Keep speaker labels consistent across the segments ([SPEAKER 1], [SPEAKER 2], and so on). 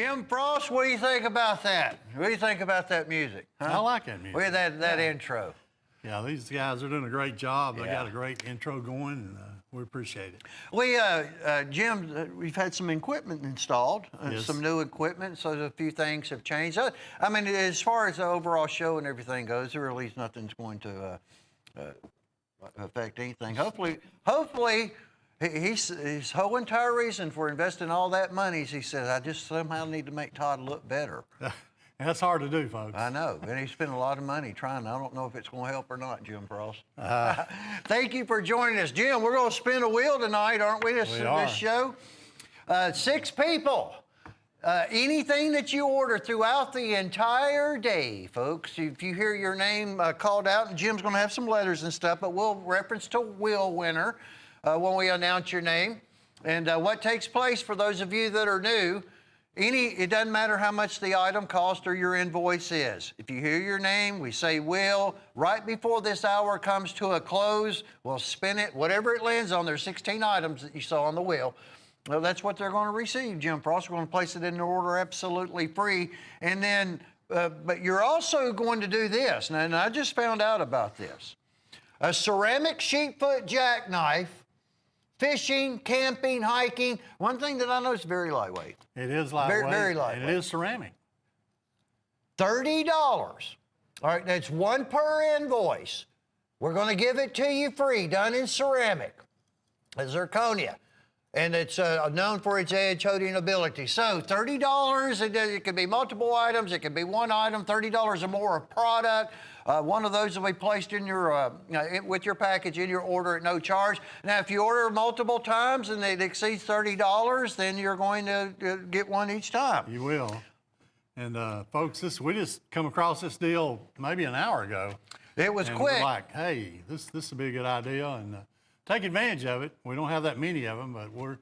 [SPEAKER 1] Jim Frost, what do you think about that? What do you think about that music? Huh?
[SPEAKER 2] I like that music.
[SPEAKER 1] With that intro.
[SPEAKER 2] Yeah, these guys are doing a great job. They got a great intro going, and we appreciate it.
[SPEAKER 1] We, Jim, we've had some equipment installed,
[SPEAKER 2] Yes.
[SPEAKER 1] some new equipment, so a few things have changed. I mean, as far as the overall show and everything goes, there really is nothing's going to affect anything. Hopefully, his whole entire reason for investing all that money is he says, I just somehow need to make Todd look better.
[SPEAKER 2] That's hard to do, folks.
[SPEAKER 1] I know, and he spent a lot of money trying. I don't know if it's going to help or not, Jim Frost. Thank you for joining us. Jim, we're going to spin a wheel tonight, aren't we, this show? 6 people. Anything that you order throughout the entire day, folks, if you hear your name called out, and Jim's going to have some letters and stuff, but we'll reference to wheel winner when we announce your name. And what takes place for those of you that are new, it doesn't matter how much the item cost or your invoice is. If you hear your name, we say will. Right before this hour comes to a close, we'll spin it, whatever it lands on. There's 16 items that you saw on the wheel. Well, that's what they're going to receive, Jim Frost. We're going to place it in the order absolutely free. And then, but you're also going to do this. Now, and I just found out about this. A ceramic sheepfoot jackknife, fishing, camping, hiking. One thing that I know is very lightweight.
[SPEAKER 2] It is lightweight.
[SPEAKER 1] Very lightweight.
[SPEAKER 2] And it is ceramic.
[SPEAKER 1] $30. All right, that's one per invoice. We're going to give it to you free, done in ceramic, zirconia. And it's known for its edge holding ability. So $30, it can be multiple items, it can be one item, $30 or more of product. One of those will be placed in your, with your package in your order at no charge. Now, if you order multiple times and it exceeds $30, then you're going to get one each time.
[SPEAKER 2] You will. And folks, we just come across this deal maybe an hour ago.
[SPEAKER 1] It was
[SPEAKER 2] and
[SPEAKER 1] quick.
[SPEAKER 2] We're like, hey, this would be a good idea, and take advantage of it. We don't have that many of them, but we're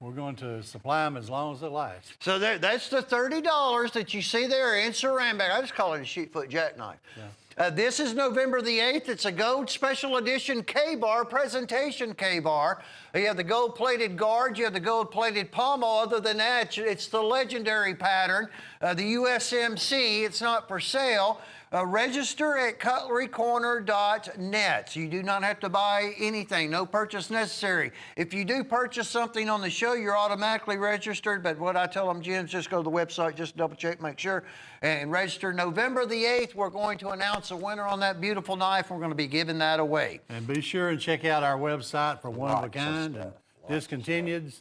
[SPEAKER 2] going to supply them as long as it lasts.
[SPEAKER 1] So that's the $30 that you see there in ceramic. I just call it a sheepfoot jackknife. Yeah. This is November the 8th. It's a gold special edition K-bar, presentation K-bar. You have the gold-plated guard, you have the gold-plated pommel. Other than that, it's the legendary pattern, the USMC. It's not for sale. Register at cutlerycorner.net. You do not have to buy anything. No purchase necessary. If you do purchase something on the show, you're automatically registered. But what I tell them, Jim, just go to the website, just double check, make sure, and register. November the 8th, we're going to announce a winner on that beautiful knife. We're going to be giving that away.
[SPEAKER 2] And be sure and check out our website for one of a kind and discontinued,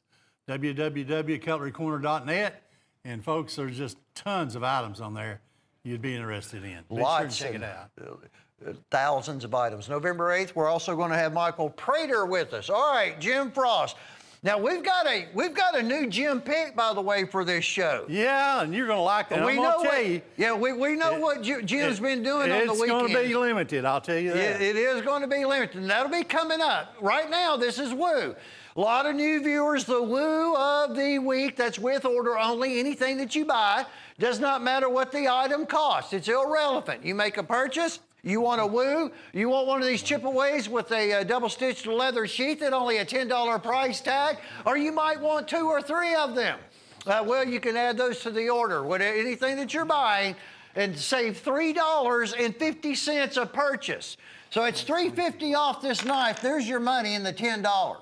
[SPEAKER 2] www.cutlerycorner.net. And folks, there's just tons of items on there you'd be interested in. Be sure and check it out.
[SPEAKER 1] Thousands of items. November 8th, we're also going to have Michael Prater with us. All right, Jim Frost. Now, we've got a new Jim pick, by the way, for this show.
[SPEAKER 2] Yeah, and you're going to like that. I'm going to tell you.
[SPEAKER 1] Yeah, we know what Jim's been doing on the weekend.
[SPEAKER 2] It's going to be limited, I'll tell you that.
[SPEAKER 1] It is going to be limited, and that'll be coming up. Right now, this is Woo. A lot of new viewers, the Woo of the week, that's with order only. Anything that you buy, does not matter what the item costs. It's irrelevant. You make a purchase, you want a Woo, you want one of these chip-aways with a double-stitched leather sheath at only a $10 price tag, or you might want 2 or 3 of them. Well, you can add those to the order. Anything that you're buying, and save $3.50 a purchase. So it's $3.50 off this knife. There's your money in the $10.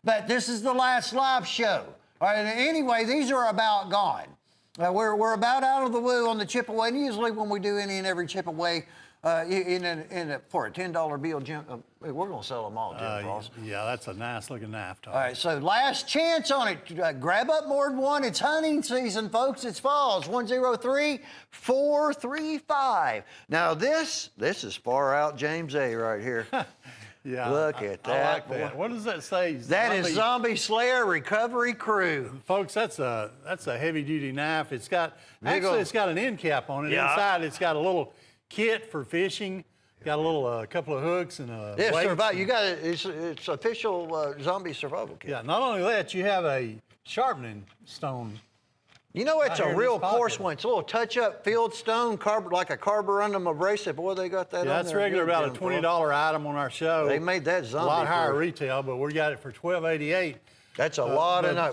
[SPEAKER 1] But this is the last live show. All right, anyway, these are about gone. We're about out of the Woo on the chip away. And usually when we do any and every chip away for a $10 bill, Jim, we're going to sell them all, Jim Frost.
[SPEAKER 2] Yeah, that's a nice looking knife, Tom.
[SPEAKER 1] All right, so last chance on it. Grab up more than one. It's hunting season, folks. It's falls. 103-435. Now this is far out James A right here.
[SPEAKER 2] Yeah,
[SPEAKER 1] look at that.
[SPEAKER 2] I like that. What does that say?
[SPEAKER 1] That is Zombie Slayer Recovery Crew.
[SPEAKER 2] Folks, that's a heavy duty knife. It's got it's got an end cap on it. Yeah. Inside it's got a little kit for fishing. Got a little couple of hooks and a
[SPEAKER 1] You got it. It's official zombie survival kit.
[SPEAKER 2] Yeah. Not only that, you have a sharpening stone.
[SPEAKER 1] You know, it's a real coarse one. It's a little touch-up field stone, like a carborundum abrasive. Boy, they got that on there.
[SPEAKER 2] That's regular about a $20 item on our show.
[SPEAKER 1] They made that zombie.
[SPEAKER 2] A lot higher retail, but we got it for $12.88.
[SPEAKER 1] That's a lot of night.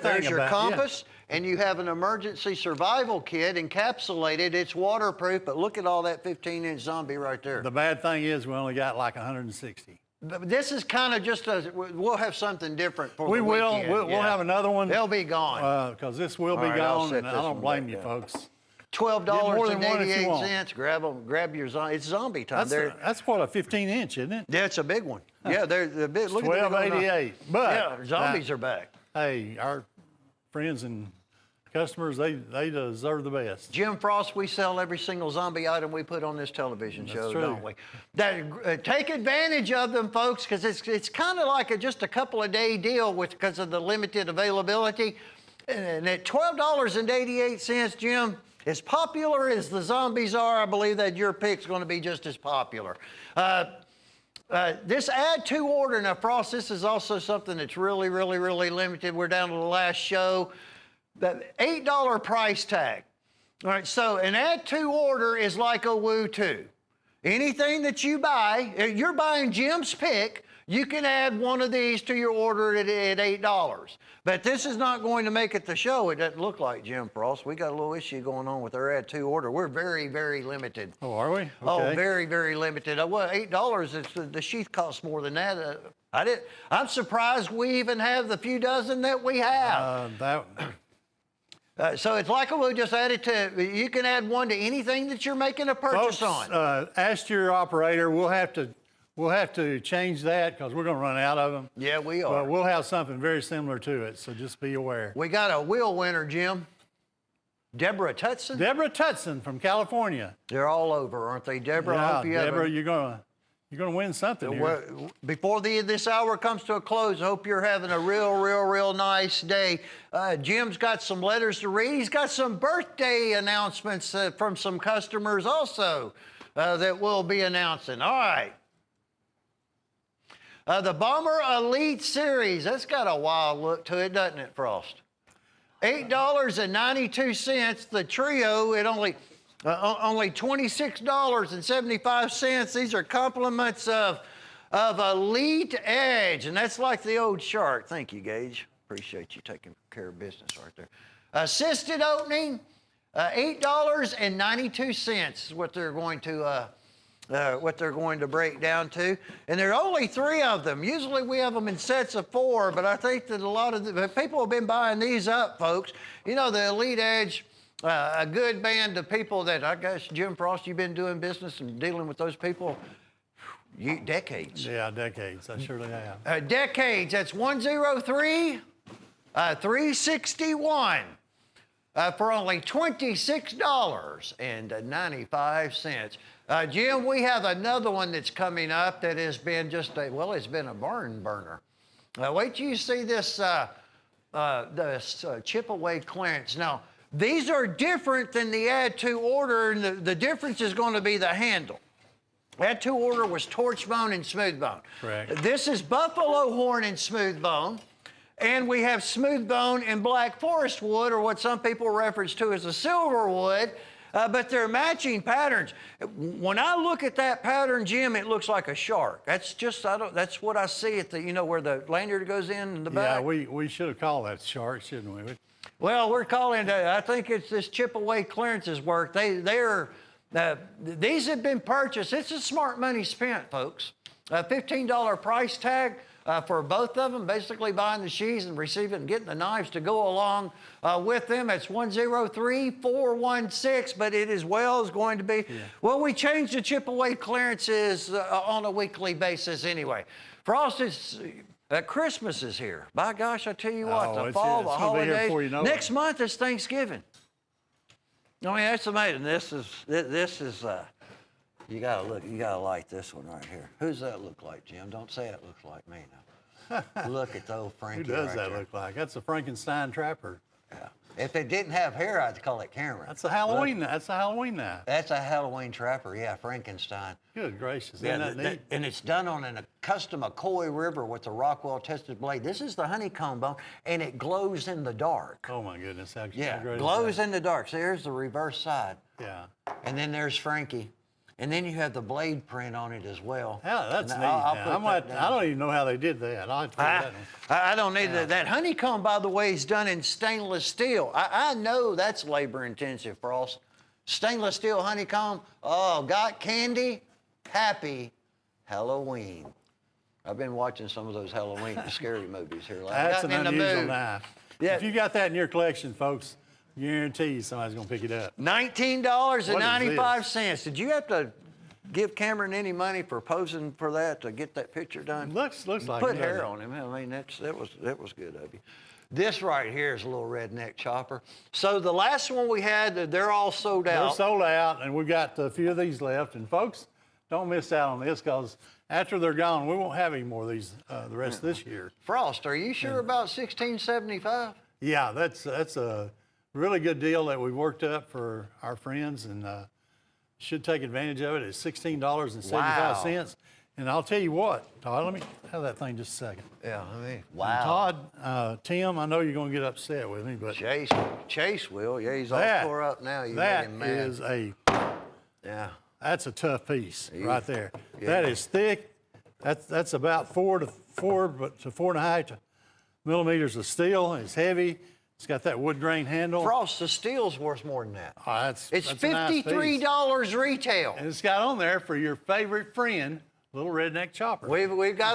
[SPEAKER 1] There's your compass. and you have an emergency survival kit encapsulated. It's waterproof, but look at all that 15-inch zombie right there.
[SPEAKER 2] The bad thing is we only got like 160.
[SPEAKER 1] But this is kind of just we'll have something different for
[SPEAKER 2] we
[SPEAKER 1] the
[SPEAKER 2] will.
[SPEAKER 1] weekend.
[SPEAKER 2] We'll have another one.
[SPEAKER 1] They'll be gone.
[SPEAKER 2] Because this will be
[SPEAKER 1] right,
[SPEAKER 2] gone, and I don't blame you, folks.
[SPEAKER 1] $12.88. Grab them. Grab your zombie. It's zombie time.
[SPEAKER 2] That's what, a 15-inch, isn't it?
[SPEAKER 1] Yeah, it's a big one. Yeah, they're a bit. Look at
[SPEAKER 2] $12.88. But
[SPEAKER 1] yeah, zombies are back.
[SPEAKER 2] Hey, our friends and customers, they deserve the best.
[SPEAKER 1] Jim Frost, we sell every single zombie item we put on this television show,
[SPEAKER 2] true.
[SPEAKER 1] don't we? Take advantage of them, folks, because it's kind of like just a couple of day deal because of the limited availability. And at $12.88, Jim, as popular as the zombies are, I believe that your pick's going to be just as popular. This add to order, now Frost, this is also something that's really, really, really limited. We're down to the last show. That $8 price tag. All right, so an add to order is like a Woo 2. Anything that you buy, if you're buying Jim's pick, you can add one of these to your order at $8. But this is not going to make it the show. It doesn't look like, Jim Frost. We got a little issue going on with our add to order. We're very, very limited.
[SPEAKER 2] Oh, are we? Okay.
[SPEAKER 1] Oh, very, very limited. Well, $8, the sheath costs more than that. I'm surprised we even have the few dozen that we have. So it's like we just added to, you can add one to anything that you're making a purchase on.
[SPEAKER 2] Ask your operator. We'll have to change that because we're going to run out of them.
[SPEAKER 1] Yeah, we are.
[SPEAKER 2] But we'll have something very similar to it, so just be aware.
[SPEAKER 1] We got a wheel winner, Jim. Deborah Tutson.
[SPEAKER 2] Deborah Tutson from California.
[SPEAKER 1] They're all over, aren't they, Deborah?
[SPEAKER 2] Yeah,
[SPEAKER 1] I hope
[SPEAKER 2] Deborah, you're gonna win something here.
[SPEAKER 1] Before this hour comes to a close, I hope you're having a real nice day. Jim's got some letters to read. He's got some birthday announcements from some customers also that we'll be announcing. All right. The Bomber Elite Series, that's got a wild look to it, doesn't it, Frost? $8.92. The trio, it only $26.75. These are compliments of Elite Edge, and that's like the old shark. Thank you, Gage. Appreciate you taking care of business right there. Assisted opening, $8.92 is what they're going to break down to. And there are only 3 of them. Usually we have them in sets of 4, but I think that a lot of the people have been buying these up, folks. You know, the Elite Edge, a good band of people that, I guess, Jim Frost, you've been doing business and dealing with those people decades.
[SPEAKER 2] Yeah, decades. I surely have.
[SPEAKER 1] Decades. That's 103 361 for only $26.95. Jim, we have another one that's coming up that has been it's been a barn burner. Wait till you see this chip away clearance. Now, these are different than the add to order, and the difference is going to be the handle. Add to order was torch bone and smooth bone.
[SPEAKER 2] Correct.
[SPEAKER 1] This is buffalo horn and smooth bone. And we have smooth bone and black forest wood, or what some people reference to as a silver wood, but they're matching patterns. When I look at that pattern, Jim, it looks like a shark. That's that's what I see at where the lanyard goes in the back.
[SPEAKER 2] Yeah, we should have called that shark, shouldn't we?
[SPEAKER 1] Well, we're calling it, I think it's this chip away clearances work. These have been purchased. It's a smart money spent, folks. A $15 price tag. For both of them, basically buying the sheaths and receiving and getting the knives to go along with them. It's 103-416, but it as well is going to be. Yeah. Well, we change the chip away clearances on a weekly basis anyway. Frost, Christmas is here. By gosh, I tell you what, the fall, the holidays. Next month is Thanksgiving. I mean, that's amazing. This is. You gotta like this one right here. Who's that look like, Jim? Don't say it looks like me now. Look at the old Frankie.
[SPEAKER 2] Who does
[SPEAKER 1] right
[SPEAKER 2] that
[SPEAKER 1] there.
[SPEAKER 2] look like? That's a Frankenstein trapper.
[SPEAKER 1] Yeah. If it didn't have hair, I'd call it Cameron.
[SPEAKER 2] That's a Halloween. That's a Halloween knife.
[SPEAKER 1] That's a Halloween trapper. Yeah, Frankenstein.
[SPEAKER 2] Good gracious!
[SPEAKER 1] Yeah,
[SPEAKER 2] Isn't that neat?
[SPEAKER 1] And it's done on a custom McCoy River with the Rockwell tested blade. This is the honeycomb bone, and it glows in the dark.
[SPEAKER 2] Oh my goodness! How
[SPEAKER 1] Yeah,
[SPEAKER 2] great
[SPEAKER 1] glows in the dark. So here's the reverse side.
[SPEAKER 2] Yeah.
[SPEAKER 1] And then there's Frankie. And then you have the blade print on it as well.
[SPEAKER 2] Yeah, that's
[SPEAKER 1] And
[SPEAKER 2] neat.
[SPEAKER 1] I
[SPEAKER 2] I don't even know how they did that. I'll have to figure that one.
[SPEAKER 1] I don't need that. That honeycomb, by the way, is done in stainless steel. I know that's labor intensive, Frost. Stainless steel honeycomb. Oh, got candy? Happy Halloween. I've been watching some of those Halloween scary movies here.
[SPEAKER 2] That's an unusual
[SPEAKER 1] mood.
[SPEAKER 2] knife.
[SPEAKER 1] Yeah.
[SPEAKER 2] If you got that in your collection, folks, guarantee you somebody's going to pick it up.
[SPEAKER 1] $19.95. Did you have to give Cameron any money for posing for that to get that picture done?
[SPEAKER 2] Looks like
[SPEAKER 1] Put
[SPEAKER 2] it,
[SPEAKER 1] hair
[SPEAKER 2] doesn't
[SPEAKER 1] on him. I mean, that was good of you. This right here is a little redneck chopper. So the last one we had, they're all sold out.
[SPEAKER 2] They're sold out, and we've got a few of these left. And folks, don't miss out on this, because after they're gone, we won't have any more of these the rest of this year.
[SPEAKER 1] Frost, are you sure about $16.75?
[SPEAKER 2] Yeah, that's a really good deal that we worked up for our friends, and should take advantage of it. It's $16.75.
[SPEAKER 1] Wow.
[SPEAKER 2] And I'll tell you what, Todd, let me have that thing just a second.
[SPEAKER 1] Yeah, I mean,
[SPEAKER 2] And
[SPEAKER 1] wow.
[SPEAKER 2] Todd, Tim, I know you're going to get upset with me, but
[SPEAKER 1] Chase will. Yeah, he's all tore up now. You made
[SPEAKER 2] that
[SPEAKER 1] him mad.
[SPEAKER 2] is
[SPEAKER 1] Yeah.
[SPEAKER 2] that's a tough piece right there. Yeah. That is thick. That's about 4 to 4.5 millimeters of steel. It's heavy. It's got that wood grain handle.
[SPEAKER 1] Frost, the steel's worth more than that.
[SPEAKER 2] Oh,
[SPEAKER 1] It's
[SPEAKER 2] that's a nice piece.
[SPEAKER 1] $53 retail.
[SPEAKER 2] And it's got on there for your favorite friend, little redneck chopper.
[SPEAKER 1] We've got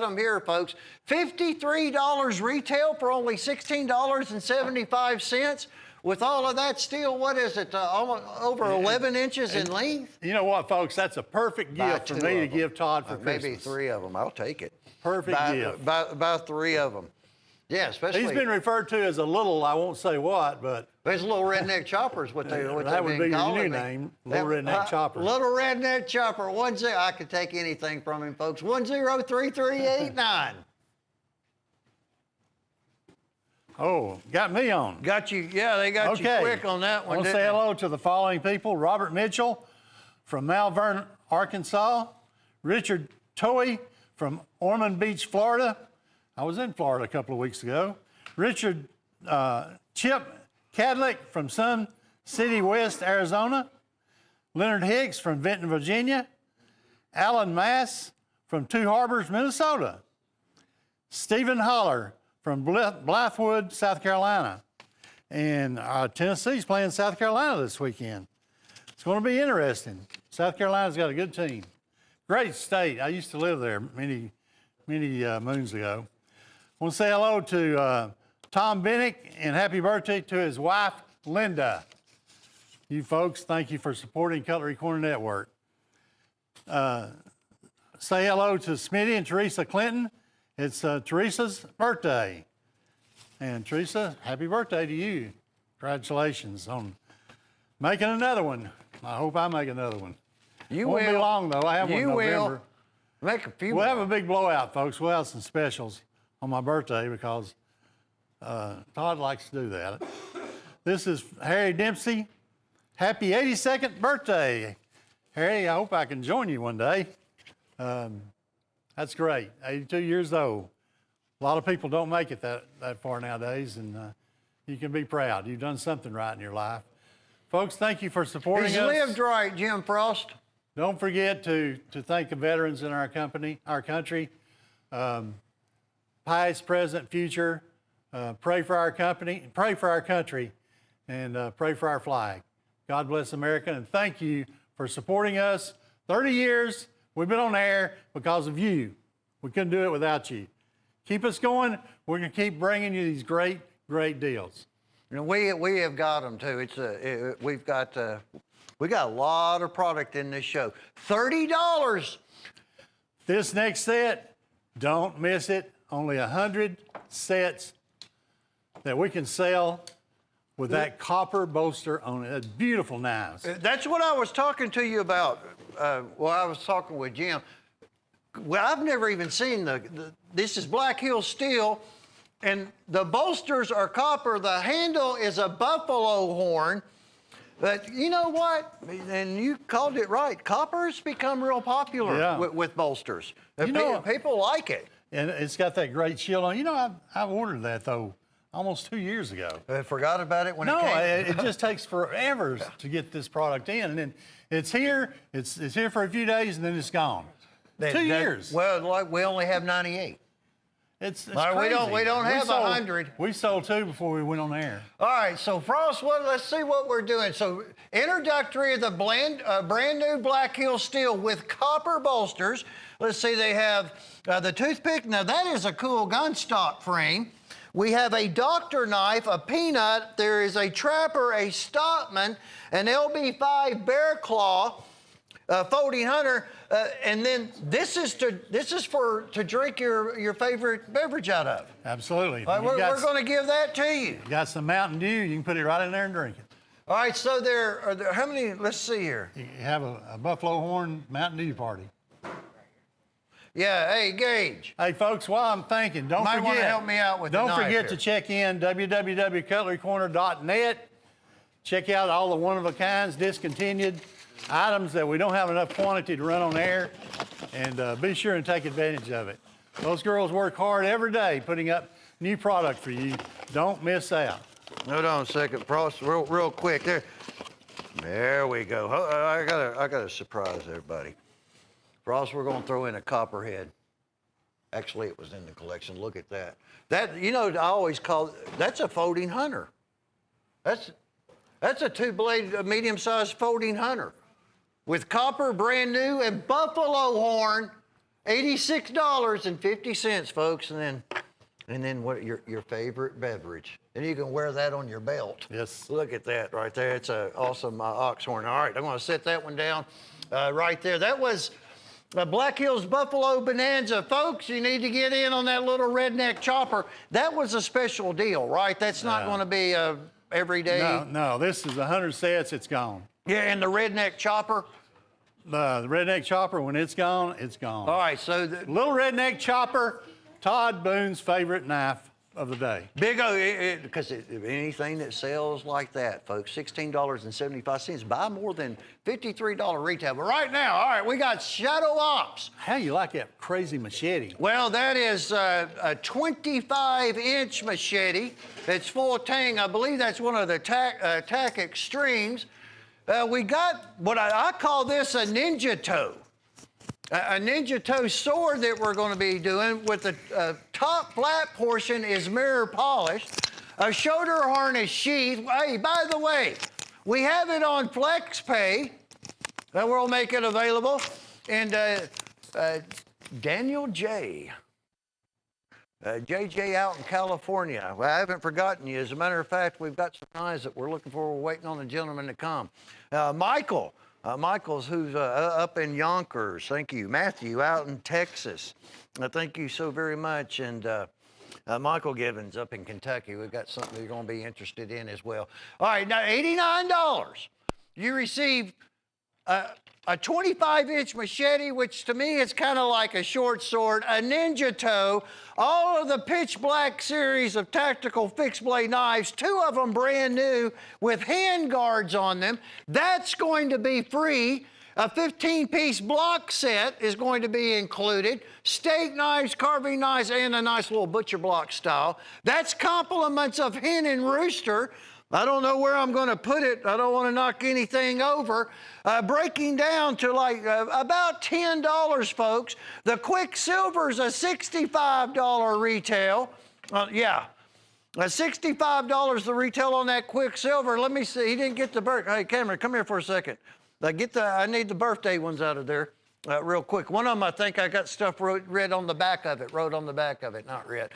[SPEAKER 1] them here, folks. $53 retail for only $16.75. With all of that steel, what is it? Almost over 11 inches in length.
[SPEAKER 2] You know what, folks? That's a perfect gift for me to give Todd for Christmas.
[SPEAKER 1] Maybe 3 of them. I'll take it.
[SPEAKER 2] Perfect gift.
[SPEAKER 1] About 3 of them. Yeah, especially.
[SPEAKER 2] He's been referred to as a little, I won't say what, but.
[SPEAKER 1] There's little redneck choppers.
[SPEAKER 2] That would be your new name, Little Redneck Chopper.
[SPEAKER 1] Little redneck chopper. I could take anything from him, folks. 103389.
[SPEAKER 2] Oh, got me on.
[SPEAKER 1] Got you. Yeah, they got you quick on that one.
[SPEAKER 2] I want to say hello to the following people: Robert Mitchell from Malvern, Arkansas; Richard Toey from Ormond Beach, Florida. I was in Florida a couple of weeks ago. Richard Chip Cadlick from Sun City West, Arizona. Leonard Hicks from Benton, Virginia. Alan Mass from Two Harbors, Minnesota. Stephen Holler from Blythewood, South Carolina. And Tennessee's playing South Carolina this weekend. It's going to be interesting. South Carolina's got a good team. Great state. I used to live there many moons ago. I want to say hello to Tom Bennick and happy birthday to his wife, Linda. You folks, thank you for supporting Cutlery Corner Network. Say hello to Smitty and Teresa Clinton. It's Teresa's birthday. And Teresa, happy birthday to you. Congratulations on making another one. I hope I make another one. Won't be long, though. I have one in November.
[SPEAKER 1] Make a few.
[SPEAKER 2] We'll have a big blowout, folks. We'll have some specials on my birthday because Todd likes to do that. This is Harry Dempsey. Happy 82nd birthday. Harry, I hope I can join you one day. That's great. 82 years old. A lot of people don't make it that far nowadays, and you can be proud. You've done something right in your life. Folks, thank you for supporting us.
[SPEAKER 1] He's lived right, Jim Frost.
[SPEAKER 2] Don't forget to thank the veterans in our country. Past, present, future. Pray for our company, pray for our country, and pray for our flag. God bless America, and thank you for supporting us. 30 years, we've been on air because of you. We couldn't do it without you. Keep us going. We're going to keep bringing you these great, great deals.
[SPEAKER 1] You know, we have got them too. We got a lot of product in this show. $30.
[SPEAKER 2] This next set, don't miss it. Only 100 sets that we can sell with that copper bolster on it. That's beautiful knives.
[SPEAKER 1] That's what I was talking to you about. I was talking with Jim. Well, I've never even seen this is Black Hill steel, and the bolsters are copper. The handle is a buffalo horn. But you know what? And you called it right. Copper's become real popular with bolsters. People like it.
[SPEAKER 2] And it's got that great shield on. You know, I've ordered that, though, almost 2 years ago.
[SPEAKER 1] I forgot about it when
[SPEAKER 2] No,
[SPEAKER 1] it came?
[SPEAKER 2] it just takes forever to get this product in. And then it's here, it's here for a few days, and then it's gone. 2 years.
[SPEAKER 1] Well, like we only have 98.
[SPEAKER 2] It's
[SPEAKER 1] Well,
[SPEAKER 2] crazy.
[SPEAKER 1] we don't have
[SPEAKER 2] sold
[SPEAKER 1] 100.
[SPEAKER 2] We sold 2 before we went on air.
[SPEAKER 1] All right, so Frost, let's see what we're doing. So introductory of the brand new Black Hill Steel with copper bolsters. Let's see, they have the toothpick. Now that is a cool gun stock frame. We have a doctor knife, a peanut. There is a trapper, a Stockman, an LB5 bear claw, folding hunter, and then this is to drink your favorite beverage out of.
[SPEAKER 2] Absolutely.
[SPEAKER 1] We're going to give that to you.
[SPEAKER 2] You got some Mountain Dew, you can put it right in there and drink it.
[SPEAKER 1] All right, so there are how many? Let's see here.
[SPEAKER 2] You have a Buffalo Horn Mountain Dew party.
[SPEAKER 1] Yeah, hey, Gage.
[SPEAKER 2] Hey, folks, while I'm thinking, don't
[SPEAKER 1] Might
[SPEAKER 2] forget.
[SPEAKER 1] want to help me out with the
[SPEAKER 2] Don't
[SPEAKER 1] knife
[SPEAKER 2] forget
[SPEAKER 1] here.
[SPEAKER 2] to check in www.cutlerycorner.net. Check out all the one-of-a-kinds, discontinued items that we don't have enough quantity to run on air, and be sure and take advantage of it. Those girls work hard every day putting up new product for you. Don't miss out.
[SPEAKER 1] Hold on a second, Frost, real quick. There we go. I gotta surprise everybody. Frost, we're gonna throw in a copperhead. Actually, it was in the collection. Look at that. That, I always call that's a folding hunter. That's a two-blade, medium-sized folding hunter with copper, brand new, and buffalo horn, $86.50, folks. And then what? Your favorite beverage, and you can wear that on your belt.
[SPEAKER 2] Yes.
[SPEAKER 1] Look at that right there. It's an awesome ox horn. All right, I'm going to set that one down right there. That was Black Hills Buffalo Bonanza. Folks, you need to get in on that little redneck chopper. That was a special deal, right? That's not going to be every day.
[SPEAKER 2] No, this is 100 sets, it's gone.
[SPEAKER 1] Yeah, and the redneck chopper.
[SPEAKER 2] The redneck chopper, when it's gone, it's gone.
[SPEAKER 1] All right, so
[SPEAKER 2] Little redneck chopper, Todd Boone's favorite knife of the day.
[SPEAKER 1] big O, because anything that sells like that, folks, $16.75. Buy more than $53 retail. But right now, all right, we got Shadow Ops.
[SPEAKER 2] How you like that crazy machete?
[SPEAKER 1] Well, that is a 25-inch machete. It's full tang. I believe that's one of the TAC Extremes. We got what I call this a ninja toe. A ninja toe sword that we're going to be doing with the top flat portion is mirror polished. A shoulder harness sheath. Hey, by the way, we have it on FlexPay. We'll make it available. And Daniel J. JJ out in California. Well, I haven't forgotten you. As a matter of fact, we've got some guys that we're looking for. We're waiting on the gentleman to come. Michael. Michael's who's up in Yonkers. Thank you. Matthew out in Texas. Thank you so very much. And Michael Gibbons up in Kentucky. We've got something you're going to be interested in as well. All right, now $89. You receive a 25-inch machete, which to me is kind of like a short sword, a ninja toe, all of the pitch black series of tactical fixed blade knives, 2 of them brand new with hand guards on them. That's going to be free. A 15-piece block set is going to be included. Steak knives, carving knives, and a nice little butcher block style. That's compliments of Hen and Rooster. I don't know where I'm going to put it. I don't want to knock anything over. Breaking down to like about $10, folks. The Quicksilver's a $65 retail. $65 the retail on that Quicksilver. Let me see. He didn't get the birthday. Hey, Cameron, come here for a second. I need the birthday ones out of there real quick. One of them, I think I got stuff wrote on the back of it, not read.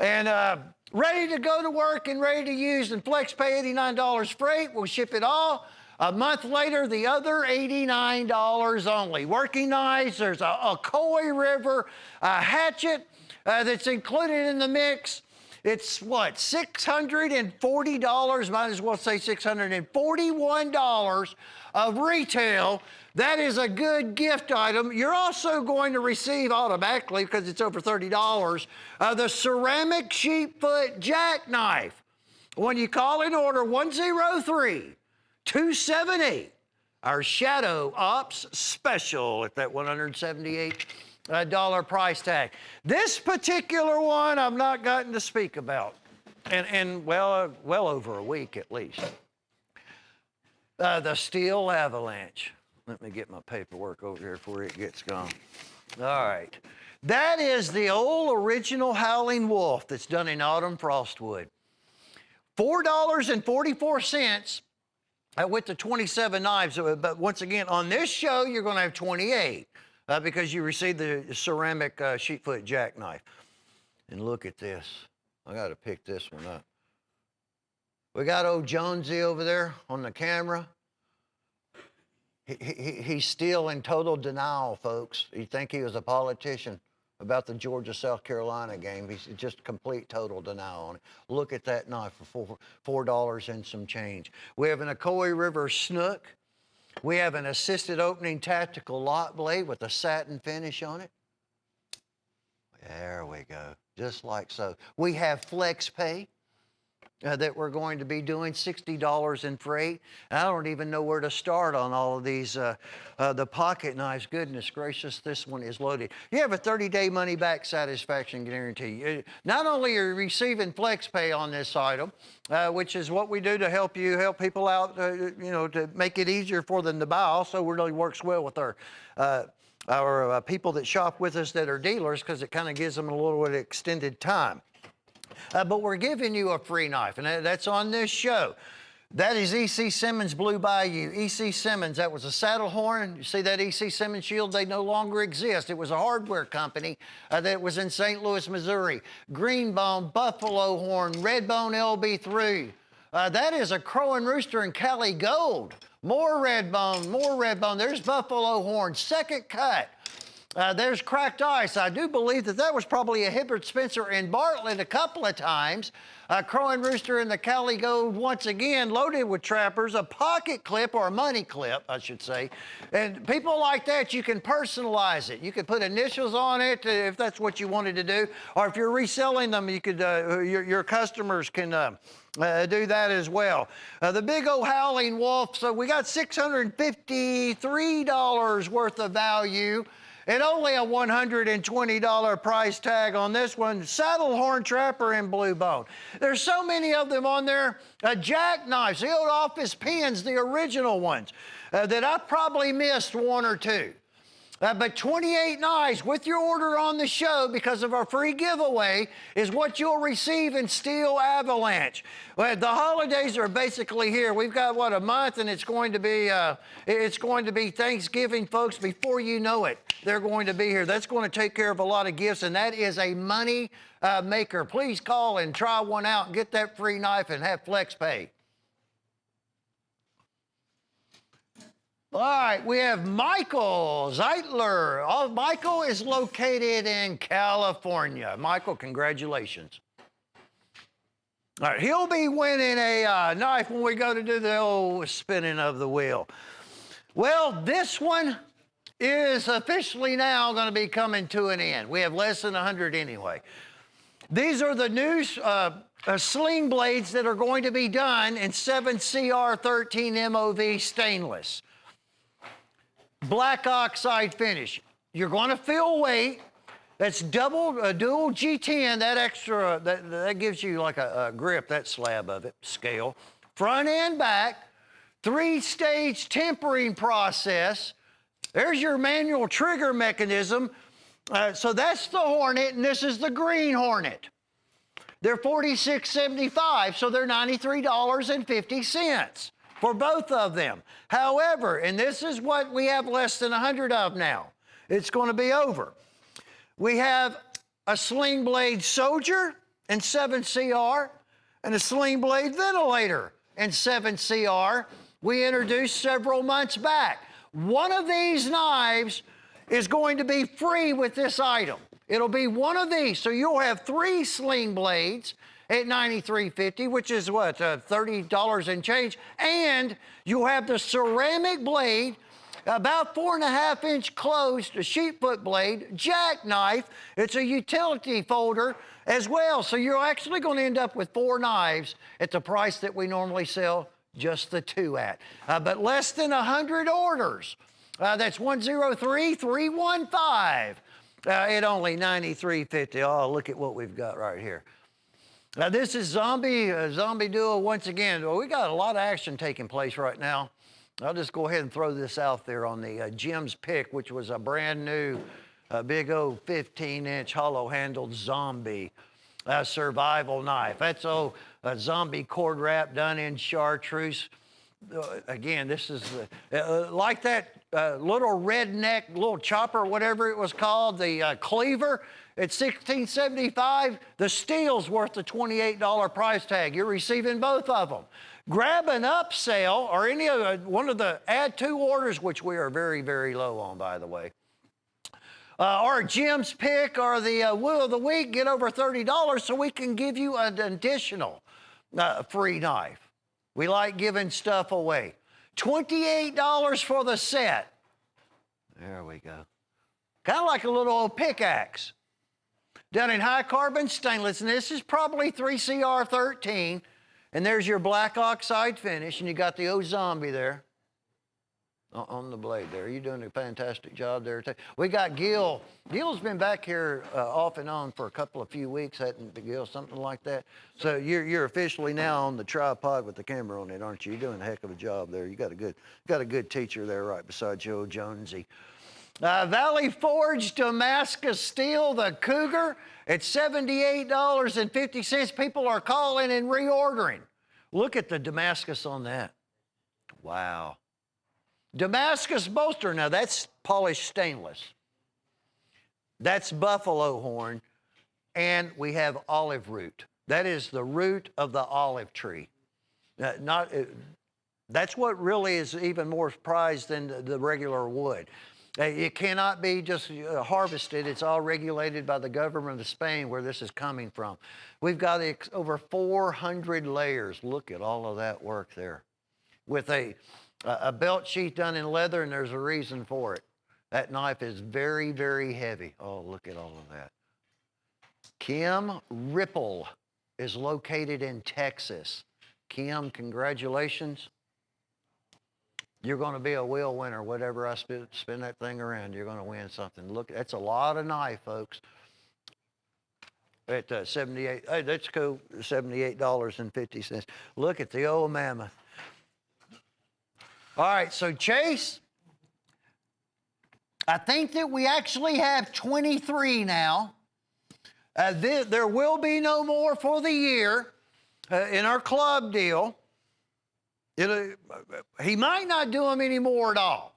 [SPEAKER 1] And ready to go to work and ready to use, and FlexPay $89 freight. We'll ship it all. A month later, the other $89 only. Working knives, there's a Koi River, a hatchet that's included in the mix. It's what, $640, might as well say $641 of retail. That is a good gift item. You're also going to receive automatically, because it's over $30, the ceramic sheepfoot jackknife. When you call in order 103-278, our Shadow Ops special at that $178 price tag. This particular one I've not gotten to speak about. and well over a week at least. The steel avalanche. Let me get my paperwork over here before it gets gone. All right. That is the old original Howling Wolf that's done in autumn frostwood. $4.44 with the 27 knives. But once again, on this show, you're going to have 28 because you received the ceramic sheepfoot jackknife. And look at this. I got to pick this one up. We got old Jonesy over there on the camera. He's still in total denial, folks. You think he was a politician about the Georgia-South Carolina game. He's just complete total denial on it. Look at that knife for $4 and some change. We have an Ocoee River snook. We have an assisted opening tactical lock blade with a satin finish on it. There we go, just like so. We have flex pay that we're going to be doing, $60 in freight. I don't even know where to start on all of these. The pocket knives, goodness gracious, this one is loaded. You have a 30-day money-back satisfaction guarantee. Not only are you receiving flex pay on this item, which is what we do to help people out, to make it easier for them to buy. Also, it really works well with our people that shop with us that are dealers because it kind of gives them a little bit of extended time. But we're giving you a free knife, and that's on this show. That is E.C. Simmons Blue Bayou. E.C. Simmons, that was a saddle horn. You see that E.C. Simmons shield? They no longer exist. It was a hardware company that was in St. Louis, Missouri. Greenbone, buffalo horn, redbone LB3. That is a crow and rooster and Cali gold. More redbone. There's buffalo horn, second cut. There's cracked ice. I do believe that was probably a Hibbert Spencer and Bartlett a couple of times. Crow and Rooster and the Cali Gold once again loaded with trappers, a pocket clip or a money clip, I should say. And people like that, you can personalize it. You could put initials on it if that's what you wanted to do. Or if you're reselling them, you could your customers can do that as well. The big old Howling Wolf, so we got $653 worth of value. And only a $120 price tag on this one. Saddle horn trapper in blue bone. There's so many of them on there. Jackknives, the old office pins, the original ones, that I probably missed one or two. But 28 knives with your order on the show because of our free giveaway is what you'll receive in Steel Avalanche. Well, the holidays are basically here. We've got, a month, and it's going to be Thanksgiving, folks. Before you know it, they're going to be here. That's going to take care of a lot of gifts, and that is a money maker. Please call and try one out and get that free knife and have flex pay. All right, we have Michael Zeitler. Michael is located in California. Michael, congratulations. All right, he'll be winning a knife when we go to do the old spinning of the wheel. Well, this one is officially now going to be coming to an end. We have less than 100 anyway. These are the new sling blades that are going to be done in 7CR13 MOV stainless. Black oxide finish. You're going to feel weight. That's dual G10. That extra, that gives you like a grip, that slab of it, scale. Front and back, 3-stage tempering process. There's your manual trigger mechanism. So that's the Hornet, and this is the Green Hornet. They're $46.75, so they're $93.50 for both of them. However, and this is what we have less than 100 of now. It's going to be over. We have a Sling Blade Soldier in 7CR and a Sling Blade Ventilator in 7CR we introduced several months back. One of these knives is going to be free with this item. It'll be one of these, so you'll have 3 Sling Blades at $93.50, which is what, $30 and change. And you'll have the ceramic blade, about 4.5-inch closed sheepfoot blade, jackknife. It's a utility folder as well. So you're actually going to end up with 4 knives at the price that we normally sell just the 2 at. But less than 100 orders. That's 103-315 at only $93.50. Oh, look at what we've got right here. Now this is Zombie Duo once again. Well, we got a lot of action taking place right now. I'll just go ahead and throw this out there on the Jim's pick, which was a brand new big old 15-inch hollow-handled zombie survival knife. That's a zombie cord wrap done in chartreuse. Again, this is like that little redneck, little chopper, whatever it was called, the cleaver at $16.75. The steel's worth the $28 price tag. You're receiving both of them. Grab an upsell or any of one of the add to orders, which we are very, very low on, by the way. Or Jim's pick or the Wheel of the Week, get over $30 so we can give you an additional free knife. We like giving stuff away. $28 for the set. There we go. Kind of like a little old pickaxe. Done in high carbon stainless, and this is probably 3CR13. And there's your black oxide finish, and you got the old zombie there on the blade there. You're doing a fantastic job there, too. We got Gil. Gil's been back here off and on for a few weeks, hadn't Gil, something like that. So you're officially now on the tripod with the camera on it, aren't you? You're doing a heck of a job there. You got a good teacher there right beside Joe Jonesy. Valley Forge Damascus Steel, the Cougar, at $78.50. People are calling and reordering. Look at the Damascus on that. Wow. Damascus bolster, now that's polished stainless. That's buffalo horn, and we have olive root. That is the root of the olive tree. That's what really is even more prized than the regular wood. It cannot be just harvested. It's all regulated by the government of Spain where this is coming from. We've got over 400 layers. Look at all of that work there. With a belt sheath done in leather, and there's a reason for it. That knife is very, very heavy. Oh, look at all of that. Kim Ripple is located in Texas. Kim, congratulations. You're going to be a wheel winner. Whatever I spin that thing around, you're going to win something. Look, that's a lot of knife, folks. At $78, hey, that's cool, $78.50. Look at the old mammoth. All right, so Chase, I think that we actually have 23 now. There will be no more for the year in our club deal. He might not do them anymore at all.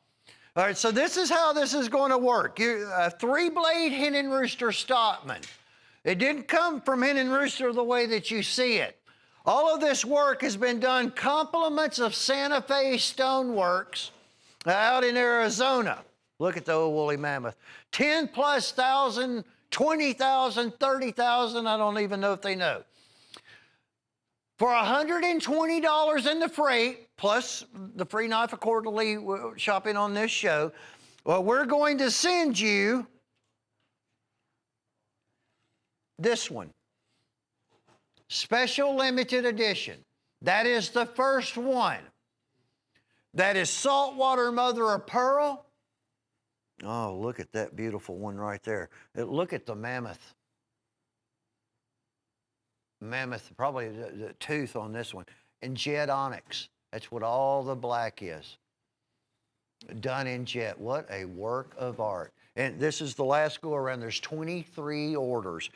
[SPEAKER 1] All right, so this is how this is going to work. A 3-blade Hen and Rooster Stockman. It didn't come from Hen and Rooster the way that you see it. All of this work has been done compliments of Santa Fe Stoneworks out in Arizona. Look at the old woolly mammoth. 10+ thousand, 20,000, 30,000, I don't even know if they know. For $120 in the freight, plus the free knife of quarterly shopping on this show, well, we're going to send you this one. Special limited edition. That is the first one. That is saltwater mother of pearl. Oh, look at that beautiful one right there. Look at the mammoth. Mammoth, probably the tooth on this one. And jet onyx. That's what all the black is. Done in jet. What a work of art. And this is the last go around. There's 23 orders.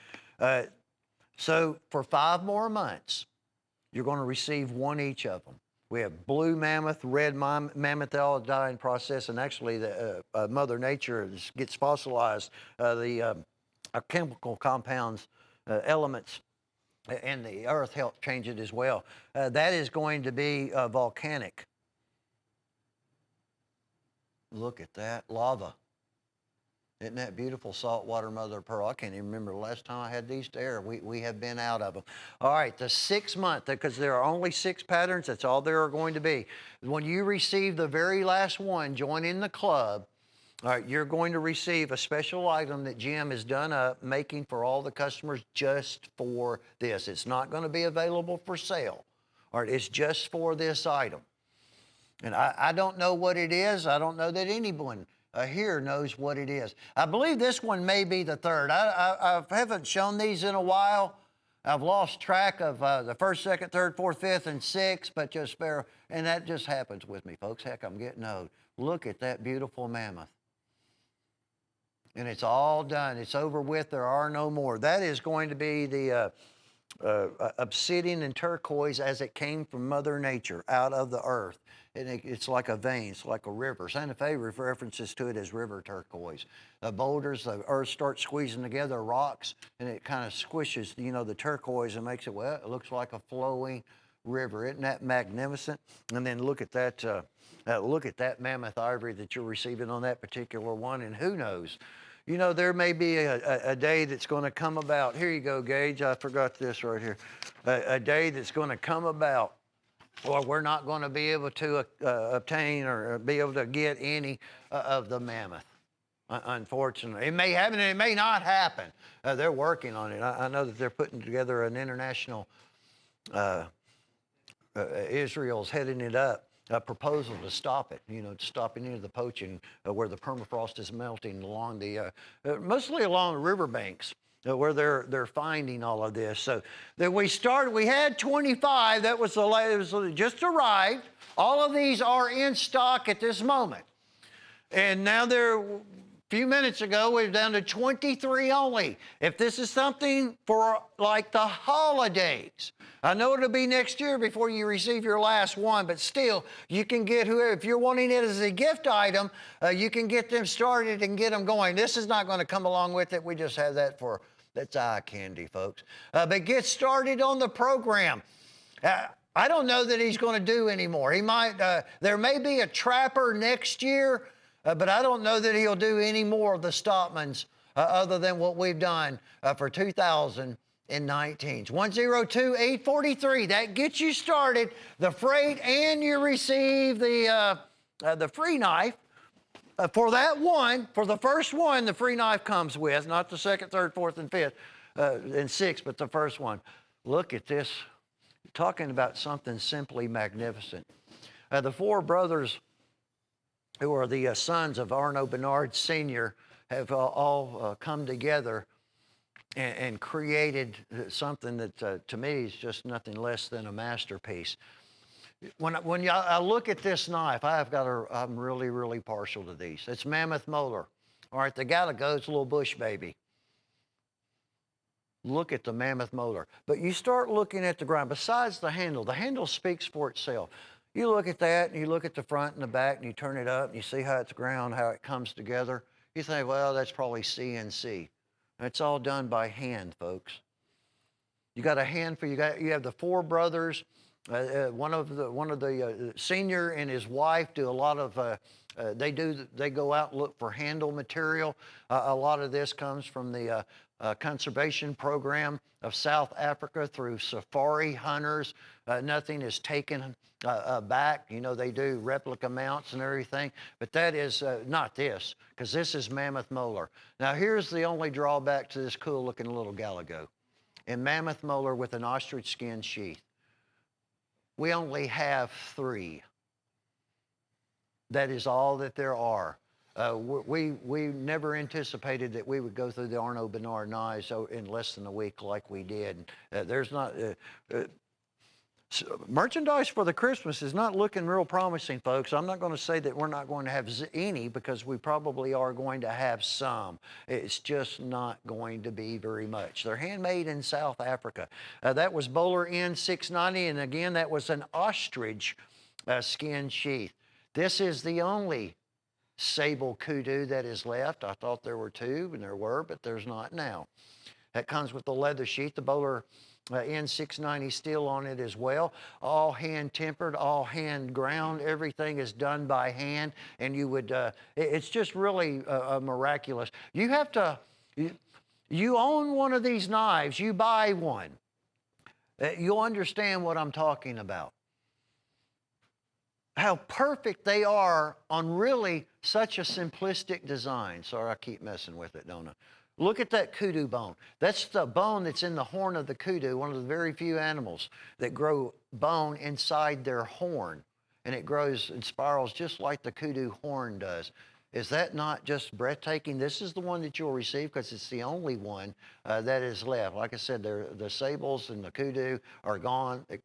[SPEAKER 1] So for 5 more months, you're going to receive one each of them. We have blue mammoth, red mammoth, all dying process, and actually the Mother Nature gets fossilized. The chemical compounds, elements, and the earth helps change it as well. That is going to be volcanic. Look at that, lava. Isn't that beautiful, saltwater mother of pearl? I can't even remember the last time I had these to air. We have been out of them. All right, the 6 month, because there are only 6 patterns, that's all there are going to be. When you receive the very last one, join in the club, all right, you're going to receive a special item that Jim has done up, making for all the customers just for this. It's not going to be available for sale. All right, it's just for this item. And I don't know what it is. I don't know that anyone here knows what it is. I believe this one may be the third. I haven't shown these in a while, I've lost track of the first, second, third, fourth, fifth, and sixth, but just spare, and that just happens with me, folks. Heck, I'm getting old. Look at that beautiful mammoth. And it's all done. It's over with. There are no more. That is going to be the obsidian and turquoise as it came from Mother Nature out of the earth. And it's like a vein, it's like a river. Santa Fe references to it as river turquoise. The boulders, the earth starts squeezing together, rocks, and it kind of squishes, the turquoise and makes it, well, it looks like a flowing river. Isn't that magnificent? And then look at that mammoth ivory that you're receiving on that particular one, and who knows? There may be a day that's going to come about. Here you go, Gage. I forgot this right here. A day that's going to come about, or we're not going to be able to obtain or be able to get any of the mammoth, unfortunately. It may happen, and it may not happen. They're working on it. I know that they're putting together an international, Israel's heading it up, a proposal to stop it, to stop any of the poaching where the permafrost is melting along mostly along the riverbanks. Where they're finding all of this. So that we had 25. That was it was just arrived. All of these are in stock at this moment. And now a few minutes ago, we're down to 23 only. If this is something for like the holidays, I know it'll be next year before you receive your last one, but still, you can get whoever, if you're wanting it as a gift item, you can get them started and get them going. This is not going to come along with it. We just have that's eye candy, folks. But get started on the program. I don't know that he's going to do anymore. He might, there may be a trapper next year, but I don't know that he'll do any more of the Stopmans other than what we've done for 2019. 102-843. That gets you started. The freight, and you receive the free knife. For the first one, the free knife comes with, not the second, third, fourth, and fifth, and sixth, but the first one. Look at this. Talking about something simply magnificent. The four brothers who are the sons of Arno Bernard Sr. have all come together and created something that to me is just nothing less than a masterpiece. When I look at this knife, I'm really, really partial to these. It's mammoth molar. All right, the Galago's a little bush baby. Look at the mammoth molar. But you start looking at the grind. Besides the handle speaks for itself. You look at that, and you look at the front and the back, and you turn it up, and you see how it's ground, how it comes together. You think, well, that's probably CNC. It's all done by hand, folks. You got a handful. You have the four brothers. One of the senior and his wife do a lot of. They go out and look for handle material. A lot of this comes from the conservation program of South Africa through safari hunters. Nothing is taken back. They do replica mounts and everything. But that is not this, because this is mammoth molar. Now here's the only drawback to this cool looking little Galago. In mammoth molar with an ostrich skin sheath. We only have 3. That is all that there are. We never anticipated that we would go through the Arno Bernard knives in less than a week like we did. There's not merchandise for the Christmas is not looking real promising, folks. I'm not going to say that we're not going to have any, because we probably are going to have some. It's just not going to be very much. They're handmade in South Africa. That was Bowler N690, and again, that was an ostrich skin sheath. This is the only sable kudu that is left. I thought there were 2, and there were, but there's not now. That comes with the leather sheath, the Bowler N690 steel on it as well. All hand tempered, all hand ground. Everything is done by hand, and it's just really miraculous. You own one of these knives, you buy one. You'll understand what I'm talking about. How perfect they are on really such a simplistic design. Sorry, I keep messing with it, don't I? Look at that kudu bone. That's the bone that's in the horn of the kudu, one of the very few animals that grow bone inside their horn. And it grows and spirals just like the kudu horn does. Is that not just breathtaking? This is the one that you'll receive because it's the only one that is left. Like I said, the sables and the kudu are gone. I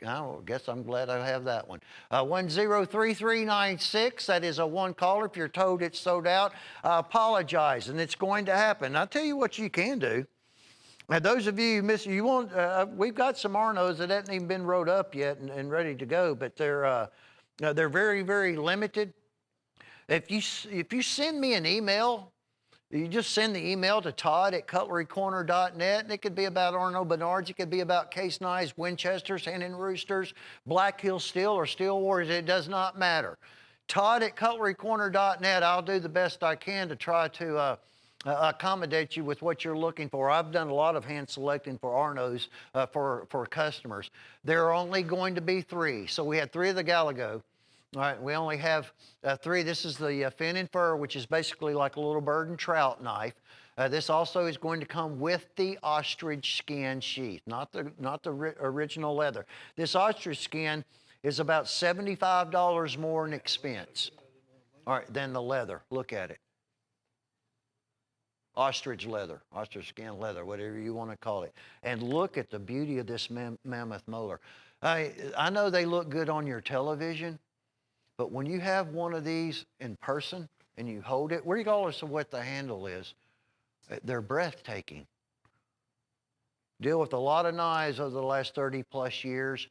[SPEAKER 1] guess I'm glad I have that one. 103396, that is a one caller. If you're told it's sold out, I apologize, and it's going to happen. I'll tell you what you can do. Now, those of you who miss, we've got some Arnos that haven't even been wrote up yet and ready to go, but they're very, very limited. If you send me an email, you just send the email to todd@cutlerycorner.net, and it could be about Arno Bernards, it could be about case knives, Winchesters, Hen Roosters, Black Hill Steel, or Steel Wars. It does not matter. todd@cutlerycorner.net. I'll do the best I can to try to accommodate you with what you're looking for. I've done a lot of hand selecting for Arnos for customers. There are only going to be 3. So we had 3 of the Galago. All right, we only have 3. This is the fin and fur, which is basically like a little bird and trout knife. This also is going to come with the ostrich skin sheath, not the original leather. This ostrich skin is about $75 more in expense, all right, than the leather. Look at it. Ostrich leather, ostrich skin leather, whatever you want to call it. And look at the beauty of this mammoth molar. I know they look good on your television, but when you have one of these in person and you hold it, regardless of what the handle is, they're breathtaking. Deal with a lot of knives over the last 30 plus years,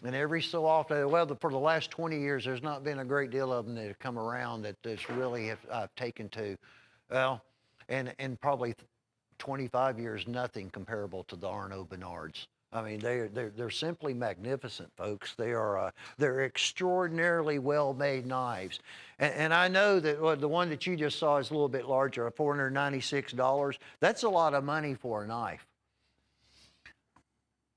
[SPEAKER 1] and every so often, well, for the last 20 years, there's not been a great deal of them that have come around that really I've taken to. Well, and probably 25 years, nothing comparable to the Arno Bernards. I mean, they're simply magnificent, folks. They're extraordinarily well-made knives, and I know that the one that you just saw is a little bit larger, $496. That's a lot of money for a knife.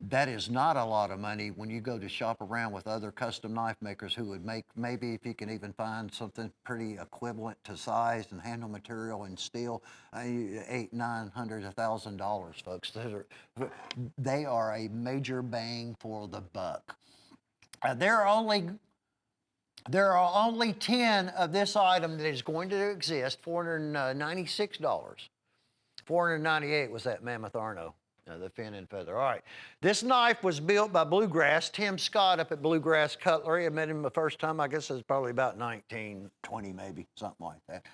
[SPEAKER 1] That is not a lot of money when you go to shop around with other custom knife makers who would make, maybe if you can even find something pretty equivalent to size and handle material and steel, $800, $900, $1,000, folks. They are a major bang for the buck. There are only 10 of this item that is going to exist. $496. $498 was that Mammoth Arno. The fin and feather. All right. This knife was built by Bluegrass, Tim Scott up at Bluegrass Cutlery. I met him the first time, I guess it was probably about 1920 maybe, something like that.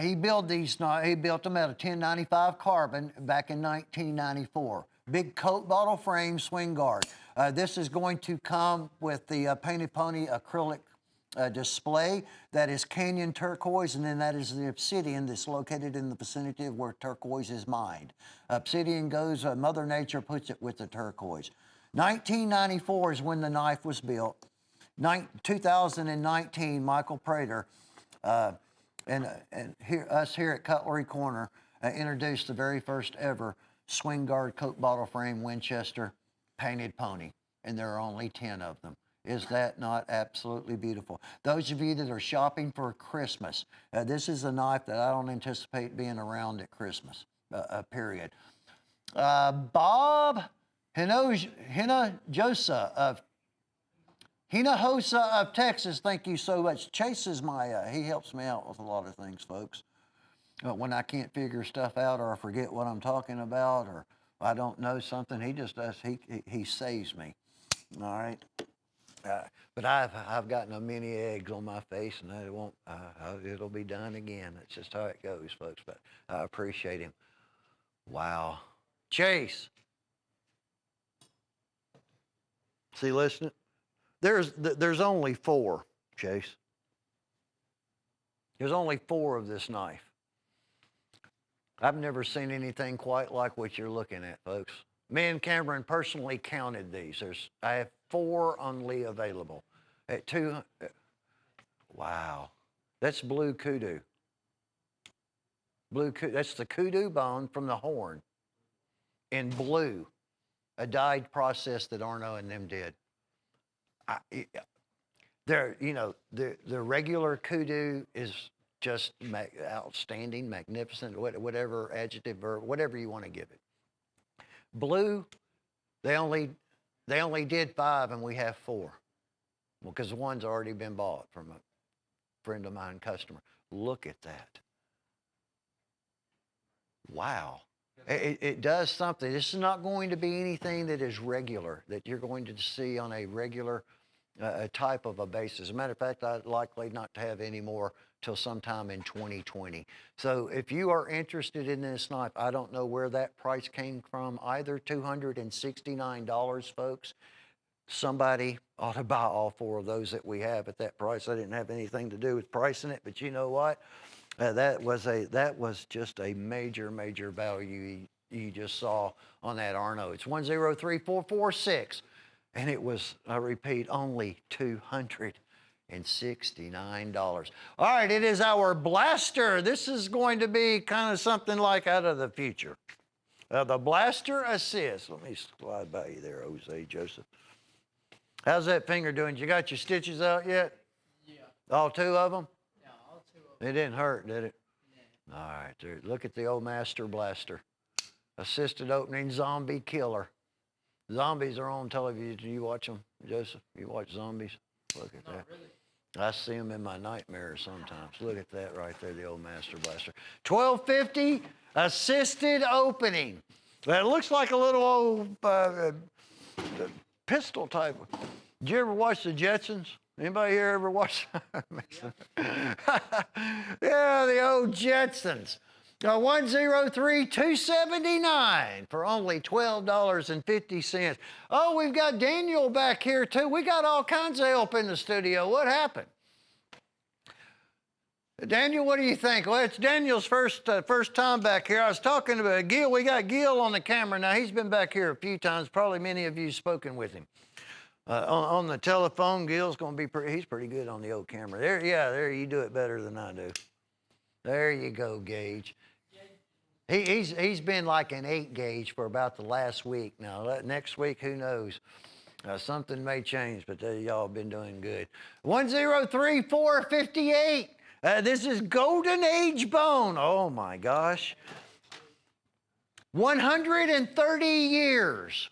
[SPEAKER 1] He built them out of 1095 carbon back in 1994. Big Coke bottle frame swing guard. This is going to come with the Painted Pony acrylic display that is canyon turquoise, and then that is the obsidian that's located in the vicinity of where turquoise is mined. Obsidian goes, Mother Nature puts it with the turquoise. 1994 is when the knife was built. 2019, Michael Prater and us here at Cutlery Corner introduced the very first ever swing guard Coke bottle frame Winchester Painted Pony, and there are only 10 of them. Is that not absolutely beautiful? Those of you that are shopping for Christmas, this is a knife that I don't anticipate being around at Christmas, period. Bob Hinojosa of Texas, thank you so much. Chase is he helps me out with a lot of things, folks. When I can't figure stuff out or I forget what I'm talking about or I don't know something, he just does, he saves me, all right? But I've gotten a many eggs on my face, and it'll be done again. That's just how it goes, folks. But I appreciate him. Wow, Chase. See, listen. There's only 4, Chase. There's only 4 of this knife. I've never seen anything quite like what you're looking at, folks. Me and Cameron personally counted these. I have 4 only available. At 2, wow. That's blue kudu. That's the kudu bone from the horn in blue, a dyed process that Arno and them did. The regular kudu is just outstanding, magnificent, whatever adjective or whatever you want to give it. Blue, they only did 5 and we have 4. Well, because one's already been bought from a friend of mine, customer. Look at that. Wow. It does something. This is not going to be anything that is regular, that you're going to see on a regular type of a basis. As a matter of fact, I'd likely not to have any more till sometime in 2020. So if you are interested in this knife, I don't know where that price came from either, $269, folks. Somebody ought to buy all 4 of those that we have at that price. I didn't have anything to do with pricing it, but you know what? That was just a major value you just saw on that Arno. It's 103446, and it was, I repeat, only $269. All right, it is our Blaster. This is going to be kind of something like out of the future. The Blaster Assist. Let me slide by you there, Jose Joseph. How's that finger doing? You got your stitches out yet?
[SPEAKER 3] Yeah.
[SPEAKER 1] All 2 of them?
[SPEAKER 3] Yeah, all 2 of them.
[SPEAKER 1] It didn't hurt, did it?
[SPEAKER 3] No.
[SPEAKER 1] All right, there. Look at the old Master Blaster. Assisted opening zombie killer. Zombies are on television. You watch them, Joseph? You watch zombies? Look at
[SPEAKER 3] Not
[SPEAKER 1] that.
[SPEAKER 3] really.
[SPEAKER 1] I see them in my nightmares sometimes. Look at that right there, the old Master Blaster. 1250 assisted opening. That looks like a little old pistol type. Did you ever watch the Jetsons? Anybody here ever watch? Yeah, the old Jetsons. 103-279 for only $12.50. Oh, we've got Daniel back here too. We got all kinds of help in the studio. What happened? Daniel, what do you think? Well, it's Daniel's first time back here. I was talking about Gil. We got Gil on the camera now. He's been back here a few times. Probably many of you have spoken with him. On the telephone, Gil's going to be he's pretty good on the old camera. There, you do it better than I do. There you go, Gage. He's been like an 8 gauge for about the last week now. Next week, who knows? Something may change, but y'all have been doing good. 103458. This is Golden Age bone. Oh my gosh. 130 years.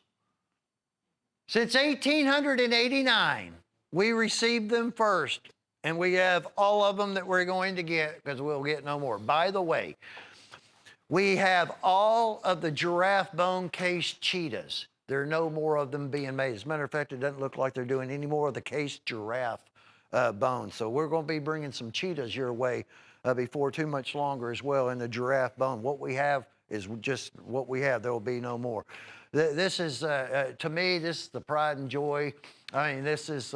[SPEAKER 1] Since 1889, we received them first, and we have all of them that we're going to get because we'll get no more. By the way, we have all of the giraffe bone cased cheetahs. There are no more of them being made. As a matter of fact, it doesn't look like they're doing any more of the cased giraffe bone. So we're going to be bringing some cheetahs your way before too much longer as well in the giraffe bone. What we have is just what we have. There will be no more. This is, to me, this is the pride and joy. I mean, this is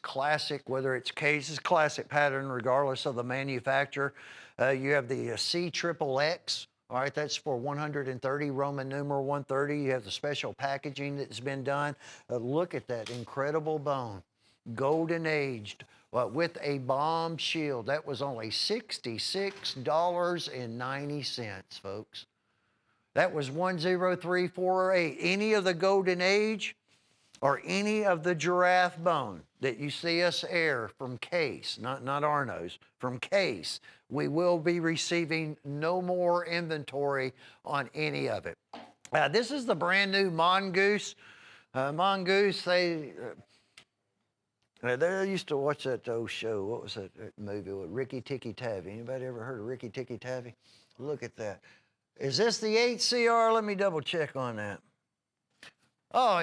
[SPEAKER 1] classic, whether it's case, this is classic pattern regardless of the manufacturer. You have the CXXX. All right, that's for 130, Roman numeral 130. You have the special packaging that's been done. Look at that incredible bone, golden aged, with a bomb shield. That was only $66.90, folks. That was 103408. Any of the golden age or any of the giraffe bone that you see us air from case, not Arno's, from case, we will be receiving no more inventory on any of it. This is the brand new Mongoose. Mongoose, they used to watch that old show. What was that movie with Ricky Tikki Tavi? Anybody ever heard of Ricky Tikki Tavi? Look at that. Is this the 8CR? Let me double check on that. Oh,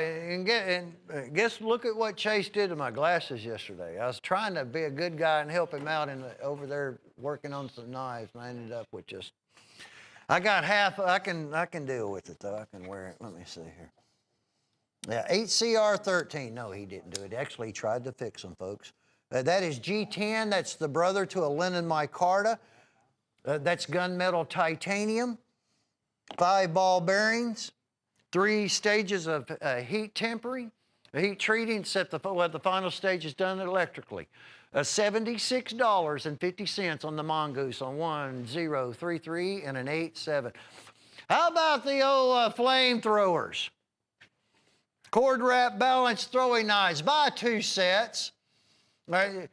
[SPEAKER 1] guess look at what Chase did to my glasses yesterday. I was trying to be a good guy and help him out over there working on some knives, and I ended up with just. I got half. I can deal with it though. I can wear it. Let me see here. Yeah, 8CR13. No, he didn't do it. Actually, he tried to fix them, folks. That is G10. That's the brother to a Lennon micarta. That's gunmetal titanium. 5 ball bearings. 3 stages of heat tempering, heat treating, except the final stage is done electrically. $76.50 on the Mongoose on 1033 and an 87. How about the old flamethrowers? Cord wrap balanced throwing knives. Buy 2 sets. If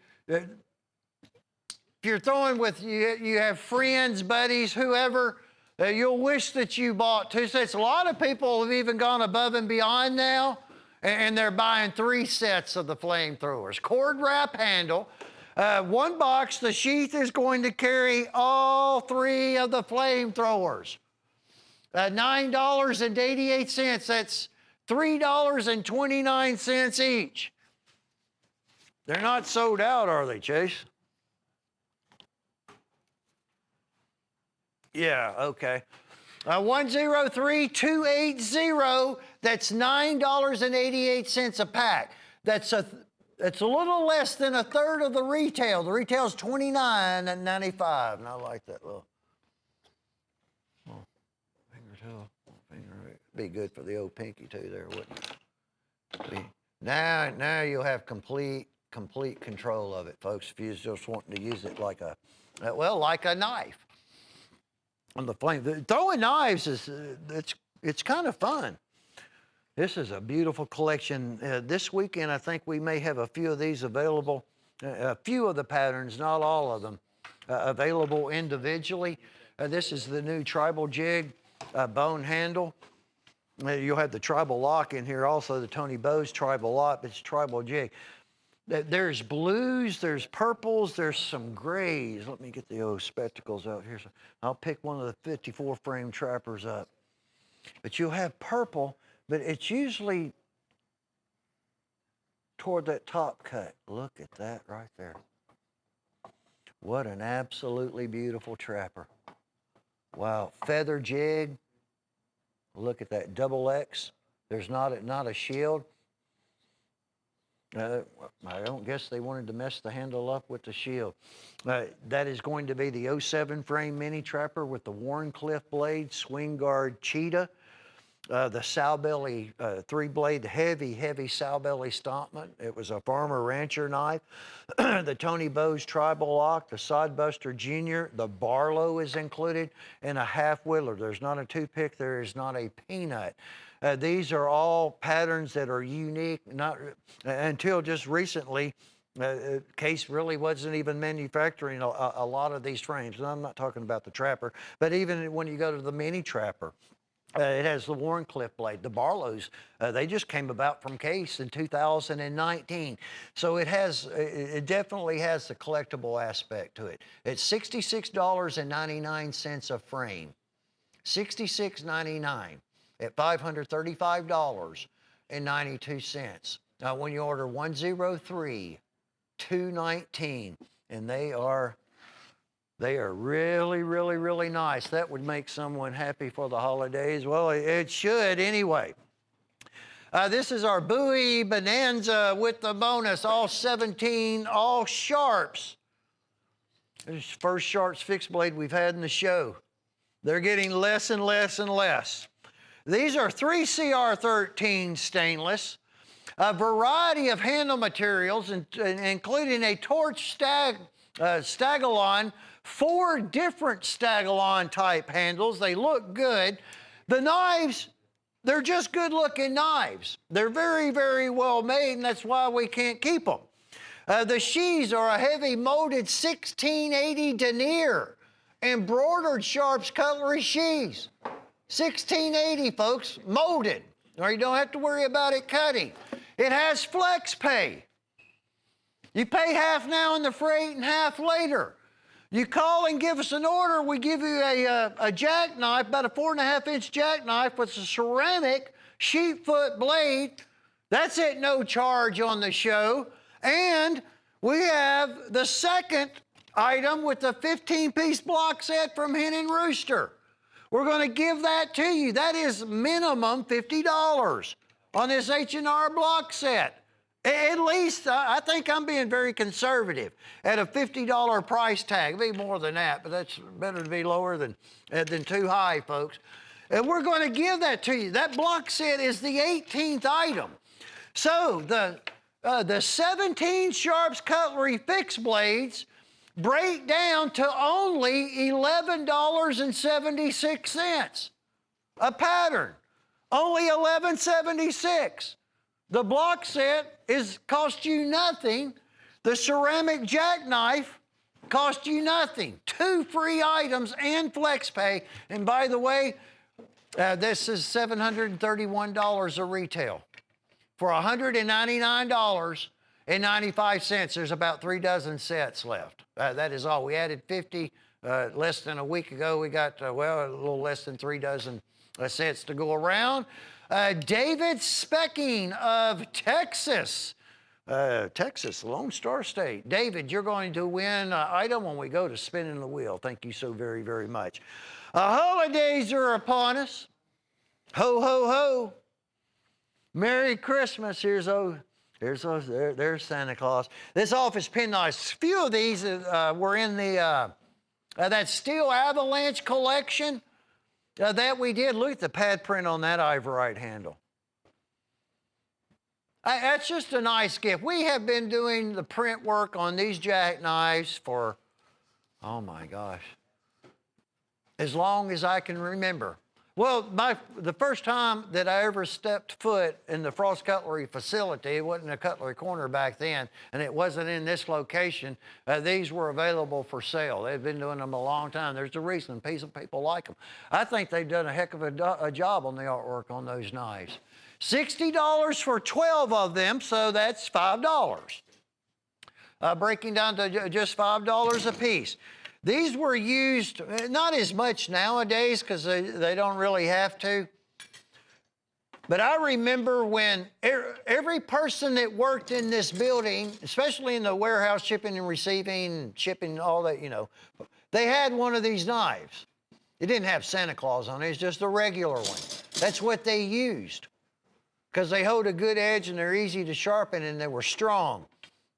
[SPEAKER 1] you're throwing with, you have friends, buddies, whoever, you'll wish that you bought 2 sets. A lot of people have even gone above and beyond now, and they're buying 3 sets of the flamethrowers. Cord wrap handle. One box, the sheath is going to carry all 3 of the flamethrowers. $9.88. That's $3.29 each. They're not sold out, are they, Chase? Yeah, okay. 103280, that's $9.88 a pack. That's a little less than a third of the retail. The retail's $29.95, and I like that little finger tool. Be good for the old pinky too there, wouldn't it? Now you'll have complete control of it, folks, if you're just wanting to use it like a knife. On the flame, throwing knives it's kind of fun. This is a beautiful collection. This weekend, I think we may have a few of these available. A few of the patterns, not all of them, available individually. This is the new tribal jig, bone handle. You'll have the tribal lock in here also, the Tony Bowes tribal lock, but it's tribal jig. There's blues, there's purples, there's some grays. Let me get the old spectacles out here. So I'll pick one of the 54 frame trappers up. But you'll have purple, but it's usually toward that top cut. Look at that right there. What an absolutely beautiful trapper. Wow, feather jig. Look at that, double X. There's not a shield. I don't guess they wanted to mess the handle up with the shield. That is going to be the 07 frame mini trapper with the Warncliffe blade, swing guard cheetah, the sow belly 3-blade, heavy sow belly stompment. It was a farmer rancher knife. The Tony Bowes tribal lock, the Sodbuster Junior, the Barlow is included, and a half whittler. There's not a toothpick, there is not a peanut. These are all patterns that are unique, not until just recently. Case really wasn't even manufacturing a lot of these frames. And I'm not talking about the trapper, but even when you go to the mini trapper, it has the Warncliffe blade. The Barlows, they just came about from Case in 2019. So it definitely has the collectible aspect to it. It's $66.99 a frame. $66.99 at $535.92. Now, when you order 103-219, and they are really, really, really nice. That would make someone happy for the holidays. Well, it should anyway. This is our Bowie Bonanza with the bonus, all 17, all sharps. This is the first sharps fixed blade we've had in the show. They're getting less and less and less. These are 3CR13 stainless, a variety of handle materials, including a torch Stagalon, 4 different Stagalon type handles. They look good. The knives, they're just good looking knives. They're very, very well made, and that's why we can't keep them. The sheaths are a heavy molded 1680 denier, embroidered sharps cutlery sheaths. 1680, folks, molded, or you don't have to worry about it cutting. It has flex pay. You pay half now in the freight and half later. You call and give us an order, we give you a jackknife, about a 4.5-inch jackknife with a ceramic sheepfoot blade. That's at no charge on the show. And we have the second item with the 15-piece block set from Hen and Rooster. We're going to give that to you. That is minimum $50 on this H&R block set. At least, I think I'm being very conservative at a $50 price tag. It'd be more than that, but that's better to be lower than too high, folks. And we're going to give that to you. That block set is the 18th item. So the 17 Sharps Cutlery fixed blades break down to only $11.76 a pattern. Only $11.76. The block set cost you nothing. The ceramic jackknife cost you nothing. 2 free items and flex pay. And by the way, this is $731 a retail. For $199, $1,000,095. There's about 3 dozen sets left. That is all. We added 50 less than a week ago. We got, well, a little less than 3 dozen sets to go around. David Specking of Texas. Texas, Lone Star State. David, you're going to win an item when we go to spinning the wheel. Thank you so very, very much. Holidays are upon us. Ho, ho, ho. Merry Christmas. There's Santa Claus. This office pin knives, few of these were in the that steel avalanche collection that we did. Look at the pad print on that ivorite handle. That's just a nice gift. We have been doing the print work on these jackknives for, oh my gosh, as long as I can remember. Well, the first time that I ever stepped foot in the Frost Cutlery facility, it wasn't a Cutlery Corner back then, and it wasn't in this location. These were available for sale. They've been doing them a long time. There's a reason people like them. I think they've done a heck of a job on the artwork on those knives. $60 for 12 of them, so that's $5. Breaking down to just $5 a piece. These were used, not as much nowadays because they don't really have to. But I remember when every person that worked in this building, especially in the warehouse, shipping and receiving, shipping, all that, you know, they had one of these knives. It didn't have Santa Claus on it, it's just a regular one. That's what they used because they hold a good edge and they're easy to sharpen and they were strong.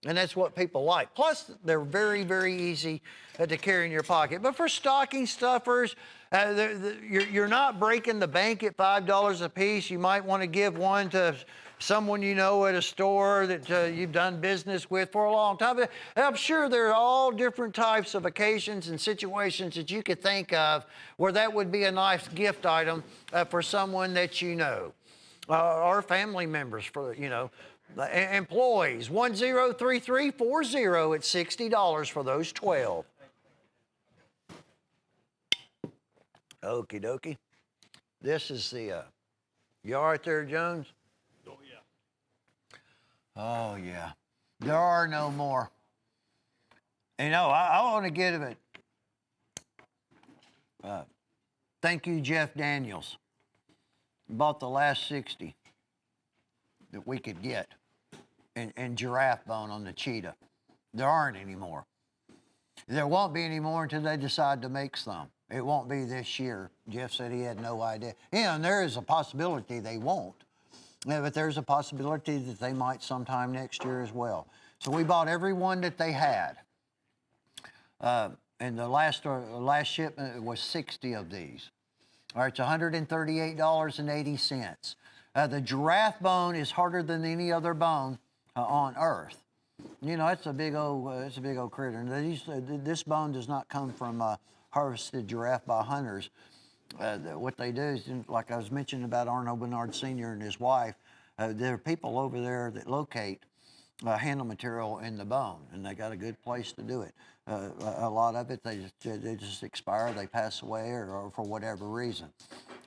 [SPEAKER 1] And that's what people like. Plus, they're very, very easy to carry in your pocket. But for stocking stuffers, you're not breaking the bank at $5 a piece. You might want to give one to someone you know at a store that you've done business with for a long time. I'm sure there are all different types of occasions and situations that you could think of where that would be a nice gift item for someone that you know. Or family members, for, you know, employees. 103340 at $60 for those 12. Okie dokie. This is the, you all right there, Jones?
[SPEAKER 2] Oh, yeah.
[SPEAKER 1] Oh, yeah. There are no more. You know, I want to give it, thank you, Jeff Daniels. Bought the last 60 that we could get and giraffe bone on the cheetah. There aren't any more. There won't be any more until they decide to make some. It won't be this year. Jeff said he had no idea. Yeah, and there is a possibility they won't. Yeah, but there's a possibility that they might sometime next year as well. So we bought every one that they had. And the last shipment was 60 of these. All right, it's $138.80. The giraffe bone is harder than any other bone on Earth. You know, it's a big old critter. And this bone does not come from harvested giraffe by hunters. What they do is, like I was mentioning about Arno Bernard Sr. and his wife, there are people over there that locate handle material in the bone, and they got a good place to do it. A lot of it, they just expire, they pass away, or for whatever reason.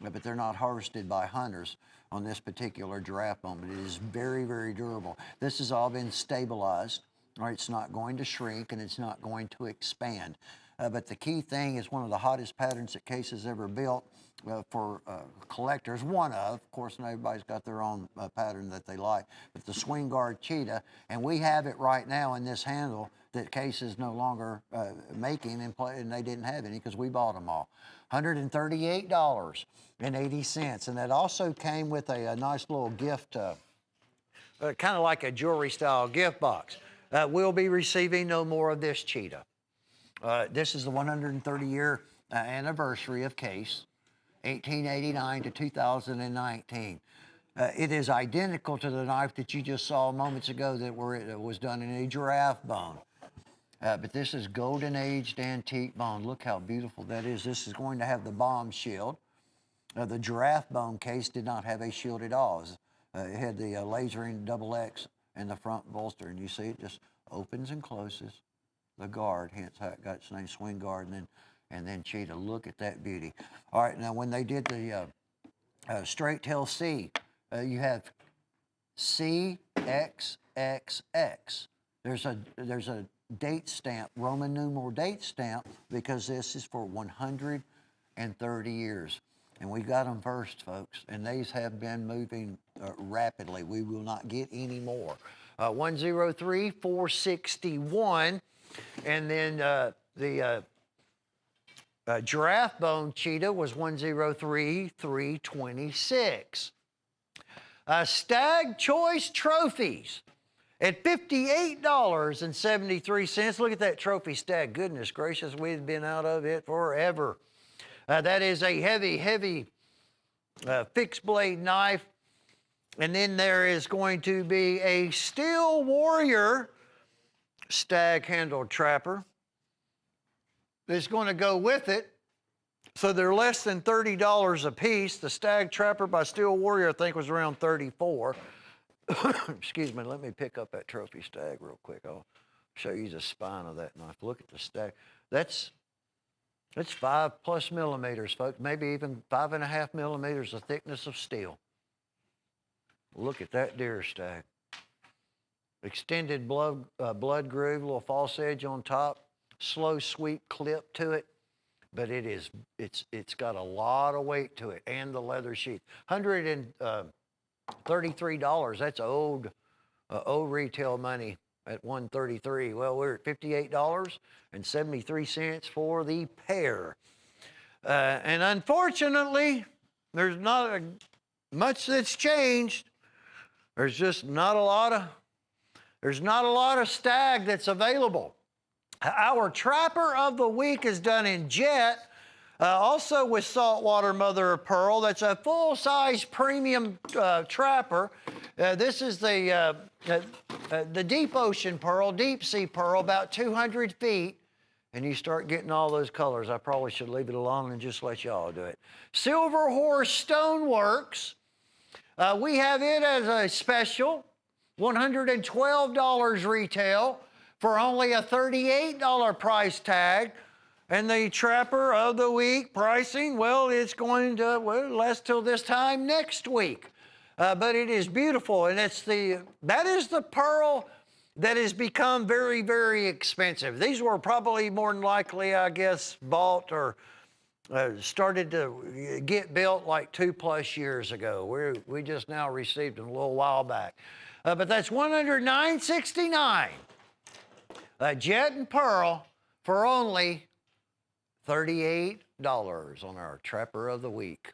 [SPEAKER 1] But they're not harvested by hunters on this particular giraffe bone, but it is very, very durable. This has all been stabilized. All right, it's not going to shrink, and it's not going to expand. But the key thing is one of the hottest patterns that Case has ever built for collectors. Of course, not everybody's got their own pattern that they like, but the swing guard cheetah, and we have it right now in this handle that Case is no longer making, and they didn't have any because we bought them all. $138.80, and that also came with a nice little gift, kind of like a jewelry-style gift box. We'll be receiving no more of this cheetah. This is the 130-year anniversary of Case, 1889 to 2019. It is identical to the knife that you just saw moments ago that was done in a giraffe bone. But this is golden aged antique bone. Look how beautiful that is. This is going to have the bomb shield. The giraffe bone Case did not have a shield at all. It had the lasering double X in the front bolster, and you see it just opens and closes. The guard, hence how it got its name, swing guard, and then cheetah. Look at that beauty. All right, now when they did the straight tail C, you have C, X, XXX. There's a date stamp, Roman numeral date stamp, because this is for 130 years. And we got them first, folks, and these have been moving rapidly. We will not get any more. 103,461, and then the giraffe bone cheetah was 103,326. Stag choice trophies at $58.73. Look at that trophy stag. Goodness gracious, we've been out of it forever. That is a heavy fixed blade knife. And then there is going to be a Steel Warrior stag handled trapper that's going to go with it. So they're less than $30 a piece. The stag trapper by Steel Warrior, I think, was around $34. Excuse me, let me pick up that trophy stag real quick. I'll show you the spine of that knife. Look at the stag. That's 5+ millimeters, folks, maybe even 5.5 millimeters of thickness of steel. Look at that deer stag. Extended blood groove, little false edge on top, slow sweep clip to it, but it's got a lot of weight to it, and the leather sheath. $133. That's old retail money at $133. Well, we're at $58.73 for the pair. And unfortunately, there's not much that's changed. There's just not a lot of stag that's available. Our Trapper of the Week is done in jet, also with saltwater mother of pearl. That's a full-size premium trapper. This is the deep ocean pearl, deep sea pearl, about 200 feet. And you start getting all those colors. I probably should leave it alone and just let y'all do it. Silver Horse Stoneworks. We have it as a special, $112 retail for only a $38 price tag. And the Trapper of the Week pricing, well, it's going to last till this time next week. But it is beautiful, and that is the pearl that has become very, very expensive. These were probably more than likely, I guess, bought or started to get built like 2+ years ago. We just now received them a little while back. But that's $109.69. Jet and pearl for only $38 on our Trapper of the Week.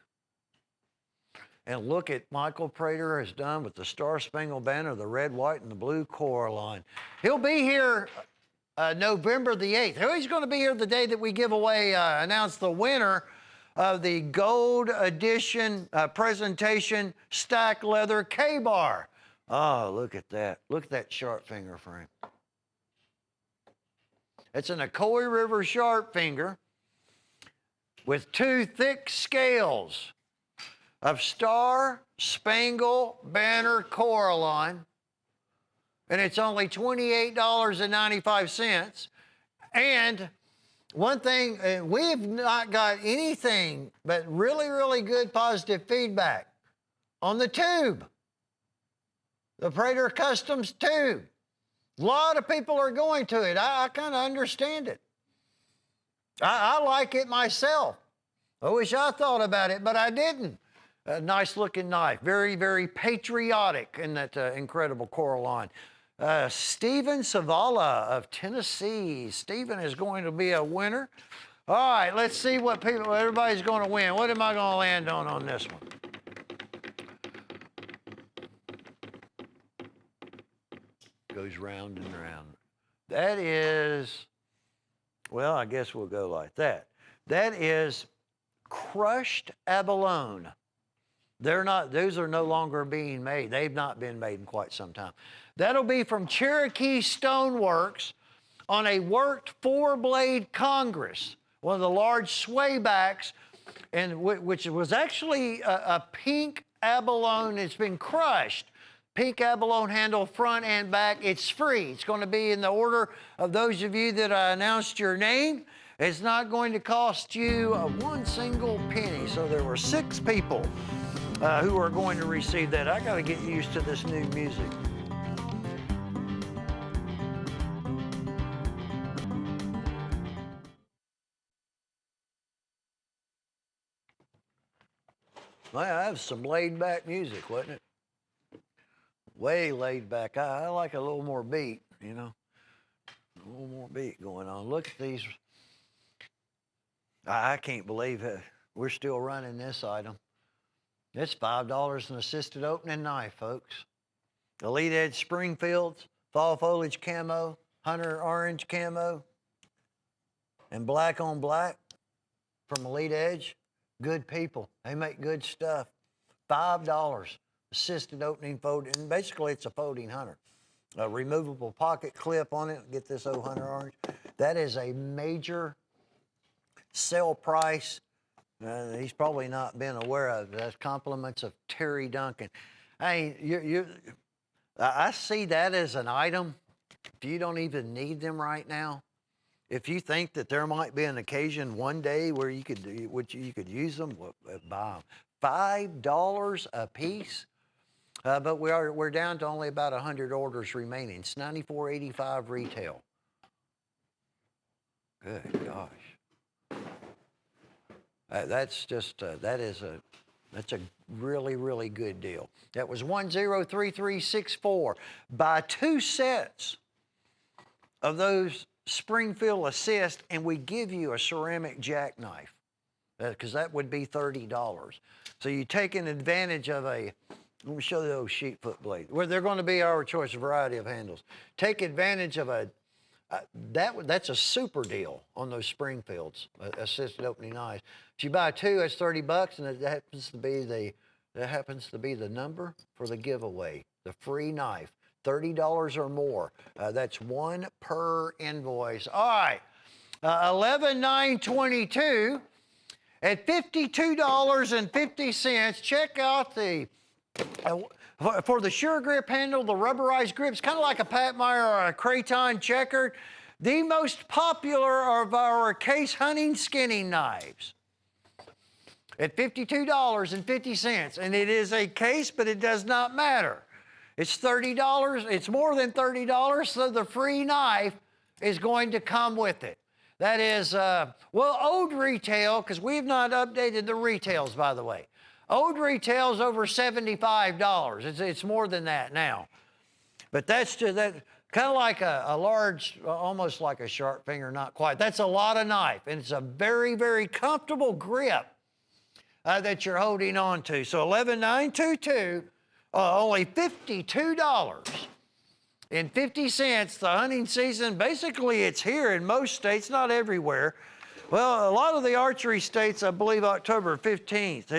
[SPEAKER 1] And look at Michael Prater has done with the Star Spangled Banner, the red, white, and the blue Coraline. He'll be here November the 8th. He's going to be here the day that we give away, announce the winner of the Gold Edition presentation stack leather K-bar. Oh, look at that. Look at that sharp finger frame. It's an Ocoee River sharp finger with 2 thick scales of Star Spangled Banner Coraline, and it's only $28.95. And one thing, we've not got anything but really, really good positive feedback on the tube, the Prater Customs tube. A lot of people are going to it. I kind of understand it. I like it myself. I wish I thought about it, but I didn't. A nice looking knife. Very, very patriotic in that incredible Coraline. Stephen Savala of Tennessee. Stephen is going to be a winner. All right, let's see what everybody's going to win. What am I going to land on this one? Goes round and round. That is, well, I guess we'll go like that. That is crushed abalone. Those are no longer being made. They've not been made in quite some time. That'll be from Cherokee Stoneworks on a worked 4-blade Congress, one of the large swaybacks, and which was actually a pink abalone. It's been crushed. Pink abalone handle, front and back. It's free. It's going to be in the order of those of you that I announced your name. It's not going to cost you one single penny. So there were 6 people who are going to receive that. I got to get used to this new music. Well, that was some laid back music, wasn't it? Way laid back. I like a little more beat, you know. A little more beat going on. Look at these. I can't believe it. We're still running this item. It's $5 an assisted opening knife, folks. Elite Edge Springfields, fall foliage camo, hunter orange camo, and black on black from Elite Edge. Good people. They make good stuff. $5 assisted opening folding. And basically, it's a folding hunter. A removable pocket clip on it. Get this old hunter orange. That is a major sale price. He's probably not been aware of. That's compliments of Terry Duncan. I see that as an item. If you don't even need them right now, if you think that there might be an occasion one day where you could use them, buy them. $5 a piece. But we're down to only about 100 orders remaining. It's $94.85 retail. Good gosh. That's a really, really good deal. That was 103364. Buy 2 sets of those Springfield Assist, and we give you a ceramic jackknife, because that would be $30. So you're taking advantage of let me show you those sheep foot blades, where they're going to be our choice variety of handles. Take advantage of that's a super deal on those Springfields, assisted opening knives. If you buy 2, that's $30, and that happens to be the number for the giveaway, the free knife, $30 or more. That's 1 per invoice. All right, 11,922 at $52.50. Check out for the Sure Grip handle, the rubberized grips, kind of like a Pat Meyer or a Craton checkered, the most popular of our case hunting skinning knives at $52.50. And it is a case, but it does not matter. It's $30. It's more than $30, so the free knife is going to come with it. That is, old retail, because we've not updated the retails, by the way. Old retail's over $75. It's more than that now. But that's just that kind of like a large, almost like a sharp finger, not quite. That's a lot of knife, and it's a very, very comfortable grip that you're holding on to. So 11,922, only $52.50. The hunting season, basically it's here in most states, not everywhere. Well, a lot of the archery states, I believe October 15th.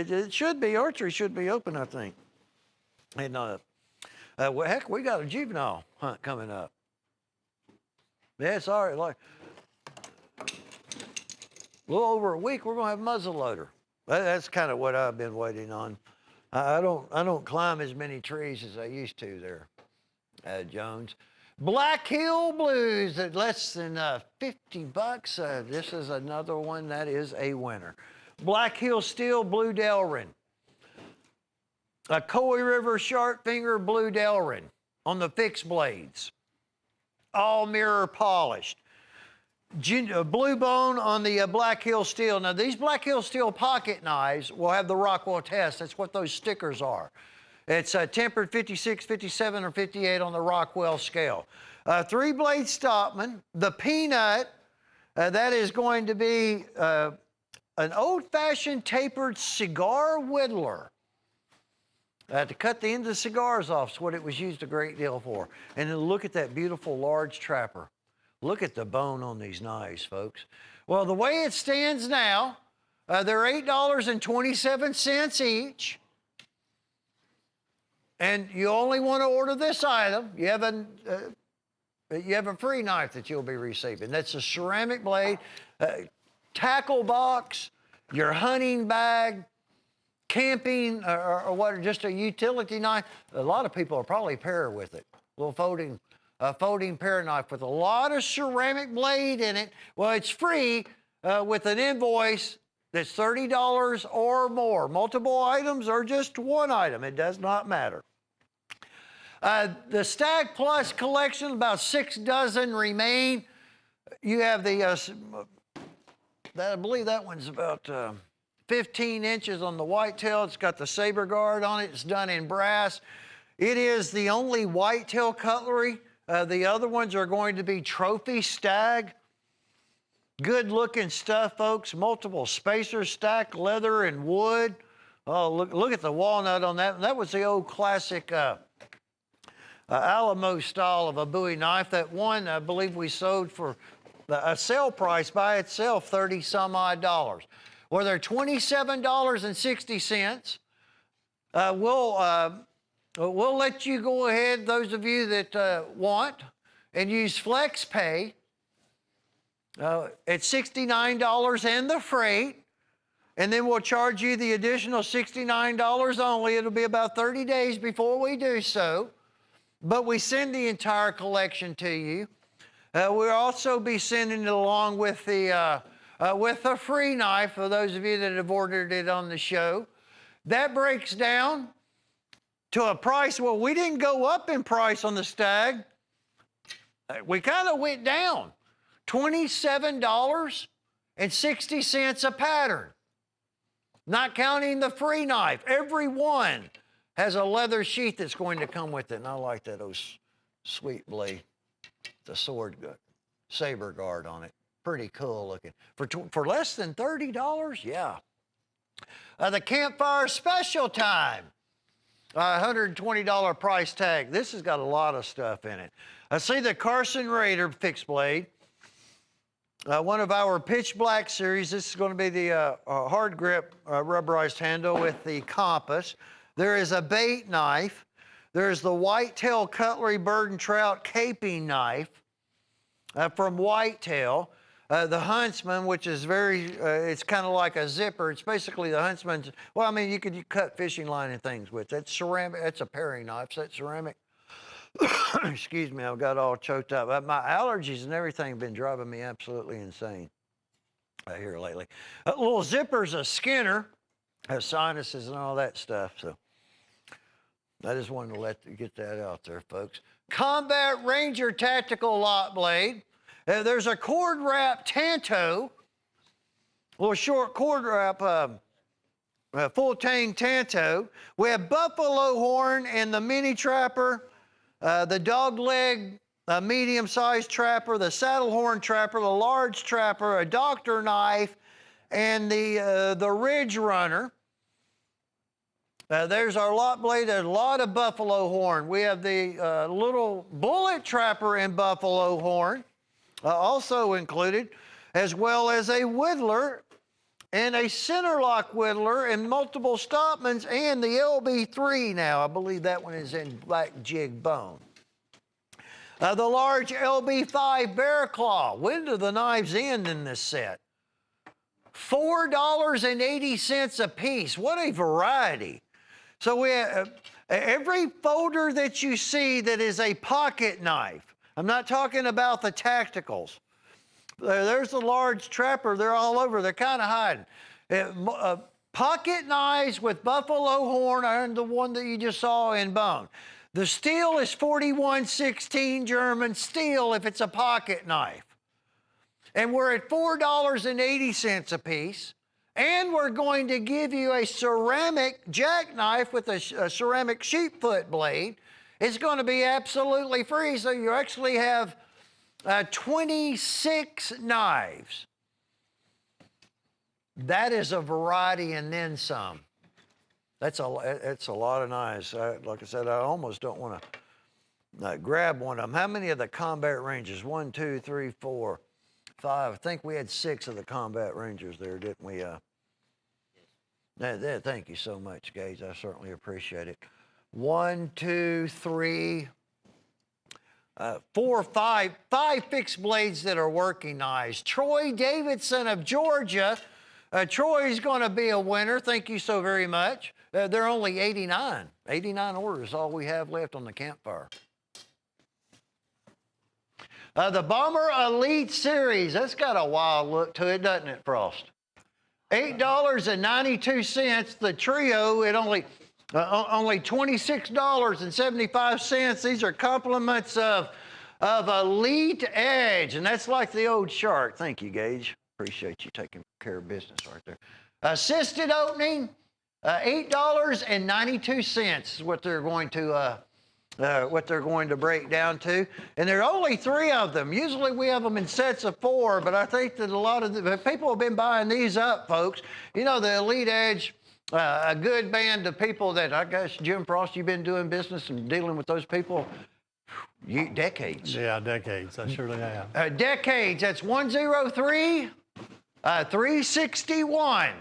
[SPEAKER 1] Archery should be open, I think. And heck, we got a juvenile hunt coming up. Yeah, it's all right. Like a little over a week, we're gonna have muzzleloader. That's kind of what I've been waiting on. I don't climb as many trees as I used to there, Jones. Black Hill Blues at less than $50. This is another one that is a winner. Black Hill Steel Blue Delrin. A Coy River Sharp Finger Blue Delrin on the fixed blades. All mirror polished. Blue bone on the Black Hill Steel. Now these Black Hill Steel pocket knives will have the Rockwell test. That's what those stickers are. It's tempered 56, 57, or 58 on the Rockwell scale. 3-blade Stockman. The Peanut, that is going to be an old-fashioned tapered cigar whittler. To cut the ends of cigars off is what it was used a great deal for. And then look at that beautiful large trapper. Look at the bone on these knives, folks. Well, the way it stands now, they're $8.27 each. And you only want to order this item. You have a free knife that you'll be receiving. That's a ceramic blade, tackle box, your hunting bag, camping, or what, just a utility knife. A lot of people will probably pair with it. A little folding pair knife with a lot of ceramic blade in it. Well, it's free with an invoice that's $30 or more. Multiple items or just one item, it does not matter. The Stag Plus collection, about 6 dozen remain. You have the, I believe that one's about 15 inches on the whitetail. It's got the saber guard on it. It's done in brass. It is the only whitetail cutlery. The other ones are going to be trophy stag. Good looking stuff, folks. Multiple spacers, stacked leather and wood. Oh, look at the walnut on that. That was the old classic Alamo style of a Bowie knife. That one, I believe we sold for a sale price by itself, $30 some odd. Well, they're $27.60. We'll let you go ahead, those of you that want, and use FlexPay at $69 and the freight, and then we'll charge you the additional $69 only. It'll be about 30 days before we do so, but we send the entire collection to you. We'll also be sending it along with the free knife for those of you that have ordered it on the show. That breaks down to a price. Well, we didn't go up in price on the Stag. We kind of went down. $27.60 a pattern. Not counting the free knife. Every one has a leather sheath that's going to come with it. And I like that old sweet blade. The sword saber guard on it. Pretty cool looking. For less than $30, yeah. The Campfire Special Time. $120 price tag. This has got a lot of stuff in it. I see the Carson Raider fixed blade. One of our pitch black series. This is going to be the hard grip rubberized handle with the compass. There is a bait knife. There's the Whitetail Cutlery Bird and Trout caping knife from Whitetail. The Huntsman, which is it's kind of like a zipper. It's basically the Huntsman's, well, I mean, you cut fishing line and things with. That's ceramic, that's a paring knife, so that's ceramic. Excuse me, I've got all choked up. My allergies and everything have been driving me absolutely insane here lately. Little zipper's a Skinner, has sinuses and all that stuff, so I just wanted to get that out there, folks. Combat Ranger Tactical Lot Blade. There's a cord wrap Tanto, little short cord wrap, full tang Tanto. We have buffalo horn and the mini trapper, the dog leg medium-sized trapper, the saddle horn trapper, the large trapper, a doctor knife, and the ridge runner. There's our lot blade. There's a lot of buffalo horn. We have the little bullet trapper in buffalo horn. Also included, as well as a whittler and a center lock whittler and multiple stopmans and the LB3 now. I believe that one is in black jig bone. The large LB5 bear claw. When do the knives end in this set? $4.80 a piece. What a variety. So we have, every folder that you see that is a pocket knife. I'm not talking about the tacticals. There's the large trapper. They're all over. They're kind of hiding. Pocket knives with buffalo horn and the one that you just saw in bone. The steel is 4116 German steel if it's a pocket knife. And we're at $4.80 a piece. And we're going to give you a ceramic jackknife with a ceramic sheepfoot blade. It's going to be absolutely free, so you actually have 26 knives. That is a variety and then some. That's a lot of knives. Like I said, I almost don't want to grab one of them. How many of the Combat Rangers? 1, 2, 3, 4, 5. I think we had 6 of the Combat Rangers there, didn't we? Thank you so much, Gage. I certainly appreciate it. 1, 2, 3, 4, 5 fixed blades that are working knives. Troy Davidson of Georgia. Troy's going to be a winner. Thank you so very much. They're only 89. 89 orders, all we have left on the Campfire. The Bomber Elite Series. That's got a wild look to it, doesn't it, Frost? $8.92. The trio at only $26.75. These are compliments of Elite Edge, and that's like the old shark. Thank you, Gage. Appreciate you taking care of business right there. Assisted opening, $8.92 is what they're going to break down to. And there are only 3 of them. Usually we have them in sets of 4, but I think that a lot of the people have been buying these up, folks. You know, the Elite Edge, a good band of people that I guess, Jim Frost, you've been doing business and dealing with those people decades.
[SPEAKER 2] Yeah, decades. I surely have.
[SPEAKER 1] Decades. That's 103 361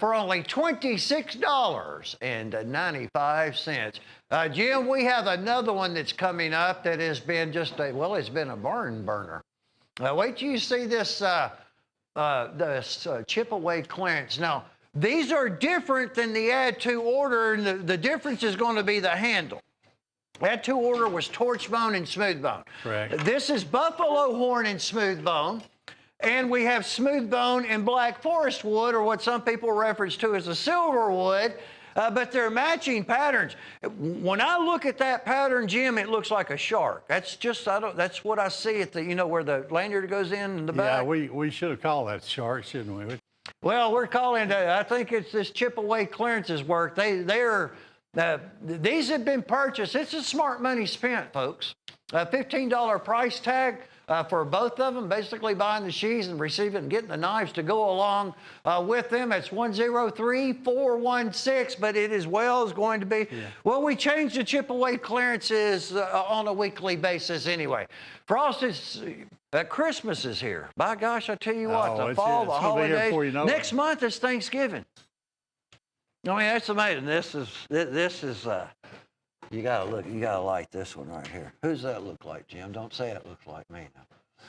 [SPEAKER 1] for only $26.95. Jim, we have another one that's coming up that has been just it's been a barn burner. Wait till you see this chip away clearance. Now, these are different than the add to order, and the difference is going to be the handle. Add to order was torch bone and smooth bone.
[SPEAKER 2] Correct.
[SPEAKER 1] This is buffalo horn and smooth bone. And we have smooth bone and black forest wood, or what some people reference to as a silver wood, but they're matching patterns. When I look at that pattern, Jim, it looks like a shark. That's just, that's what I see at the, where the lanyard goes in the back.
[SPEAKER 2] Yeah, we should have called that shark, shouldn't we?
[SPEAKER 1] Well, we're calling it, I think it's this chip away clearances work. These have been purchased. It's a smart money spent, folks. A $15 price tag for both of them, basically buying the sheaths and receiving and getting the knives to go along with them. It's 103-416, but it as well is going to be, well, we change the chip away clearances on a weekly basis anyway. Frost is, Christmas is here. By gosh, I tell you what, the fall, the holidays. Next month is Thanksgiving. I mean, that's amazing. This is you gotta like this one right here. Who's that look like, Jim? Don't say it looks like me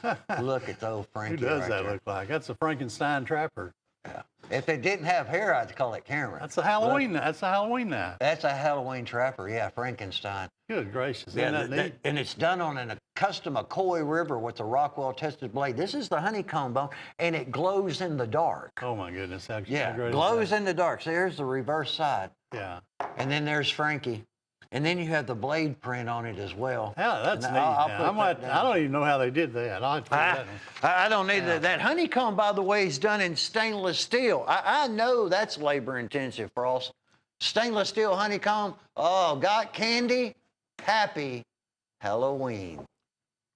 [SPEAKER 1] now. Look at the old Frankie.
[SPEAKER 2] Who does
[SPEAKER 1] right
[SPEAKER 2] that
[SPEAKER 1] there.
[SPEAKER 2] look like? That's a Frankenstein trapper.
[SPEAKER 1] Yeah. If it didn't have hair, I'd call it Cameron.
[SPEAKER 2] That's a Halloween. That's a Halloween knife.
[SPEAKER 1] That's a Halloween trapper. Yeah, Frankenstein.
[SPEAKER 2] Good gracious. Isn't that neat?
[SPEAKER 1] And it's done on a custom McCoy River with the Rockwell tested blade. This is the honeycomb bone, and it glows in the dark.
[SPEAKER 2] Oh my goodness. How
[SPEAKER 1] Yeah, glows in the dark. So there's the reverse side.
[SPEAKER 2] Yeah.
[SPEAKER 1] And then there's Frankie. And then you have the blade print on it as well.
[SPEAKER 2] Yeah, that's neat. I don't even know how they did that.
[SPEAKER 1] I don't need that. That honeycomb, by the way, is done in stainless steel. I know that's labor intensive, Frost. Stainless steel honeycomb. Oh, got candy. Happy Halloween.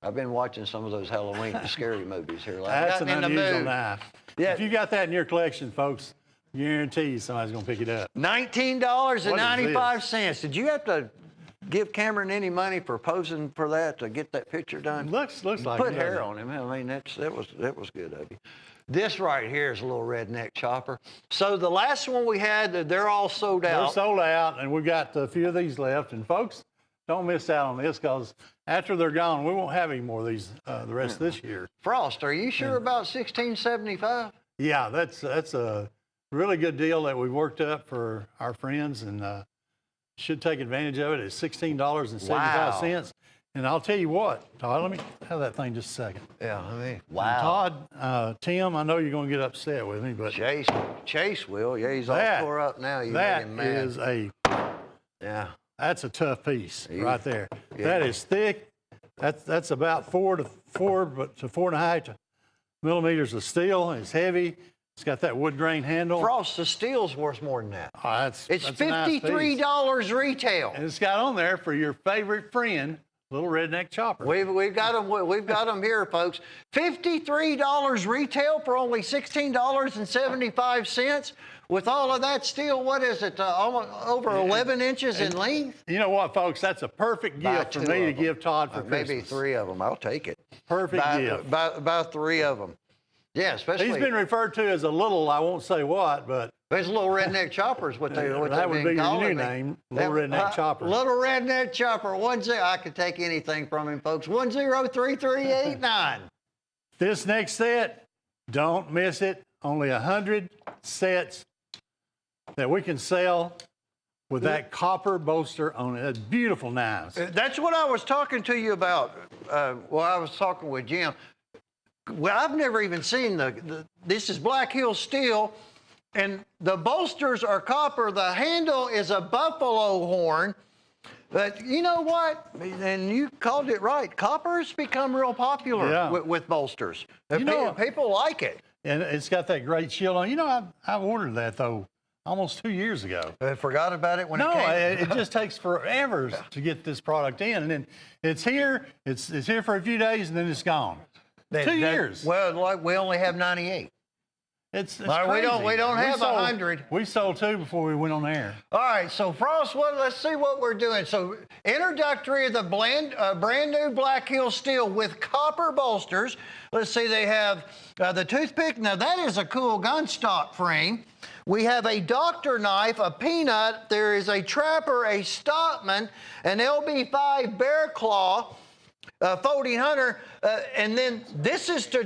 [SPEAKER 1] I've been watching some of those Halloween scary movies here.
[SPEAKER 2] That's an unusual knife.
[SPEAKER 1] Yeah.
[SPEAKER 2] If you got that in your collection, folks, guarantee you somebody's going to pick it up.
[SPEAKER 1] $19.95. Did you have to give Cameron any money for posing for that to get that picture done?
[SPEAKER 2] Looks like
[SPEAKER 1] put hair on him. I mean, that was good of you. This right here is a little redneck chopper. So the last one we had, they're all sold out.
[SPEAKER 2] They're sold out, and we've got a few of these left. And folks, don't miss out on this, because after they're gone, we won't have any more of these the rest of this year.
[SPEAKER 1] Frost, are you sure about $16.75?
[SPEAKER 2] Yeah, that's a really good deal that we worked up for our friends, and should take advantage of it. It's $16.75.
[SPEAKER 1] Wow.
[SPEAKER 2] And I'll tell you what, Todd, let me have that thing just a second.
[SPEAKER 1] Yeah, I mean,
[SPEAKER 2] wow. And Todd, Tim, I know you're going to get upset with me, but
[SPEAKER 1] Chase will. Yeah, he's all tore up now.
[SPEAKER 2] That's a tough piece right there. Yeah. That is thick. That's about 4 to 4.5 millimeters of steel. It's heavy. It's got that wood grain handle.
[SPEAKER 1] Frost, the steel's worth more than that.
[SPEAKER 2] Oh,
[SPEAKER 1] it's $53 retail.
[SPEAKER 2] And it's got on there for your favorite friend, Little Redneck Chopper.
[SPEAKER 1] We've got them. We've got them here, folks. $53 retail for only $16.75. With all of that steel, what is it? Almost over 11 inches in length.
[SPEAKER 2] You know what, folks? That's a perfect gift for me to give Todd for Christmas.
[SPEAKER 1] Maybe 3 of them. I'll take it.
[SPEAKER 2] Perfect gift.
[SPEAKER 1] Buy 3 of them. Yeah, especially.
[SPEAKER 2] He's been referred to as a little, I won't say what, but.
[SPEAKER 1] There's Little Redneck Chopper is what they
[SPEAKER 2] that would be your new name, Little Redneck Chopper.
[SPEAKER 1] Little Redneck Chopper. I could take anything from him, folks. 103389.
[SPEAKER 2] This next set, don't miss it. Only 100 sets that we can sell with that copper bolster on it. That's beautiful knives.
[SPEAKER 1] That's what I was talking to you about. I was talking with Jim. Well, I've never even seen this is Black Hill steel, and the bolsters are copper. The handle is a buffalo horn, But you know what? And you called it right. Copper's become real popular with bolsters. People like it.
[SPEAKER 2] And it's got that great shield on. You know, I ordered that, though, almost 2 years ago.
[SPEAKER 1] I forgot about it when it came?
[SPEAKER 2] No, it just takes forever to get this product in. And then it's here for a few days, and then it's gone. 2 years.
[SPEAKER 1] Well, like we only have 98.
[SPEAKER 2] It's
[SPEAKER 1] crazy. We don't have 100.
[SPEAKER 2] We sold 2 before we went on air.
[SPEAKER 1] All right, so Frost, let's see what we're doing. So introductory of the brand new Black Hill Steel with copper bolsters. Let's see, they have the toothpick. Now that is a cool gun stock frame. We have a doctor knife, a peanut. There is a trapper, a Stockman, an LB5 bear claw. Folding hunter, and then this is to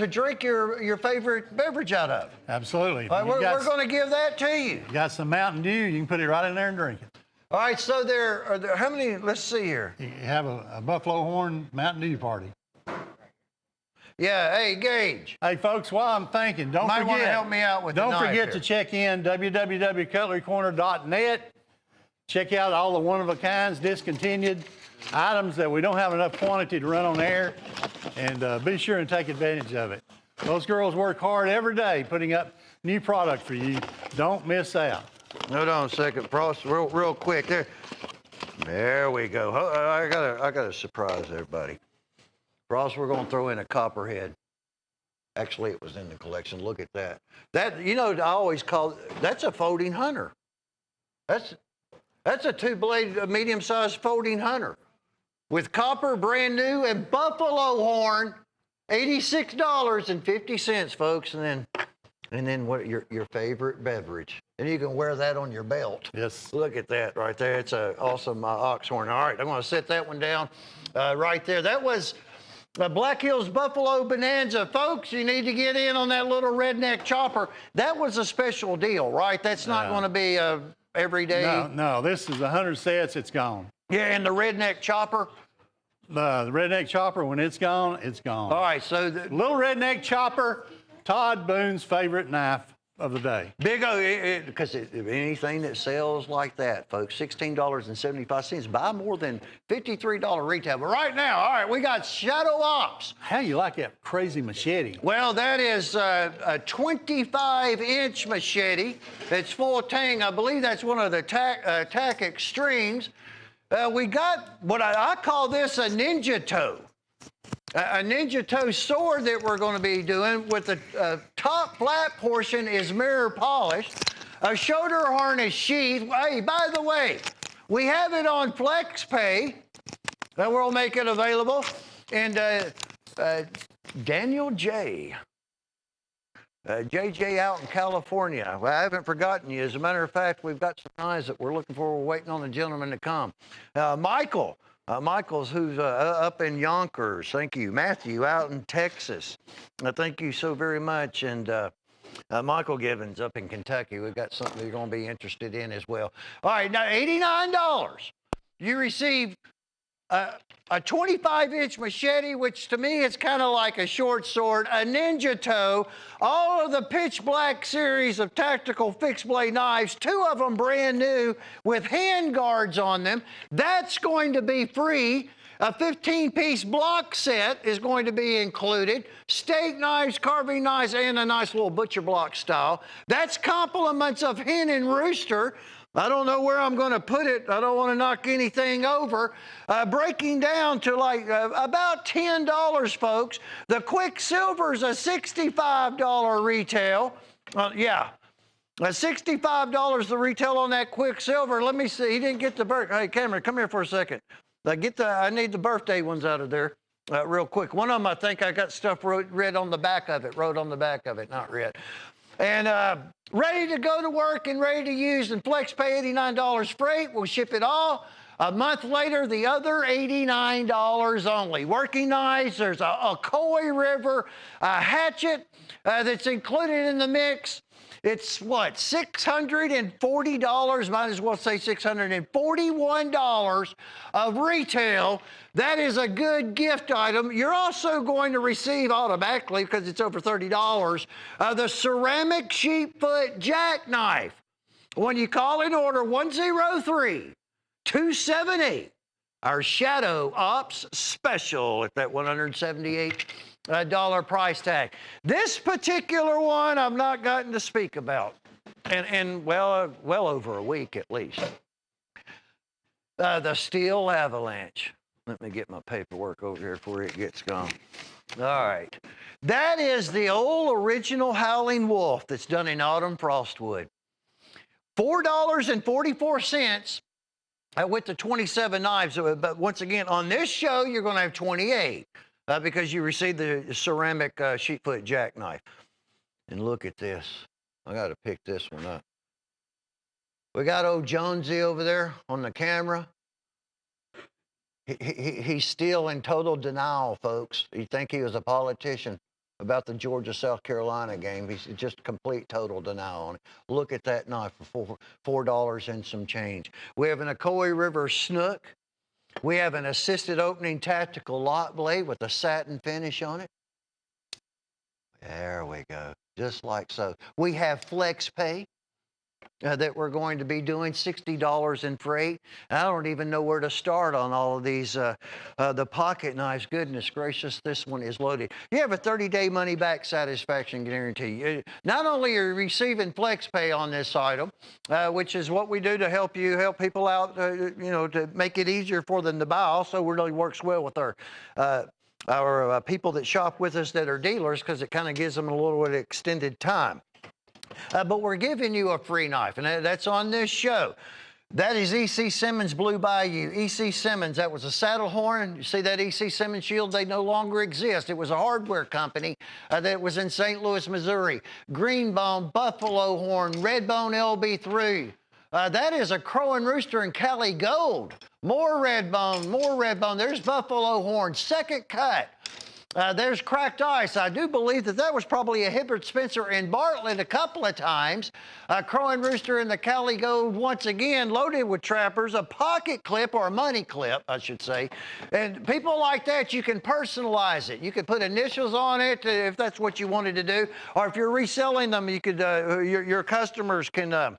[SPEAKER 1] drink your favorite beverage out of.
[SPEAKER 2] Absolutely.
[SPEAKER 1] We're going to give that to you.
[SPEAKER 2] You got some Mountain Dew, you can put it right in there and drink it.
[SPEAKER 1] All right, so there are how many? Let's see here.
[SPEAKER 2] You have a Buffalo Horn Mountain Dew party.
[SPEAKER 1] Yeah, hey, Gage.
[SPEAKER 2] Hey, folks, while I'm thinking, don't forget.
[SPEAKER 1] Want to help me out with
[SPEAKER 2] Don't
[SPEAKER 1] the knife
[SPEAKER 2] forget
[SPEAKER 1] here.
[SPEAKER 2] to check in www.cutlerycorner.net. Check out all the one-of-a-kinds, discontinued items that we don't have enough quantity to run on air, and be sure and take advantage of it. Those girls work hard every day putting up new product for you. Don't miss out.
[SPEAKER 1] Hold on a second, Frost, real quick. There we go. I got to surprise everybody. Frost, we're going to throw in a copperhead. Actually, it was in the collection. Look at that. That, you know, I always call that's a folding hunter. That's a 2-blade, medium-sized folding hunter with copper, brand new, and buffalo horn, $86.50, folks. And then what? Your favorite beverage, and you can wear that on your belt.
[SPEAKER 2] Yes.
[SPEAKER 1] Look at that right there. It's an awesome ox horn. All right, I'm going to set that one down right there. That was Black Hills Buffalo Bonanza. Folks, you need to get in on that little redneck chopper. That was a special deal, right? That's not going to be every day.
[SPEAKER 2] No, this is 100 sets, it's gone.
[SPEAKER 1] Yeah, and the redneck chopper?
[SPEAKER 2] The redneck chopper, when it's gone, it's gone.
[SPEAKER 1] All right, so
[SPEAKER 2] little redneck chopper, Todd Boone's favorite knife of the day.
[SPEAKER 1] Big O, because anything that sells like that, folks, $16.75. Buy more than $53 retail. But right now, all right, we got Shadow Ops.
[SPEAKER 2] How you like that crazy machete?
[SPEAKER 1] Well, that is a 25-inch machete. It's full tang. I believe that's one of the TAC Extremes. We got what I call this a ninja toe. A ninja toe sword that we're going to be doing with the top flat portion is mirror polished. A shoulder harness sheath. Hey, by the way, we have it on FlexPay. Then we'll make it available. And Daniel J. JJ out in California. Well, I haven't forgotten you. As a matter of fact, we've got some guys that we're looking for. We're waiting on the gentleman to come. Michael. Michael's who's up in Yonkers. Thank you. Matthew out in Texas. Thank you so very much. And Michael Givens up in Kentucky. We've got something you're going to be interested in as well. All right, now $89. You receive a 25-inch machete, which to me is kind of like a short sword, a ninja toe, all of the pitch black series of tactical fixed blade knives, 2 of them brand new with hand guards on them. That's going to be free. A 15-piece block set is going to be included. Steak knives, carving knives, and a nice little butcher block style. That's compliments of Hen and Rooster. I don't know where I'm going to put it. I don't want to knock anything over. Breaking down to like about $10, folks. The Quicksilver's a $65 retail. $65 the retail on that Quicksilver. Let me see. He didn't get the birth. Hey, Cameron, come here for a second. I need the birthday ones out of there real quick. One of them, I think I got stuff wrote on the back of it, not read. And ready to go to work and ready to use, and FlexPay $89 freight. We'll ship it all. A month later, the other $89 only. Working knives, there's a Koi River, a hatchet that's included in the mix. It's what, $640, might as well say $641 of retail. That is a good gift item. You're also going to receive automatically, because it's over $30, the ceramic sheepfoot jackknife. When you call in order 103 $270. Our Shadow Ops Special at that $178 price tag. This particular one I've not gotten to speak about, and well over a week at least. The Steel Avalanche. Let me get my paperwork over here before it gets gone. All right. That is the old original Howling Wolf that's done in autumn frostwood. $4.44 with the 27 knives. But once again, on this show, you're going to have 28 because you received the ceramic sheepfoot jackknife. And look at this. I got to pick this one up. We got old Jonesy over there on the camera. He's still in total denial, folks. You think he was a politician about the Georgia-South Carolina game. He's just complete total denial on it. Look at that knife for $4 and some change. We have an Ocoee River snook. We have an assisted opening tactical lock blade with a satin finish on it. There we go, just like so. We have flex pay. That we're going to be doing, $60 in freight. I don't even know where to start on all of these. The pocket knives, goodness gracious, this one is loaded. You have a 30-day money-back satisfaction guarantee. Not only are you receiving flex pay on this item, which is what we do to help people out, to make it easier for them to buy. Also, really works well with our people that shop with us that are dealers because it kind of gives them a little bit of extended time. But we're giving you a free knife, and that's on this show. That is E.C. Simmons Blue Bayou. E.C. Simmons, that was a saddle horn. You see that E.C. Simmons shield? They no longer exist. It was a hardware company that was in St. Louis, Missouri. Greenbone, Buffalo Horn, Redbone LB3. That is a Crow and Rooster and Cali Gold. More Redbone. There's Buffalo Horn, second cut. There's cracked ice. I do believe that was probably a Hibbert Spencer and Bartlett a couple of times. Crow and Rooster and the Cali Gold once again loaded with trappers, a pocket clip or a money clip, I should say. And people like that, you can personalize it. You could put initials on it if that's what you wanted to do. Or if you're reselling them, you could your customers can do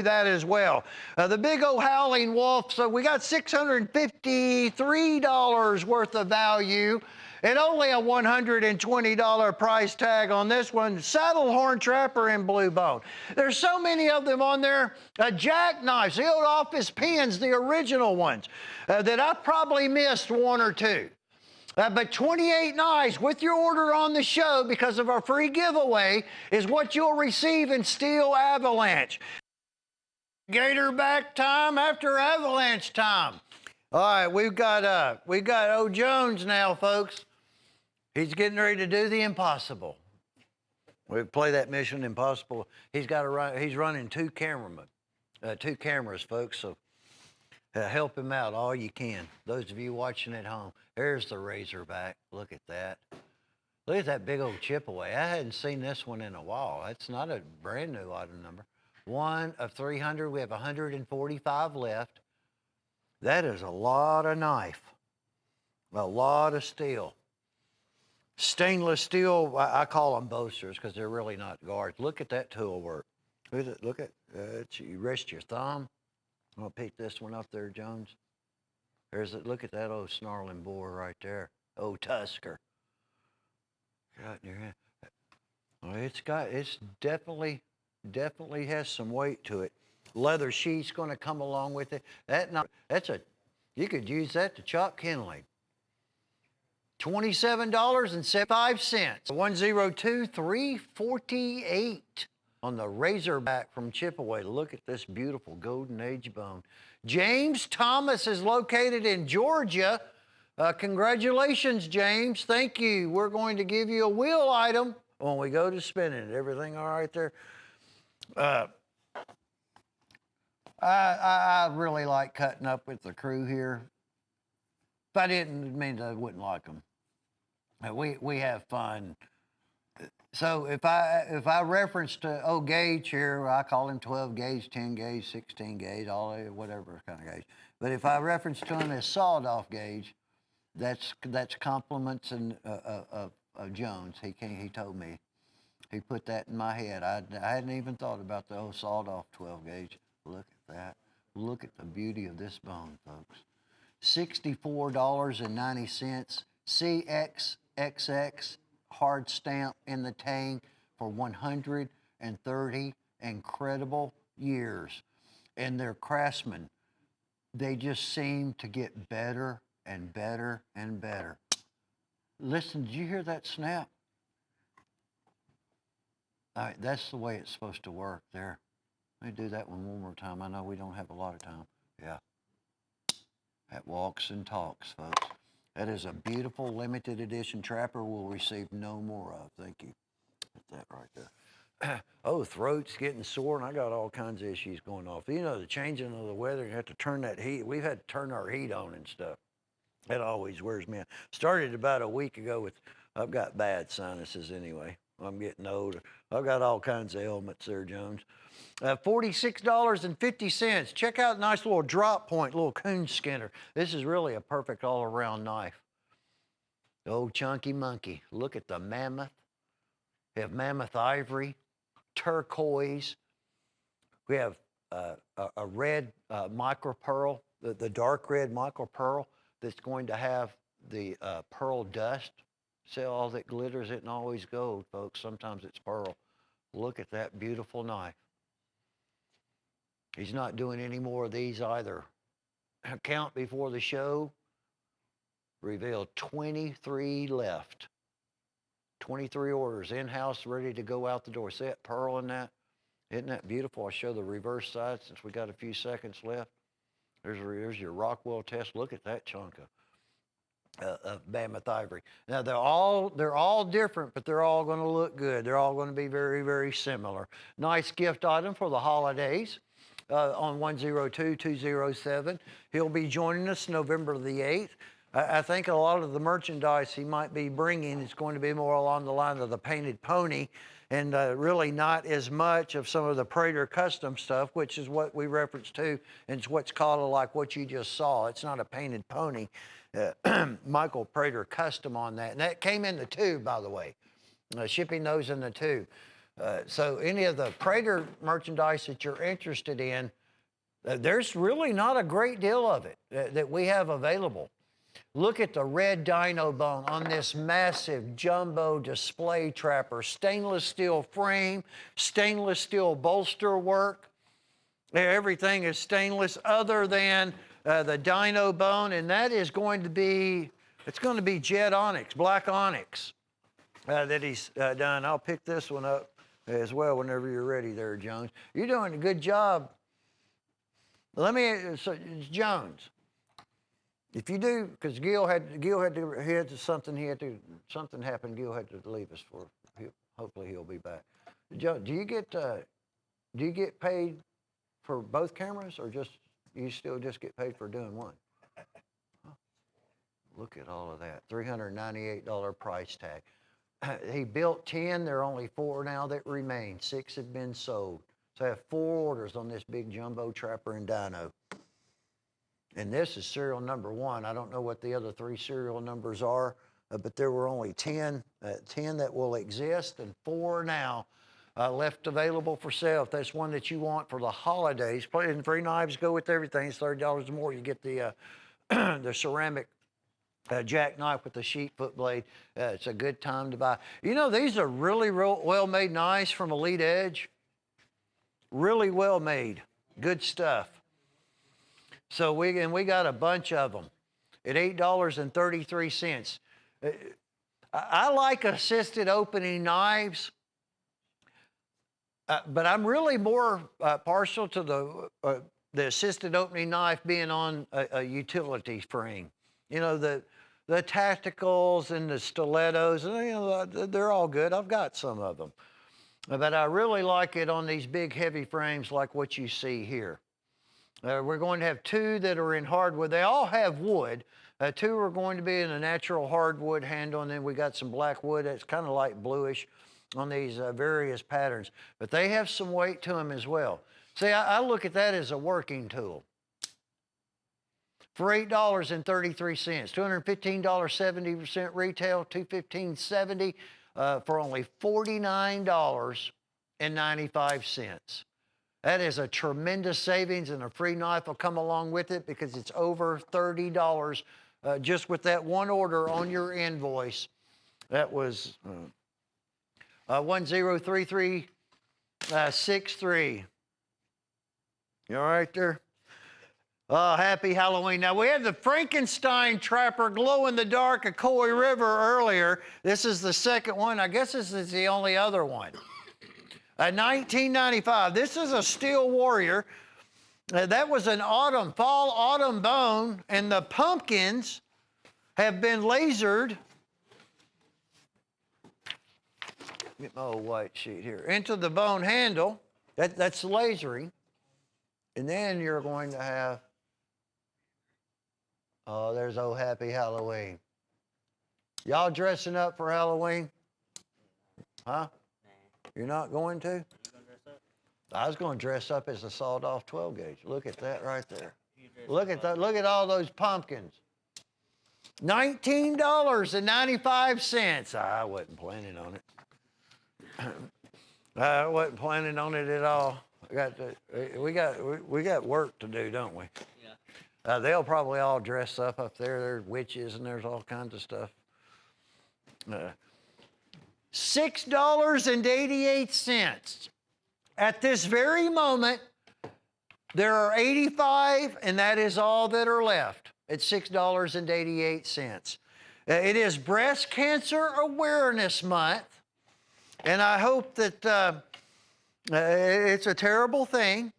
[SPEAKER 1] that as well. The big old Howling Wolf. So we got $653 worth of value. And only a $120 price tag on this one. Saddle horn trapper and blue bone. There's so many of them on there. Jackknives, the old office pins, the original ones, that I probably missed one or two. But 28 knives with your order on the show because of our free giveaway is what you'll receive in Steel Avalanche. Gatorback time after Avalanche time. All right, we've got old Jones now, folks. He's getting ready to do the impossible. We play that Mission Impossible. He's running two cameras, folks. So help him out all you can. Those of you watching at home, there's the Razorback. Look at that. Look at that big old chip away. I hadn't seen this one in a while. That's not a brand new item number. 1 of 300. We have 145 left. That is a lot of knife. A lot of steel. Stainless steel, I call them boasters because they're really not guards. Look at that tool work. Look at you rest your thumb. I'm going to pick this one up there, Jones. Look at that old snarling boar right there. Old Tusker. Got in your hand. Well, it's definitely has some weight to it. Leather sheet's going to come along with it. You could use that to chop kindling. $27.75. 102,348 on the Razorback from Chipaway. Look at this beautiful golden age bone. James Thomas is located in Georgia. Congratulations, James. Thank you. We're going to give you a wheel item when we go to spinning it. Everything all right there? I really like cutting up with the crew here. If I didn't, mean I wouldn't like them. We have fun. So if I reference to old Gage here, I call him 12 gauge, 10 gauge, 16 gauge, whatever kind of gauge. But if I reference to him as sawed-off gauge, that's compliments of Jones. He told me. He put that in my head. I hadn't even thought about the old sawed-off 12 gauge. Look at that. Look at the beauty of this bone, folks. $64.90. CXXX hard stamp in the tank for 130 incredible years. And their craftsmen, they just seem to get better and better and better. Listen, did you hear that snap? All right, that's the way it's supposed to work there. Let me do that one more time. I know we don't have a lot of time. Yeah. That walks and talks, folks. That is a beautiful limited edition trapper we'll receive no more of. Thank you. Put that right there. Oh, throat's getting sore, and I got all kinds of issues going off. You know, the changing of the weather, you have to turn that heat. We've had to turn our heat on and stuff. That always wears me out. Started about a week ago with, I've got bad sinuses anyway. I'm getting older. I've got all kinds of ailments there, Jones. $46.50. Check out a nice little drop point, little coon skinner. This is really a perfect all-around knife. The old chunky monkey. Look at the mammoth. We have mammoth ivory, turquoise. We have a red micro pearl, the dark red micro pearl that's going to have the pearl dust. See all that glitters? It isn't always gold, folks. Sometimes it's pearl. Look at that beautiful knife. He's not doing any more of these either. Count before the show revealed 23 left. 23 orders in-house, ready to go out the door. See that pearl in that? Isn't that beautiful? I'll show the reverse side since we got a few seconds left. There's your Rockwell test. Look at that chunk of mammoth ivory. Now they're all different, but they're all going to look good. They're all going to be very, very similar. Nice gift item for the holidays. On 102-207. He'll be joining us November the 8th. I think a lot of the merchandise he might be bringing is going to be more along the line of the painted pony and really not as much of some of the Prater custom stuff, which is what we reference to, and it's what's called like what you just saw. It's not a painted pony. Michael Prater custom on that. And that came in the tube, by the way, shipping those in the tube. So any of the Prater merchandise that you're interested in, there's really not a great deal of it that we have available. Look at the red dino bone on this massive jumbo display trapper. Stainless steel frame, stainless steel bolster work. Everything is stainless other than the dino bone, and that is going to be, it's going to be jet onyx, black onyx that he's done. I'll pick this one up as well whenever you're ready there, Jones. You're doing a good job. Jones, if you do, because something happened, Gil had to leave us for, hopefully he'll be back. Joe, do you get paid for both cameras, or you still just get paid for doing one? Huh. Look at all of that, $398 price tag. He built 10, there are only 4 now that remain. 6 have been sold. So I have 4 orders on this big jumbo trapper and dyno. And this is serial number 1. I don't know what the other 3 serial numbers are, but there were only 10 that will exist, and 4 now left available for sale. If that's one that you want for the holidays, and free knives go with everything. It's $30 more. You get the the ceramic jackknife with the sheet foot blade. It's a good time to buy. You know, these are really well-made knives from Elite Edge. Really well made. Good stuff. So we got a bunch of them at $8.33. I like assisted opening knives, but I'm really more partial to the assisted opening knife being on a utility frame. You know, the tacticals and the stilettos, and, you know, they're all good. I've got some of them. But I really like it on these big, heavy frames like what you see here. We're going to have 2 that are in hardwood. They all have wood. 2 are going to be in a natural hardwood handle, and then we got some black wood that's kind of like bluish on these various patterns. But they have some weight to them as well. See, I look at that as a working tool. For $8.33, $215, 70% retail, $215.70 for only $49.95. That is a tremendous savings, and a free knife will come along with it because it's over $30 just with that one order on your invoice. That was 103363. You all right there? Happy Halloween. Now, we had the Frankenstein Trapper glow in the dark at Coy River earlier. This is the second one. I guess this is the only other one. 1995. This is a Steel Warrior. That was an fall autumn bone, and the pumpkins have been lasered. Get my old white sheet here. Into the bone handle. That's lasering. And then you're going to have, oh, there's old Happy Halloween. Y'all dressing up for Halloween? Huh? You're not going to? I was going to dress up as a sawed-off 12 gauge. Look at that right there. Look at that. Look at all those pumpkins. $19.95. I wasn't planning on it. I wasn't planning on it at all. We got work to do, don't we? Yeah. They'll probably all dress up there. There's witches and there's all kinds of stuff. $6.88. At this very moment, there are 85, and that is all that are left at $6.88. It is Breast Cancer Awareness Month, and I hope that it's a terrible thing,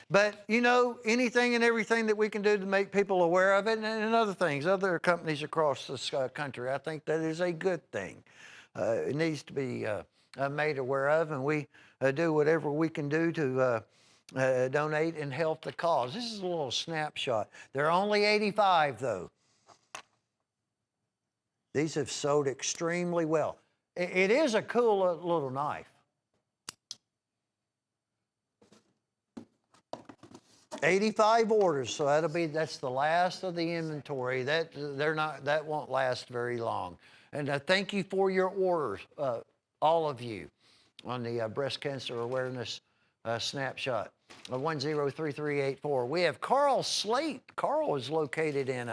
[SPEAKER 1] but, you know, anything and everything that we can do to make people aware of it and other things, other companies across this country, I think that is a good thing. It needs to be made aware of, and we do whatever we can do to donate and help the cause. This is a little snapshot. There are only 85, though. These have sold extremely well. It is a cool little knife. 85 orders, so that's the last of the inventory. That won't last very long. And thank you for your orders, all of you, on the Breast Cancer Awareness Snapshot. 103384. We have Carl Slate. Carl is located in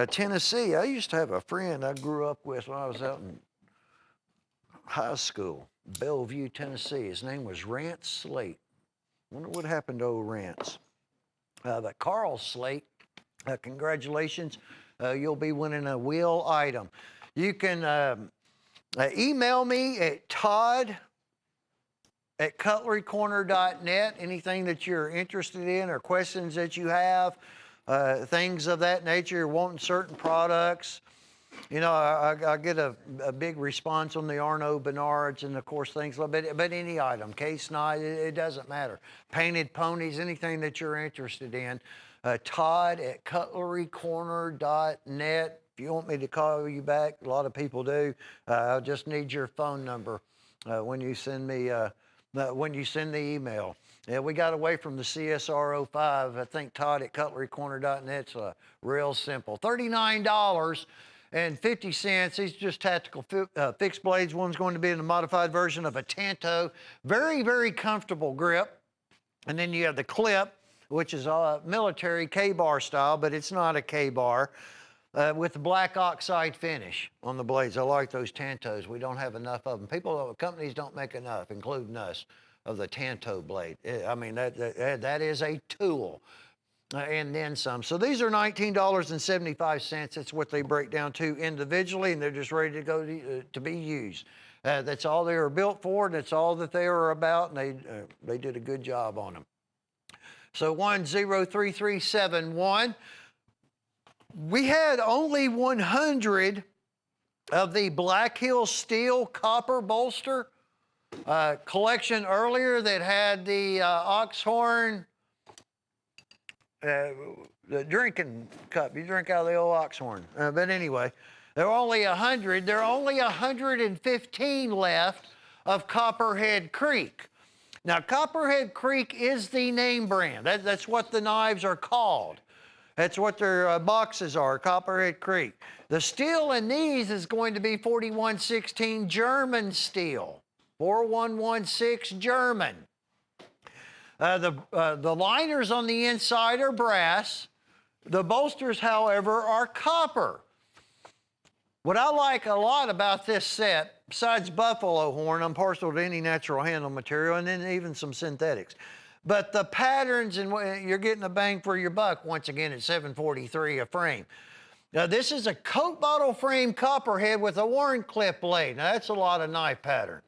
[SPEAKER 1] Tennessee. I used to have a friend I grew up with when I was out in high school, Bellevue, Tennessee. His name was Rance Slate. Wonder what happened to old Rance. But Carl Slate, congratulations. You'll be winning a wheel item. You can email me at todd@cutlerycorner.net. Anything that you're interested in or questions that you have, things of that nature, you're wanting certain products. You know, I get a big response on the Arno Bernards and, of course, things like that. But any item, case knife, it doesn't matter. Painted ponies, anything that you're interested in. Todd@cutlerycorner.net. If you want me to call you back, a lot of people do. I'll just need your phone number when you send me the email. Yeah, we got away from the CSR 05. I think Todd@cutlerycorner.net's real simple. $39.50. These are just tactical fixed blades. One's going to be in a modified version of a Tanto. Very, very comfortable grip. And then you have the clip, which is a military K-bar style, but it's not a K-bar, with the black oxide finish on the blades. I like those Tantos. We don't have enough of them. Companies don't make enough, including us, of the Tanto blade. I mean, that is a tool. And then some. So these are $19.75. That's what they break down to individually, and they're just ready to go to be used. That's all they were built for, and that's all that they are about, and they did a good job on them. So 103371. We had only 100 of the Black Hill Steel copper bolster collection earlier that had the Oxhorn, the drinking cup. You drink out of the old Oxhorn. But anyway, there were only 100. There are only 115 left of Copperhead Creek. Now, Copperhead Creek is the name brand. That's what the knives are called. That's what their boxes are, Copperhead Creek. The steel in these is going to be 4116 German steel. 4116 German. The liners on the inside are brass. The bolsters, however, are copper. What I like a lot about this set, besides buffalo horn, I'm partial to any natural handle material, and then even some synthetics. But the patterns, and you're getting a bang for your buck, once again, at $743 a frame. Now, this is a Coke bottle frame copperhead with a Warncliffe blade. Now, that's a lot of knife pattern.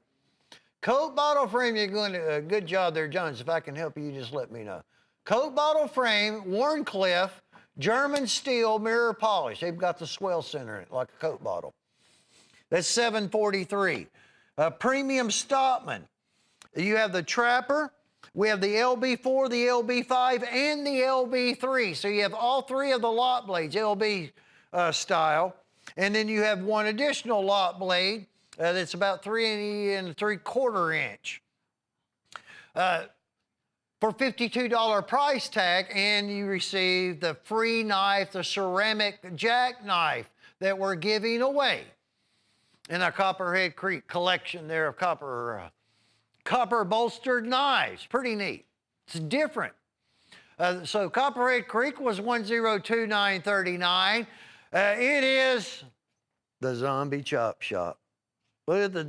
[SPEAKER 1] Coke bottle frame, you're doing a good job there, Jones. If I can help you, just let me know. Coke bottle frame, Warncliffe, German steel, mirror polish. They've got the swell center in it, like a Coke bottle. That's $743. Premium Stockman. You have the Trapper. We have the LB4, the LB5, and the LB3. So you have all three of the lot blades, LB style. And then you have one additional lot blade that's about 3 3/4 inch. For $52 price tag, and you receive the free knife, the ceramic jackknife that we're giving away in our Copperhead Creek collection there of copper bolstered knives. Pretty neat. It's different. So Copperhead Creek was $102,939. It is the Zombie Chop Shop. Look at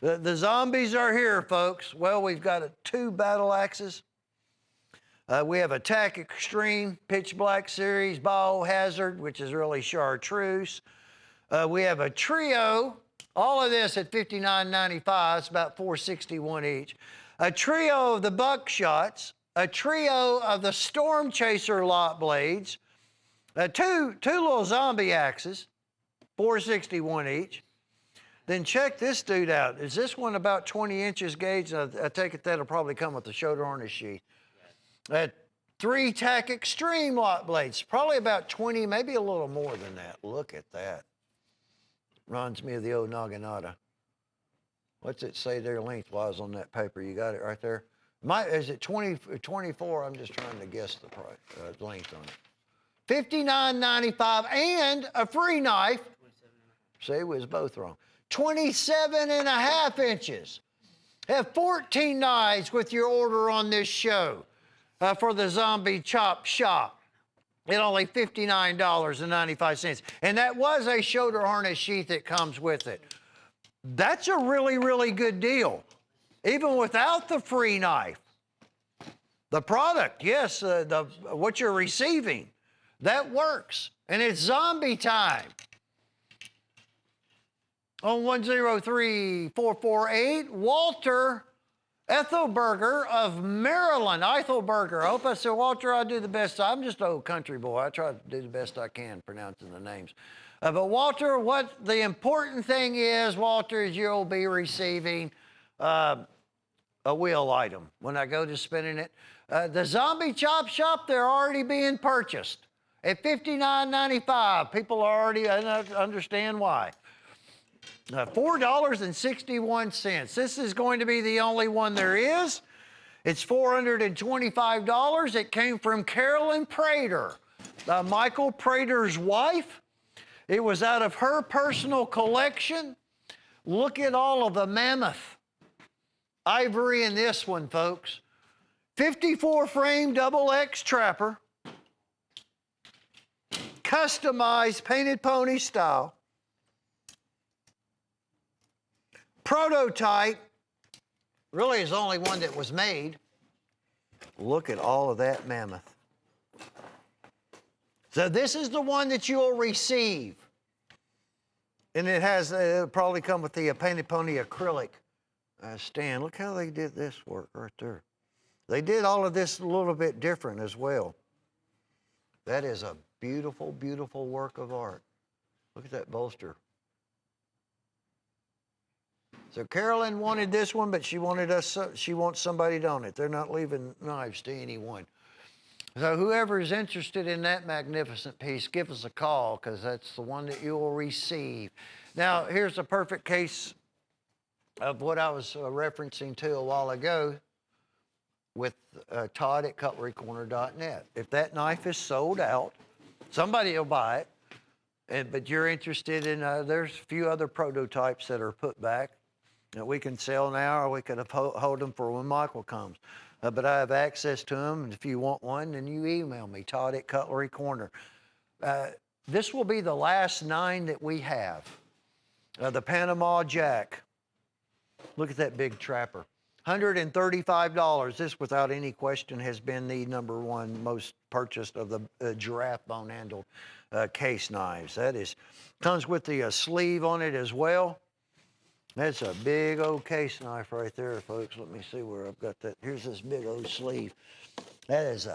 [SPEAKER 1] the zombies are here, folks. Well, we've got 2 battle axes. We have a Tac Extreme Pitch Black Series Biohazard, which is really chartreuse. We have a trio, all of this at $59.95. It's about $461 each. A trio of the buckshots, a trio of the Storm Chaser lot blades, two little zombie axes, $461 each. Then check this dude out. Is this one about 20 inches gauge? I take it that'll probably come with the shoulder harness sheath. 3 Tac Extreme lot blades, probably about 20, maybe a little more than that. Look at that. Reminds me of the old Naginata. What's it say there lengthwise on that paper? You got it right there? Is it 20, 24? I'm just trying to guess the price, length on it. $59.95 and a free knife. See, we was both wrong. 27.5 inches. Have 14 knives with your order on this show for the Zombie Chop Shop at only $59.95. And that was a shoulder harness sheath that comes with it. That's a really, really good deal, even without the free knife. The product, yes, what you're receiving, that works. And it's zombie time. On 103-448, Walter Ethelberger of Maryland. Ethelberger. I hope I said, Walter, I do the best. I'm just an old country boy. I try to do the best I can pronouncing the names. But Walter, what the important thing is, Walter, is you'll be receiving a wheel item when I go to spinning it. The Zombie Chop Shop, they're already being purchased at $59.95. People already understand why. $4.61. This is going to be the only one there is. It's $425. It came from Carolyn Prater, Michael Prater's wife. It was out of her personal collection. Look at all of the mammoth ivory in this one, folks. 54 frame double X trapper. Customized painted pony style. Prototype, really is the only one that was made. Look at all of that mammoth. So this is the one that you'll receive. And it has, it'll probably come with the painted pony acrylic stand. Look how they did this work right there. They did all of this a little bit different as well. That is a beautiful, beautiful work of art. Look at that bolster. So Carolyn wanted this one, but she wants somebody to own it. They're not leaving knives to anyone. So whoever is interested in that magnificent piece, give us a call, because that's the one that you will receive. Now, here's a perfect case of what I was referencing to a while ago with Todd at cutlerycorner.net. If that knife is sold out, somebody will buy it, but you're interested in, there's a few other prototypes that are put back. that we can sell now, or we could hold them for when Michael comes. But I have access to them, and if you want one, then you email me, Todd at Cutlery Corner. This will be the last 9 that we have. The Panama Jack. Look at that big trapper. $135. This, without any question, has been the #1 most purchased of the giraffe bone-handled case knives. That is, comes with the sleeve on it as well. That's a big old case knife right there, folks. Let me see where I've got that. Here's this big old sleeve. That is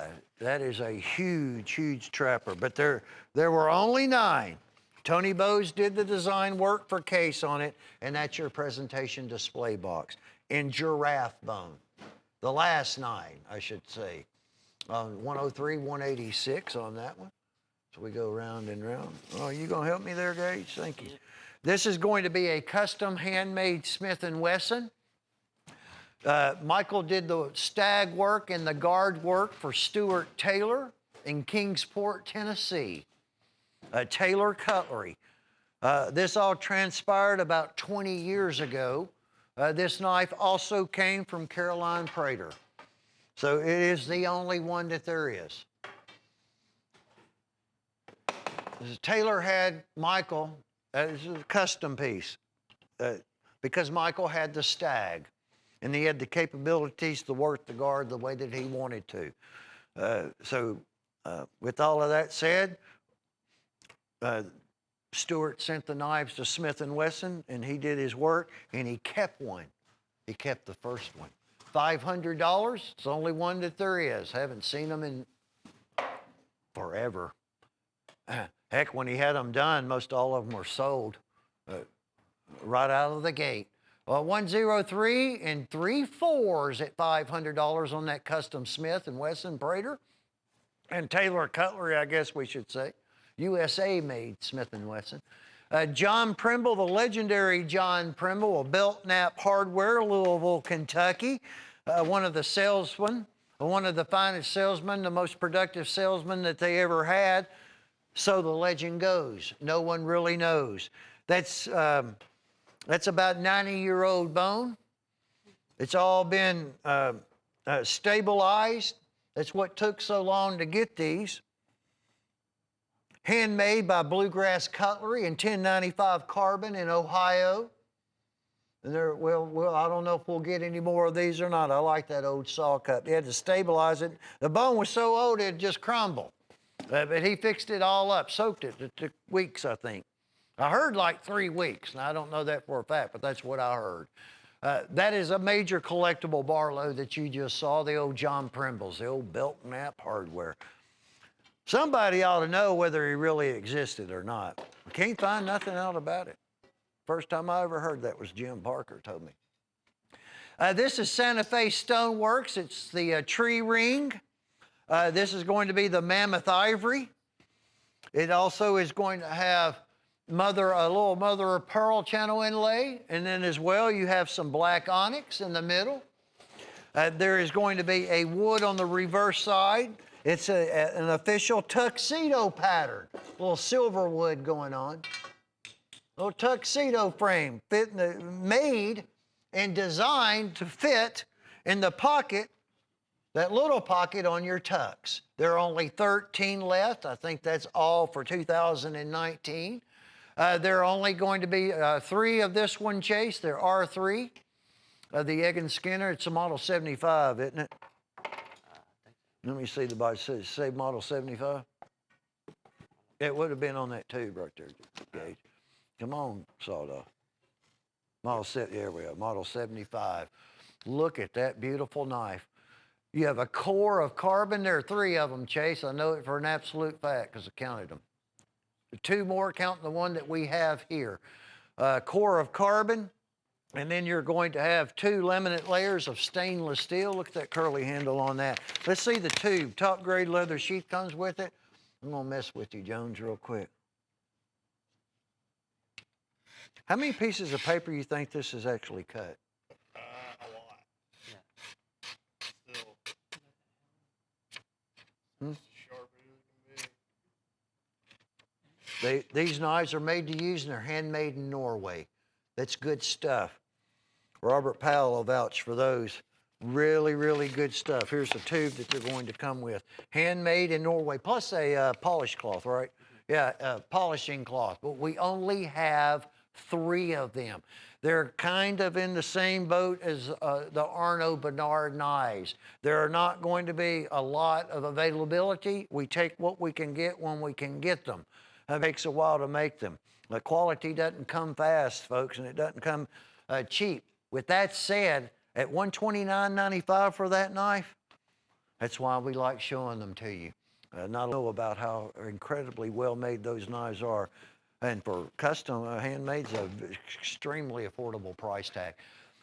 [SPEAKER 1] a huge, huge trapper. But there were only 9. Tony Bowes did the design work for case on it, and that's your presentation display box in giraffe bone. The last 9, I should say. 103, 186 on that one. So we go round and round. Oh, you gonna help me there, Gage? Thank you. This is going to be a custom handmade Smith & Wesson. Michael did the stag work and the guard work for Stuart Taylor in Kingsport, Tennessee. Taylor Cutlery. This all transpired about 20 years ago. This knife also came from Caroline Prater. So it is the only one that there is. Taylor had Michael, this is a custom piece, because Michael had the stag, and he had the capabilities to work the guard the way that he wanted to. With all of that said, Stuart sent the knives to Smith & Wesson, and he did his work, and he kept one. He kept the first one. $500, it's the only one that there is. Haven't seen them in forever. Heck, when he had them done, most all of them were sold right out of the gate. 103 and 3 4s at $500 on that custom Smith & Wesson Prater. And Taylor Cutlery, I guess we should say. USA made Smith & Wesson. John Primble, the legendary John Primble of Belknap Hardware, Louisville, Kentucky. One of the salesmen, one of the finest salesmen, the most productive salesman that they ever had. So the legend goes. No one really knows. That's about 90-year-old bone. It's all been stabilized. That's what took so long to get these. Handmade by Bluegrass Cutlery in 1095 carbon in Ohio. And well, I don't know if we'll get any more of these or not. I like that old saw cut. They had to stabilize it. The bone was so old it just crumbled. But he fixed it all up, soaked it. It took weeks, I think. I heard like 3 weeks, and I don't know that for a fact, but that's what I heard. That is a major collectible Barlow that you just saw, the old John Primbles, the old Belknap Hardware. Somebody ought to know whether he really existed or not. I can't find nothing out about it. First time I ever heard that was Jim Parker told me. This is Santa Fe Stoneworks. It's the tree ring. This is going to be the mammoth ivory. It also is going to have a little mother of pearl channel inlay, and then as well you have some black onyx in the middle. There is going to be a wood on the reverse side. It's an official tuxedo pattern. A little silver wood going on. Little tuxedo frame made and designed to fit in the pocket, that little pocket on your tux. There are only 13 left. I think that's all for 2019. There are only going to be 3 of this one, Chase. There are 3 of the Egg and Skinner. It's a Model 75, isn't it? Let me see the body. Say Model 75. It would have been on that tube right there, Gage. Come on, Sawdust. There we go. Model 75. Look at that beautiful knife. You have a core of carbon. There are 3 of them, Chase. I know it for an absolute fact because I counted them. 2 more, counting the one that we have here. Core of carbon, and then you're going to have 2 laminate layers of stainless steel. Look at that curly handle on that. Let's see the tube. Top grade leather sheath comes with it. I'm going to mess with you, Jones, real quick. How many pieces of paper you think this is actually cut?
[SPEAKER 3] A lot. Yeah. Still. Sharp as it can be.
[SPEAKER 1] These knives are made to use, and they're handmade in Norway. That's good stuff. Robert Powell will vouch for those. Really, really good stuff. Here's the tube that they're going to come with. Handmade in Norway, plus a polish cloth, right? Yeah, polishing cloth. But we only have 3 of them. They're kind of in the same boat as the Arno Bernard knives. There are not going to be a lot of availability. We take what we can get when we can get them. It takes a while to make them. The quality doesn't come fast, folks, and it doesn't come cheap. With that said, at $129.95 for that knife, that's why we like showing them to you. Not know about how incredibly well made those knives are. And for custom handmades, an extremely affordable price tag.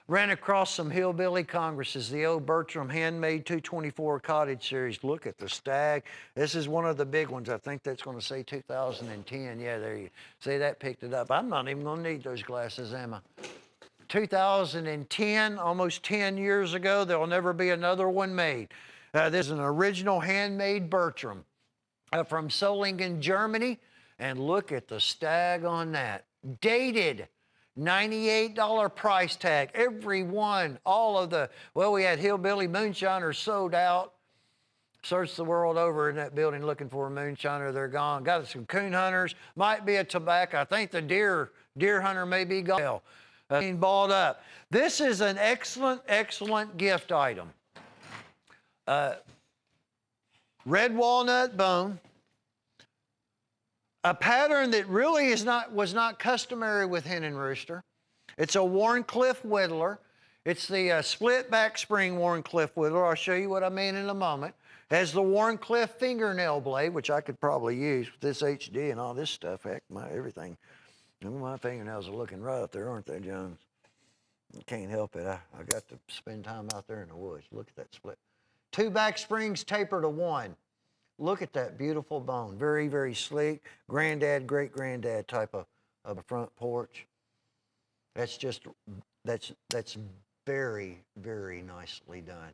[SPEAKER 1] Ran across some Hillbilly Congresses, the old Bertram Handmade 224 Cottage Series. Look at the stag. This is one of the big ones. I think that's going to say 2010. Yeah, there you see that picked it up. I'm not even going to need those glasses, am I? 2010, almost 10 years ago. There'll never be another one made. This is an original handmade Bertram from Solingen, Germany. And look at the stag on that. Dated, $98 price tag. Every one, all of the, well, we had Hillbilly Moonshiners sold out. Searched the world over in that building looking for a moonshiner. They're gone. Got some coon hunters. Might be a tobacco. I think the deer hunter may be gone. Being balled up. This is an excellent, excellent gift item. Red walnut bone. A pattern that really was not customary with Hen and Rooster. It's a Warncliffe Whittler. It's the split back spring Warncliffe Whittler. I'll show you what I mean in a moment. Has the Warncliffe fingernail blade, which I could probably use with this HD and all this stuff. Heck, everything. My fingernails are looking rough there, aren't they, Jones? I can't help it. I got to spend time out there in the woods. Look at that split. 2 back springs taper to 1. Look at that beautiful bone. Very, very sleek. Granddad, great-granddad type of a front porch. That's very, very nicely done.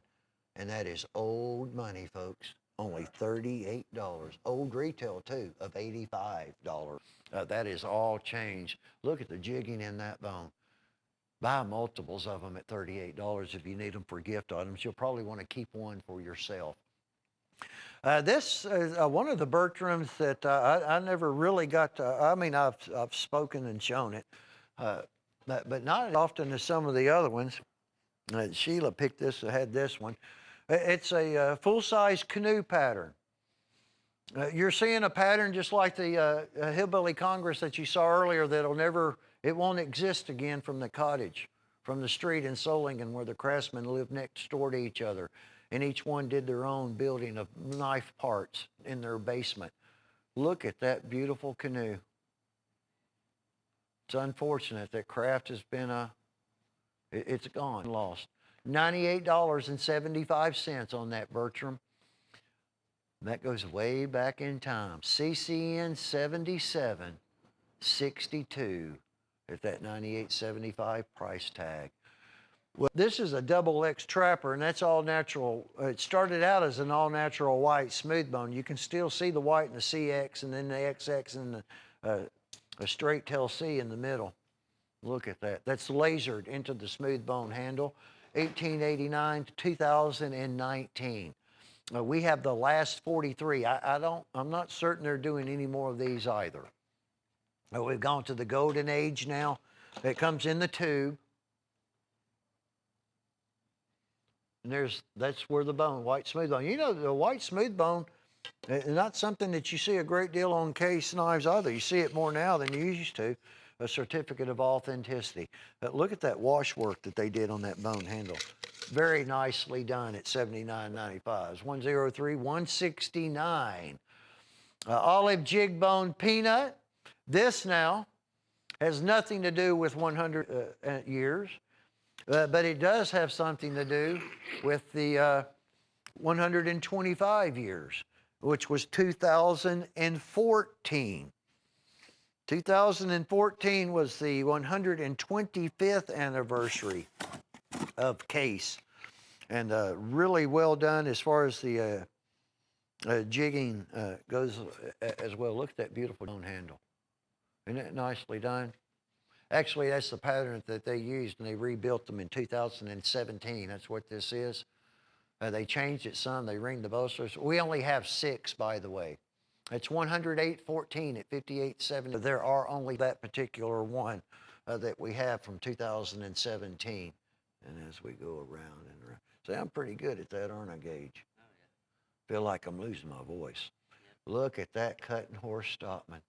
[SPEAKER 1] And that is old money, folks. Only $38. Old retail, too, of $85. That is all changed. Look at the jigging in that bone. Buy multiples of them at $38 if you need them for gift items. You'll probably want to keep one for yourself. This is one of the Bertrams that I never really got to, I mean, I've spoken and shown it, but not as often as some of the other ones. Sheila had this one. It's a full-size canoe pattern. You're seeing a pattern just like the Hillbilly Congress that you saw earlier it won't exist again from the cottage, from the street in Solingen where the craftsmen lived next door to each other. And each one did their own building of knife parts in their basement. Look at that beautiful canoe. It's unfortunate that craft has been, it's gone, lost. $98.75 on that Bertram. That goes way back in time. CCN 7762 at that $98.75 price tag. Well, this is a double X trapper, and that's all natural. It started out as an all natural white smooth bone. You can still see the white in the CX, and then the XX and a straight tail C in the middle. Look at that. That's lasered into the smooth bone handle. 1889 to 2019. We have the last 43. I'm not certain they're doing any more of these either. We've gone to the golden age now. It comes in the tube. And that's where the bone, white smooth bone. You know, the white smooth bone is not something that you see a great deal on case knives either. You see it more now than you used to. A certificate of authenticity. But look at that wash work that they did on that bone handle. Very nicely done at $79.95. It's 103, 169. Olive jig bone peanut. This now has nothing to do with 100 years. But it does have something to do with the 125 years, which was 2014. 2014 was the 125th anniversary of Case. And really well done as far as the jigging goes as well. Look at that beautiful bone handle. Isn't that nicely done? Actually, that's the pattern that they used, and they rebuilt them in 2017. That's what this is. They changed it some. They ring the bolsters. We only have 6, by the way. It's 108.14 at 58.70. There are only that particular one that we have from 2017. And as we go around and around. See, I'm pretty good at that, aren't I, Gage? Oh, yeah. Feel like I'm losing my voice. Yeah. Look at that cutting horse stockman.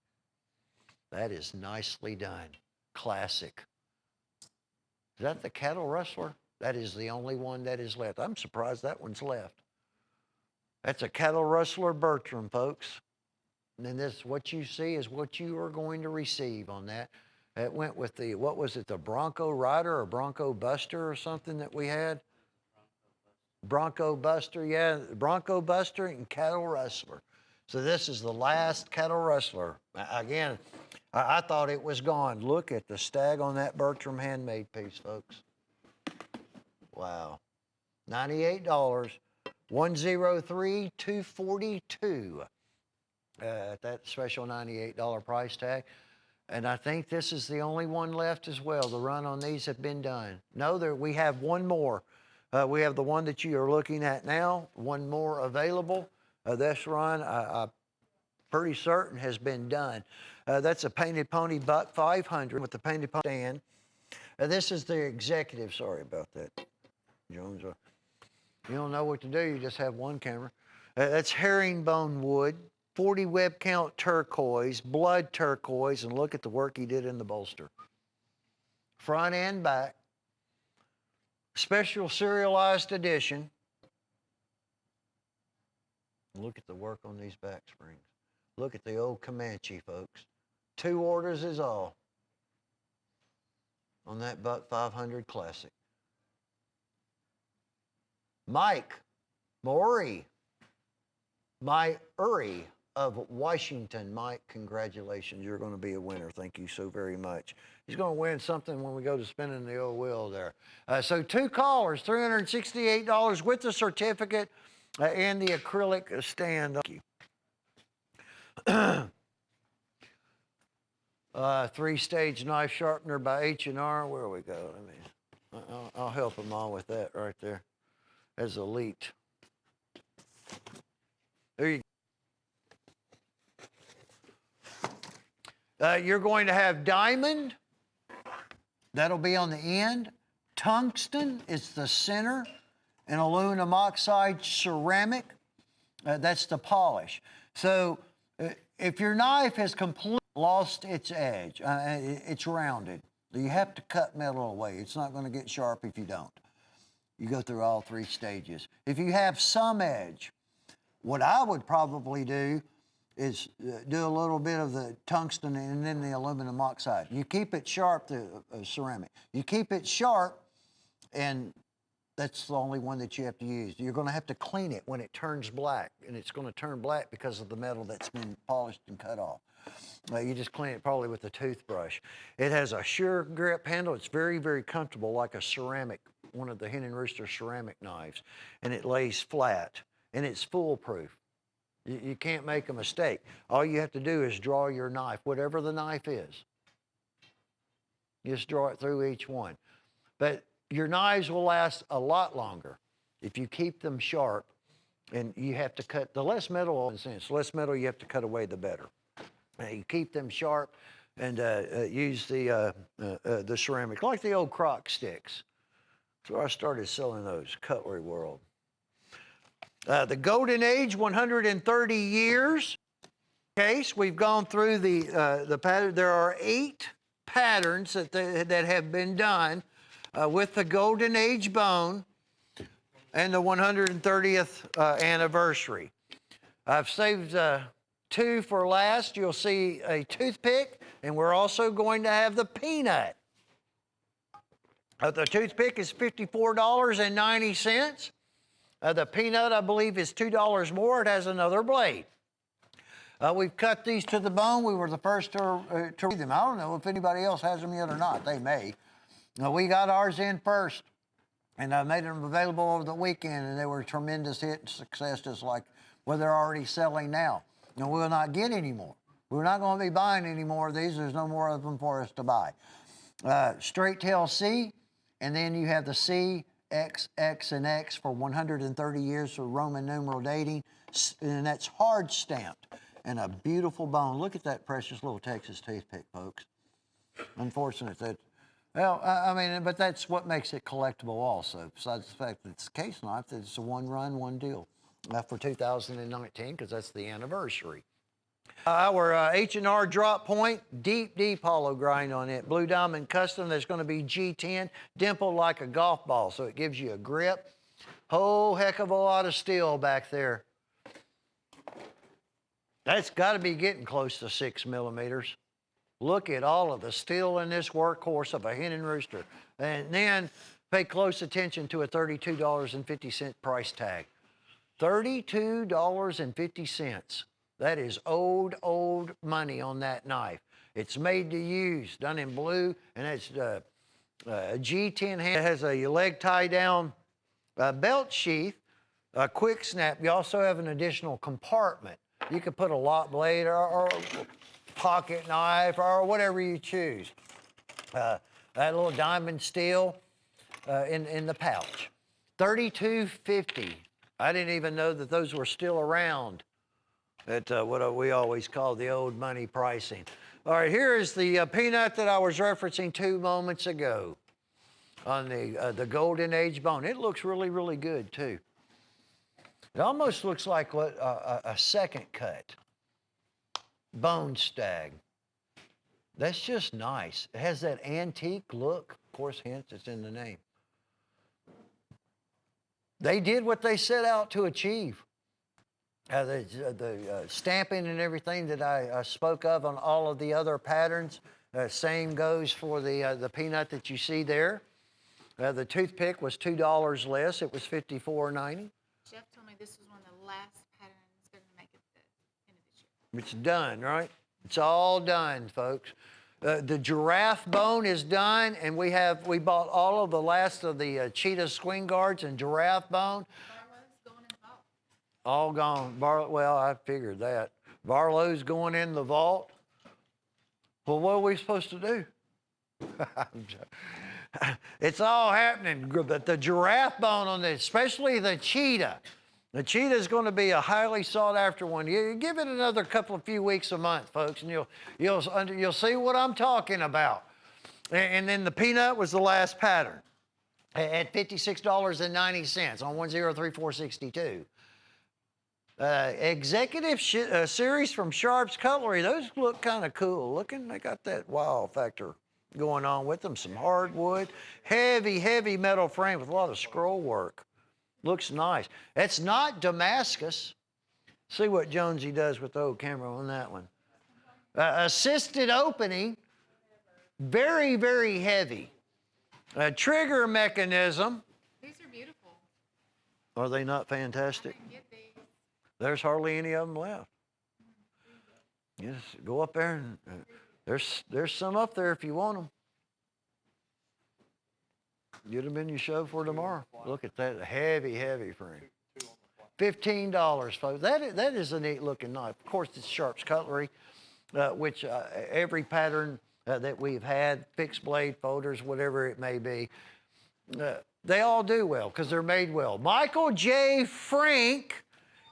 [SPEAKER 1] That is nicely done. Classic. Is that the cattle rustler? That is the only one that is left. I'm surprised that one's left. That's a cattle rustler Bertram, folks. And then this, what you see is what you are going to receive on that. It went with the, what was it, the Bronco Rider or Bronco Buster or something that we had? Bronco Buster, yeah, Bronco Buster and Cattle Rustler. So this is the last Cattle Rustler. Again, I thought it was gone. Look at the stag on that Bertram handmade piece, folks. Wow. $98, $103,242 at that special $98 price tag. And I think this is the only one left as well. The run on these have been done. No, we have one more. We have the one that you are looking at now, one more available. This run, I'm pretty certain, has been done. That's a Painted Pony Buck 500 with the Painted Pony stand. This is the executive. Sorry about that, Jones. You don't know what to do. You just have one camera. That's herringbone wood. 40 web count turquoise, blood turquoise, and look at the work he did in the bolster. Front and back. Special serialized edition. Look at the work on these back springs. Look at the old Comanche, folks. 2 orders is all on that Buck 500 Classic. Mike Maury of Washington. Mike, congratulations. You're going to be a winner. Thank you so very much. He's going to win something when we go to spinning the old wheel there. So 2 callers, $368 with the certificate and the acrylic stand. Thank you. 3-stage knife sharpener by H&R. Where we go? I'll help them all with that right there. As elite. There you go. You're going to have diamond. That'll be on the end. Tungsten is the center. And aluminum oxide ceramic. That's the polish. So if your knife has completely lost its edge, it's rounded, you have to cut metal away. It's not going to get sharp if you don't. You go through all 3 stages. If you have some edge, what I would probably do is do a little bit of the tungsten and then the aluminum oxide. You keep it sharp, the ceramic. You keep it sharp, and that's the only one that you have to use. You're going to have to clean it when it turns black, and it's going to turn black because of the metal that's been polished and cut off. You just clean it probably with a toothbrush. It has a sure grip handle. It's very, very comfortable, like a ceramic, one of the Hen and Rooster ceramic knives, and it lays flat, and it's foolproof. You can't make a mistake. All you have to do is draw your knife, whatever the knife is. Just draw it through each one. But your knives will last a lot longer if you keep them sharp, and you have to cut, the less metal, in a sense, the less metal you have to cut away, the better. You keep them sharp and use the ceramic, like the old crock sticks. So I started selling those, Cutlery World. The Golden Age, 130 years. Case, we've gone through the pattern. There are 8 patterns that have been done with the Golden Age bone and the 130th anniversary. I've saved 2 for last. You'll see a toothpick, and we're also going to have the peanut. The toothpick is $54.90. The peanut, I believe, is $2 more. It has another blade. We've cut these to the bone. We were the first to read them. I don't know if anybody else has them yet or not. They may. We got ours in first, and I made them available over the weekend, and they were a tremendous hit and success, just like what they're already selling now. And we'll not get any more. We're not going to be buying any more of these. There's no more of them for us to buy. straight tail C, and then you have the C, X, X, and X for 130 years for Roman numeral dating, and that's hard stamped and a beautiful bone. Look at that precious little Texas toothpick, folks. Unfortunate that, well, I mean, but that's what makes it collectible also, besides the fact that it's a case knife, that it's a one run, one deal for 2019, because that's the anniversary. Our H&R drop point, deep hollow grind on it. Blue Diamond Custom, there's going to be G10, dimpled like a golf ball, so it gives you a grip. Whole heck of a lot of steel back there. That's got to be getting close to 6 millimeters. Look at all of the steel in this workhorse of a hen and rooster. And then pay close attention to a $32.50 price tag. $32.50. That is old money on that knife. It's made to use, done in blue, and it's a G10 hand. It has a leg tie down belt sheath, a quick snap. You also have an additional compartment. You could put a lock blade or pocket knife or whatever you choose. That little diamond steel in the pouch. $32.50. I didn't even know that those were still around at what we always call the old money pricing. All right, here is the peanut that I was referencing 2 moments ago on the Golden Age bone. It looks really good too. It almost looks like what a second cut bone stag. That's just nice. It has that antique look. Of course, hence it's in the name. They did what they set out to achieve. The stamping and everything that I spoke of on all of the other patterns, same goes for the peanut that you see there. The toothpick was $2 less. It was $54.90.
[SPEAKER 4] Jeff told me this was one of the last patterns going to make it the end of this year.
[SPEAKER 1] It's done, right? It's all done, folks. The giraffe bone is done, and we bought all of the last of the cheetah swing guards and giraffe bone.
[SPEAKER 4] Barlow's going in the vault.
[SPEAKER 1] All gone. Well, I figured that. Barlow's going in the vault. Well, what are we supposed to do? It's all happening. But the giraffe bone on this, especially the cheetah. The cheetah is going to be a highly sought after one. You give it another few weeks, a month, folks, and you'll see what I'm talking about. And then the peanut was the last pattern at $56.90 on 103462. Executive series from Sharp's Cutlery. Those look kind of cool looking. They got that wow factor going on with them. Some hardwood, heavy metal frame with a lot of scroll work. Looks nice. It's not Damascus. See what Jonesy does with the old camera on that one. Assisted opening, very heavy. Trigger mechanism.
[SPEAKER 4] These are beautiful.
[SPEAKER 1] Are they not fantastic?
[SPEAKER 4] I can get these.
[SPEAKER 1] There's hardly any of them left. Just go up there and there's some up there if you want them. Get them in your show for tomorrow. Look at that heavy frame. $15, folks. That is a neat looking knife. Of course, it's Sharp's Cutlery, which every pattern that we've had, fixed blade folders, whatever it may be, they all do well because they're made well. Michael J. Frank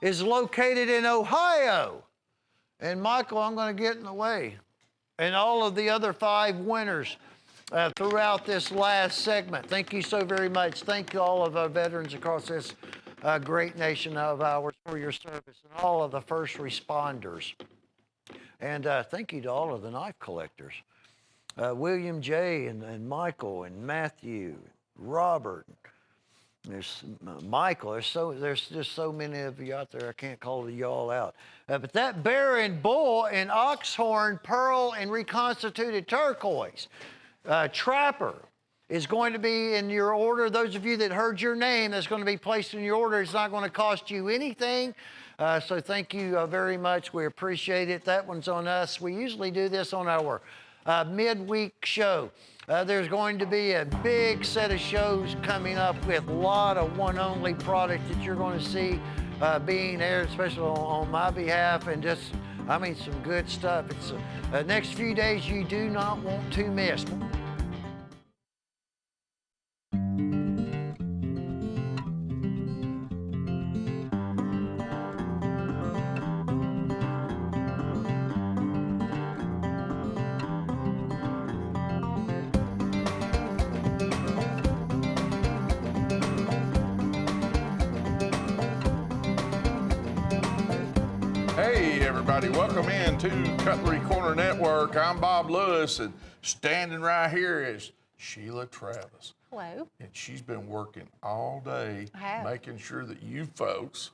[SPEAKER 1] is located in Ohio. And Michael, I'm going to get in the way. And all of the other 5 winners throughout this last segment. Thank you so very much. Thank you all of our veterans across this great nation of ours for your service and all of the first responders. And thank you to all of the knife collectors. William J. and Michael and Matthew, Robert. There's Michael. There's just so many of you out there. I can't call you all out. But that Baron Bull and Oxhorn Pearl and reconstituted turquoise. Trapper is going to be in your order. Those of you that heard your name, that's going to be placed in your order. It's not going to cost you anything. So thank you very much. We appreciate it. That one's on us. We usually do this on our midweek show. There's going to be a big set of shows coming up with a lot of one-only product that you're going to see being aired, especially on my behalf, and just, some good stuff. It's next few days you do not want to miss.
[SPEAKER 5] Hey everybody, welcome in to Cutlery Corner Network. I'm Bob Lewis, and standing right here is Sheila Travis.
[SPEAKER 6] Hello.
[SPEAKER 5] And she's been working all day
[SPEAKER 6] I have.
[SPEAKER 5] making sure that you folks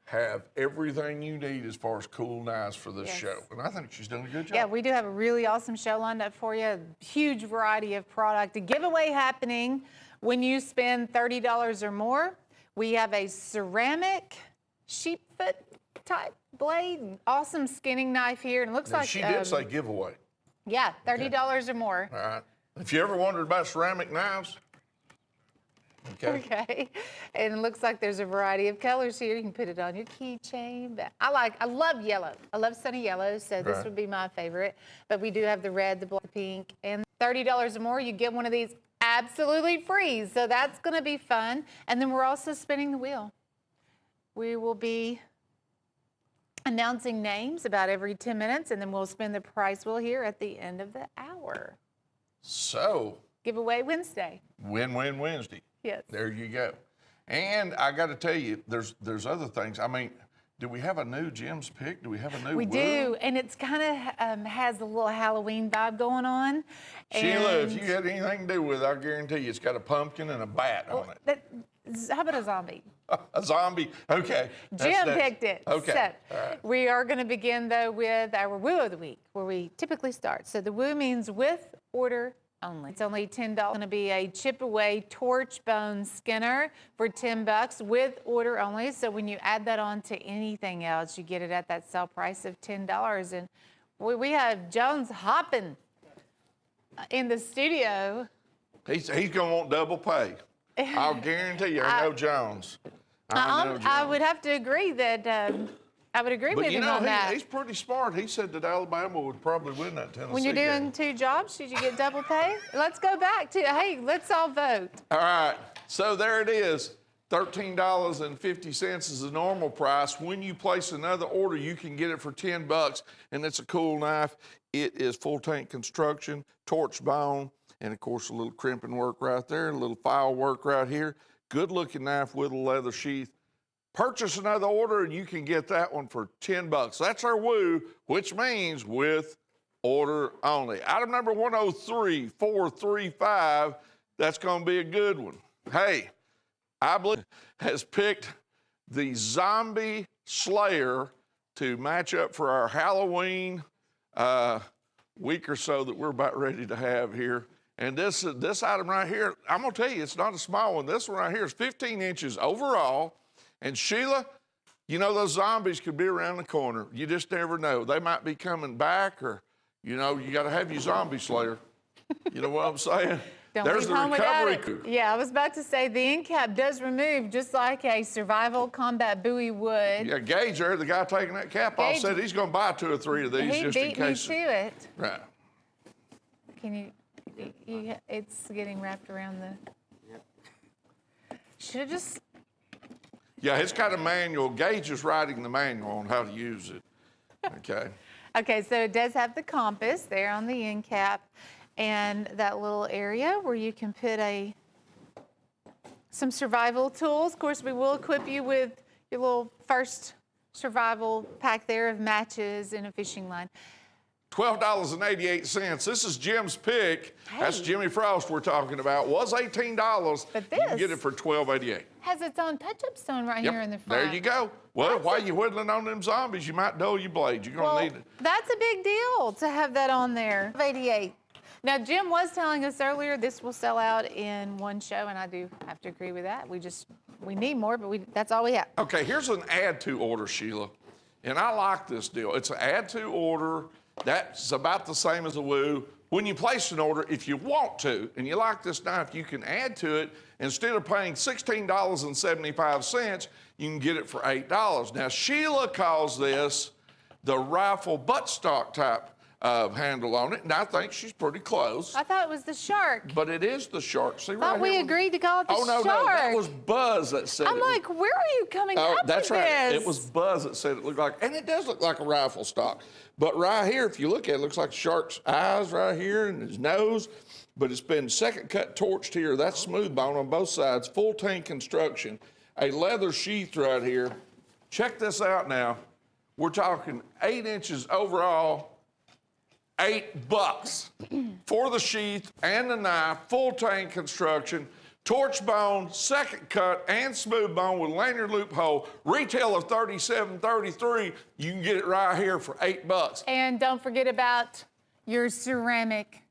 [SPEAKER 5] have everything you need as far as cool knives for this
[SPEAKER 6] Yes.
[SPEAKER 5] show. And I think she's done a good job.
[SPEAKER 6] Yeah, we do have a really awesome show lined up for you. A huge variety of product. A giveaway happening when you spend $30 or more. We have a ceramic sheepfoot type blade, awesome skinning knife here. And it looks
[SPEAKER 5] Now,
[SPEAKER 6] like
[SPEAKER 5] she did say giveaway.
[SPEAKER 6] yeah, $30 or more.
[SPEAKER 5] All right. If you ever wondered about ceramic knives, okay.
[SPEAKER 6] Okay, and it looks like there's a variety of colors here. You can put it on your keychain. But I love yellow. I love sunny yellow, so this
[SPEAKER 5] Right.
[SPEAKER 6] would be my favorite. But we do have the red, the black, the pink, and $30 or more, you get one of these absolutely free. So that's going to be fun. And then we're also spinning the wheel. We will be announcing names about every 10 minutes, and then we'll spin the prize wheel here at the end of the hour.
[SPEAKER 5] So,
[SPEAKER 6] Giveaway Wednesday.
[SPEAKER 5] win-win Wednesday.
[SPEAKER 6] Yes.
[SPEAKER 5] There you go. And I got to tell you, there's other things. I mean, do we have a new Jim's Pick? Do we have a new
[SPEAKER 6] We
[SPEAKER 5] woo?
[SPEAKER 6] do, and it's kind of has a little Halloween vibe going on.
[SPEAKER 5] Sheila, if
[SPEAKER 6] And
[SPEAKER 5] you had anything to do with it, I guarantee you it's got a pumpkin and a bat on it.
[SPEAKER 6] how about a zombie?
[SPEAKER 5] A zombie. Okay. that's
[SPEAKER 6] Jim
[SPEAKER 5] next.
[SPEAKER 6] picked it.
[SPEAKER 5] Okay.
[SPEAKER 6] So
[SPEAKER 5] All right.
[SPEAKER 6] we are going to begin, though, with our Woo of the Week, where we typically start. So the Woo means with order only. It's only $10. It's going to be a chip away torch bone skinner for $10 with order only. So when you add that on to anything else, you get it at that sale price of $10. And we have Jones hopping in the studio.
[SPEAKER 5] He's going to want double pay. I'll guarantee you, I know Jones. I know Jones.
[SPEAKER 6] I would have to agree that I would agree
[SPEAKER 5] But
[SPEAKER 6] with
[SPEAKER 5] you
[SPEAKER 6] him
[SPEAKER 5] know,
[SPEAKER 6] on that.
[SPEAKER 5] he's pretty smart. He said that Alabama would probably win that Tennessee
[SPEAKER 6] When you're
[SPEAKER 5] game.
[SPEAKER 6] doing two jobs, should you get double pay? Let's go back to, hey, let's all vote.
[SPEAKER 5] All right, so there it is. $13.50 is the normal price. When you place another order, you can get it for $10, and it's a cool knife. It is full tank construction, torch bone, and of course a little crimping work right there, a little file work right here. Good looking knife with a leather sheath. Purchase another order and you can get that one for $10. That's our Woo, which means with order only. Item number 103435, that's gonna be a good one. Hey, I believe has picked the Zombie Slayer to match up for our Halloween week or so that we're about ready to have here. And this item right here, I'm gonna tell you, it's not a small one. This one right here is 15 inches overall. And Sheila, you know those zombies could be around the corner. You just never know. They might be coming back, or, you know, you gotta have your zombie slayer. You know what I'm saying?
[SPEAKER 6] Don't
[SPEAKER 5] There's
[SPEAKER 6] leave
[SPEAKER 5] the
[SPEAKER 6] home without
[SPEAKER 5] recovery
[SPEAKER 6] it.
[SPEAKER 5] crew.
[SPEAKER 6] Yeah, I was about to say the end cap does remove just like a survival combat buoy would.
[SPEAKER 5] Yeah, Gage there, the guy taking that cap off,
[SPEAKER 6] Gage-
[SPEAKER 5] said he's gonna buy 2 or 3 of these
[SPEAKER 6] He
[SPEAKER 5] just in
[SPEAKER 6] beat me
[SPEAKER 5] case.
[SPEAKER 6] to it.
[SPEAKER 5] Right.
[SPEAKER 6] Can you, it's getting wrapped around the. Should have just,
[SPEAKER 5] Yeah, it's got a manual. Gage is writing the manual on how to use it. Okay.
[SPEAKER 6] okay, so it does have the compass there on the end cap and that little area where you can put some survival tools. Of course, we will equip you with your little first survival pack there of matches and a fishing line.
[SPEAKER 5] $12.88. This is Jim's Pick. That's
[SPEAKER 6] Hey.
[SPEAKER 5] Jimmy Frost we're talking about. Was $18.
[SPEAKER 6] But
[SPEAKER 5] You can get
[SPEAKER 6] this-
[SPEAKER 5] it for $12.88.
[SPEAKER 6] Has its own touch-up stone right
[SPEAKER 5] Yep.
[SPEAKER 6] here in the front.
[SPEAKER 5] There you go. Well, while you're whittling on them zombies, you might dull your blade. You're gonna
[SPEAKER 6] Well,
[SPEAKER 5] need it.
[SPEAKER 6] that's a big deal to have that on there. 88. Now, Jim was telling us earlier this will sell out in one show, and I do have to agree with that. We need more, but that's all we have.
[SPEAKER 5] Okay, here's an add to order, Sheila. And I like this deal. It's an add to order. That's about the same as a Woo. When you place an order, if you want to, and you like this knife, you can add to it. Instead of paying $16.75, you can get it for $8. Now, Sheila calls this the rifle buttstock type of handle on it, and I think she's pretty close.
[SPEAKER 6] I thought it was the shark.
[SPEAKER 5] But it is the shark. See right
[SPEAKER 6] Thought we
[SPEAKER 5] here?
[SPEAKER 6] agreed to call it the
[SPEAKER 5] Oh, no,
[SPEAKER 6] shark.
[SPEAKER 5] no, that was Buzz that said
[SPEAKER 6] I'm
[SPEAKER 5] it was-
[SPEAKER 6] like, where are you coming
[SPEAKER 5] Oh,
[SPEAKER 6] up
[SPEAKER 5] that's
[SPEAKER 6] with
[SPEAKER 5] right.
[SPEAKER 6] this?
[SPEAKER 5] It was Buzz that said it looked like, and it does look like a rifle stock. But right here, if you look at it, it looks like shark's eyes right here and his nose. But it's been second cut torched here. That's smooth bone on both sides. Full tank construction. A leather sheath right here. Check this out now. We're talking 8 inches overall, $8 for the sheath and the knife, full tank construction, torch bone, second cut, and smooth bone with lanyard loophole. Retail of $37.33. You can get it right here for $8.
[SPEAKER 6] And don't forget about your ceramic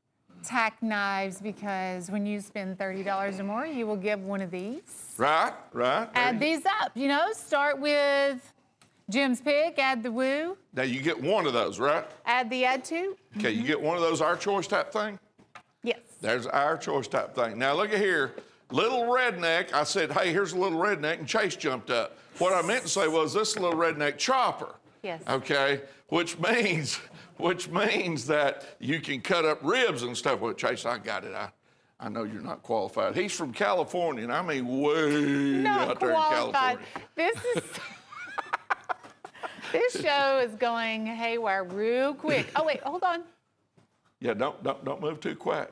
[SPEAKER 6] tack knives, because when you spend $30 or more, you will get one of these.
[SPEAKER 5] Right.
[SPEAKER 6] Add these up, you know, start with Jim's pick, add the woo,
[SPEAKER 5] Now you get one of those, right?
[SPEAKER 6] add the add to.
[SPEAKER 5] Okay, you get one of those our choice type thing?
[SPEAKER 6] Yes.
[SPEAKER 5] There's our choice type thing. Now look at here. Little redneck, I said, hey, here's a little redneck, and Chase jumped up. What I meant to say was this little redneck chopper.
[SPEAKER 6] Yes.
[SPEAKER 5] Okay, which means that you can cut up ribs and stuff. Well, Chase, I got it. I know you're not qualified. He's from California, and I mean way
[SPEAKER 6] Not
[SPEAKER 5] out there in
[SPEAKER 6] qualified.
[SPEAKER 5] California.
[SPEAKER 6] This show is going haywire real quick. Oh wait, hold on.
[SPEAKER 5] Yeah, don't move too quick.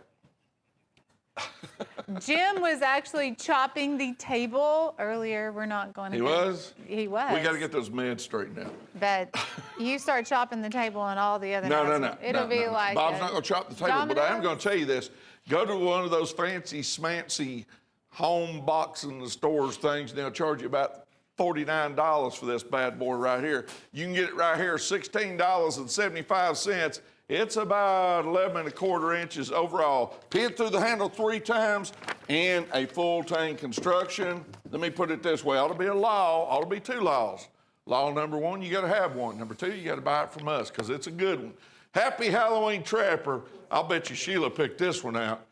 [SPEAKER 6] Jim was actually chopping the table earlier. We're not going to.
[SPEAKER 5] He was?
[SPEAKER 6] He was.
[SPEAKER 5] We got to get those meds straightened out.
[SPEAKER 6] But you start chopping the table and all the other.
[SPEAKER 5] No.
[SPEAKER 6] It'll be like.
[SPEAKER 5] Bob's not going to chop the table, but I am going to tell you this. Go to one of those fancy, smancy home boxing the stores things, and they'll charge you about $49 for this bad boy right here. You can get it right here, $16.75. It's about 11 1/4 inches overall. Pin through the handle 3 times and a full tank construction. Let me put it this way, ought to be a law, ought to be 2 laws. Law number 1, you gotta have one. Number 2, you gotta buy it from us, because it's a good one. Happy Halloween Trapper. I'll bet you Sheila picked this one out.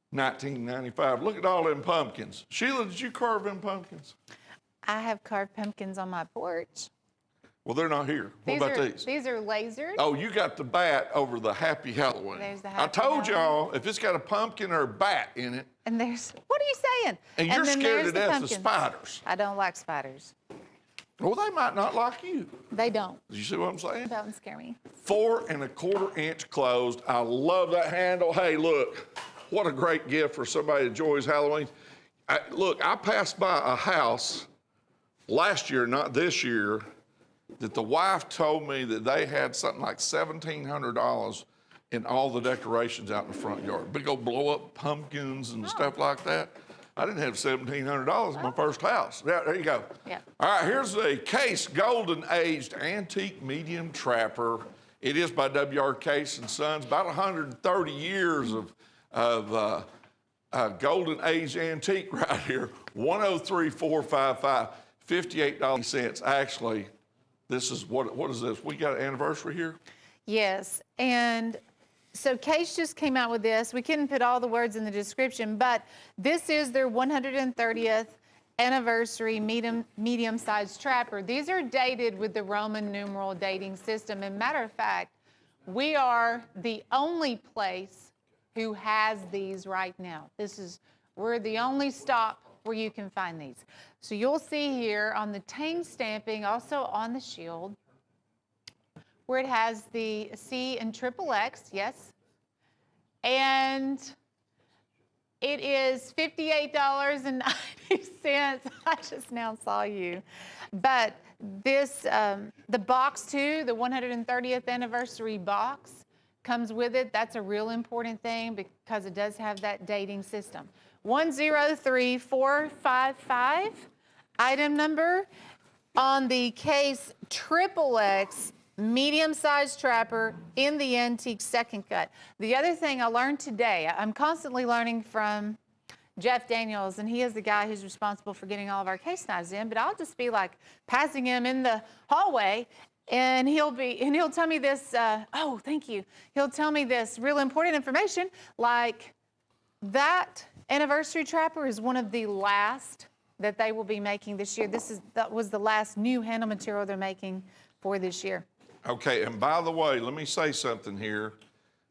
[SPEAKER 5] 1995. Look at all them pumpkins. Sheila, did you carve them pumpkins?
[SPEAKER 6] I have carved pumpkins on my porch.
[SPEAKER 5] Well, they're not here. What about these?
[SPEAKER 6] These are lasered.
[SPEAKER 5] Oh, you got the bat over the Happy Halloween.
[SPEAKER 6] There's the
[SPEAKER 5] I
[SPEAKER 6] Happy
[SPEAKER 5] told
[SPEAKER 6] Halloween.
[SPEAKER 5] y'all, if it's got a pumpkin or a bat in it,
[SPEAKER 6] And there's, what are you saying?
[SPEAKER 5] and you're
[SPEAKER 6] then
[SPEAKER 5] scared
[SPEAKER 6] there's
[SPEAKER 5] to
[SPEAKER 6] the
[SPEAKER 5] death of
[SPEAKER 6] pumpkins.
[SPEAKER 5] spiders,
[SPEAKER 6] I don't like spiders.
[SPEAKER 5] well, they might not like you.
[SPEAKER 6] They don't.
[SPEAKER 5] You see what I'm saying?
[SPEAKER 6] Don't scare me.
[SPEAKER 5] 4 1/4 inch closed. I love that handle. Hey, look, what a great gift for somebody that enjoys Halloween. Look, I passed by a house last year, not this year, that the wife told me that they had something like $1,700 in all the decorations out in the front yard. Big old blow up pumpkins and stuff like that. I didn't have $1,700 in my first house. Yeah, there you go.
[SPEAKER 6] Yeah.
[SPEAKER 5] All right, here's a Case Golden Aged Antique Medium Trapper. It is by W.R. Case and Sons. About 130 years of Golden Aged Antique right here. 103,455, $58.00. Actually, this is, what is this? We got an anniversary here?
[SPEAKER 6] Yes, and so Case just came out with this. We couldn't put all the words in the description, but this is their 130th anniversary medium-sized trapper. These are dated with the Roman numeral dating system. And matter of fact, we are the only place who has these right now. We're the only stop where you can find these. So you'll see here on the Tang stamping, also on the shield, where it has the C and XXX, yes. And it is $58.90. I just now saw you. But this, the box too, the 130th anniversary box comes with it. That's a real important thing because it does have that dating system. 103455, item number on the Case XXX medium-sized trapper in the antique second cut. The other thing I learned today, I'm constantly learning from Jeff Daniels, and he is the guy who's responsible for getting all of our case knives in, but I'll just be like passing him in the hallway, and he'll tell me this, oh, thank you. He'll tell me this real important information, like that anniversary trapper is one of the last that they will be making this year. That was the last new handle material they're making for this year.
[SPEAKER 5] Okay, and by the way, let me say something here.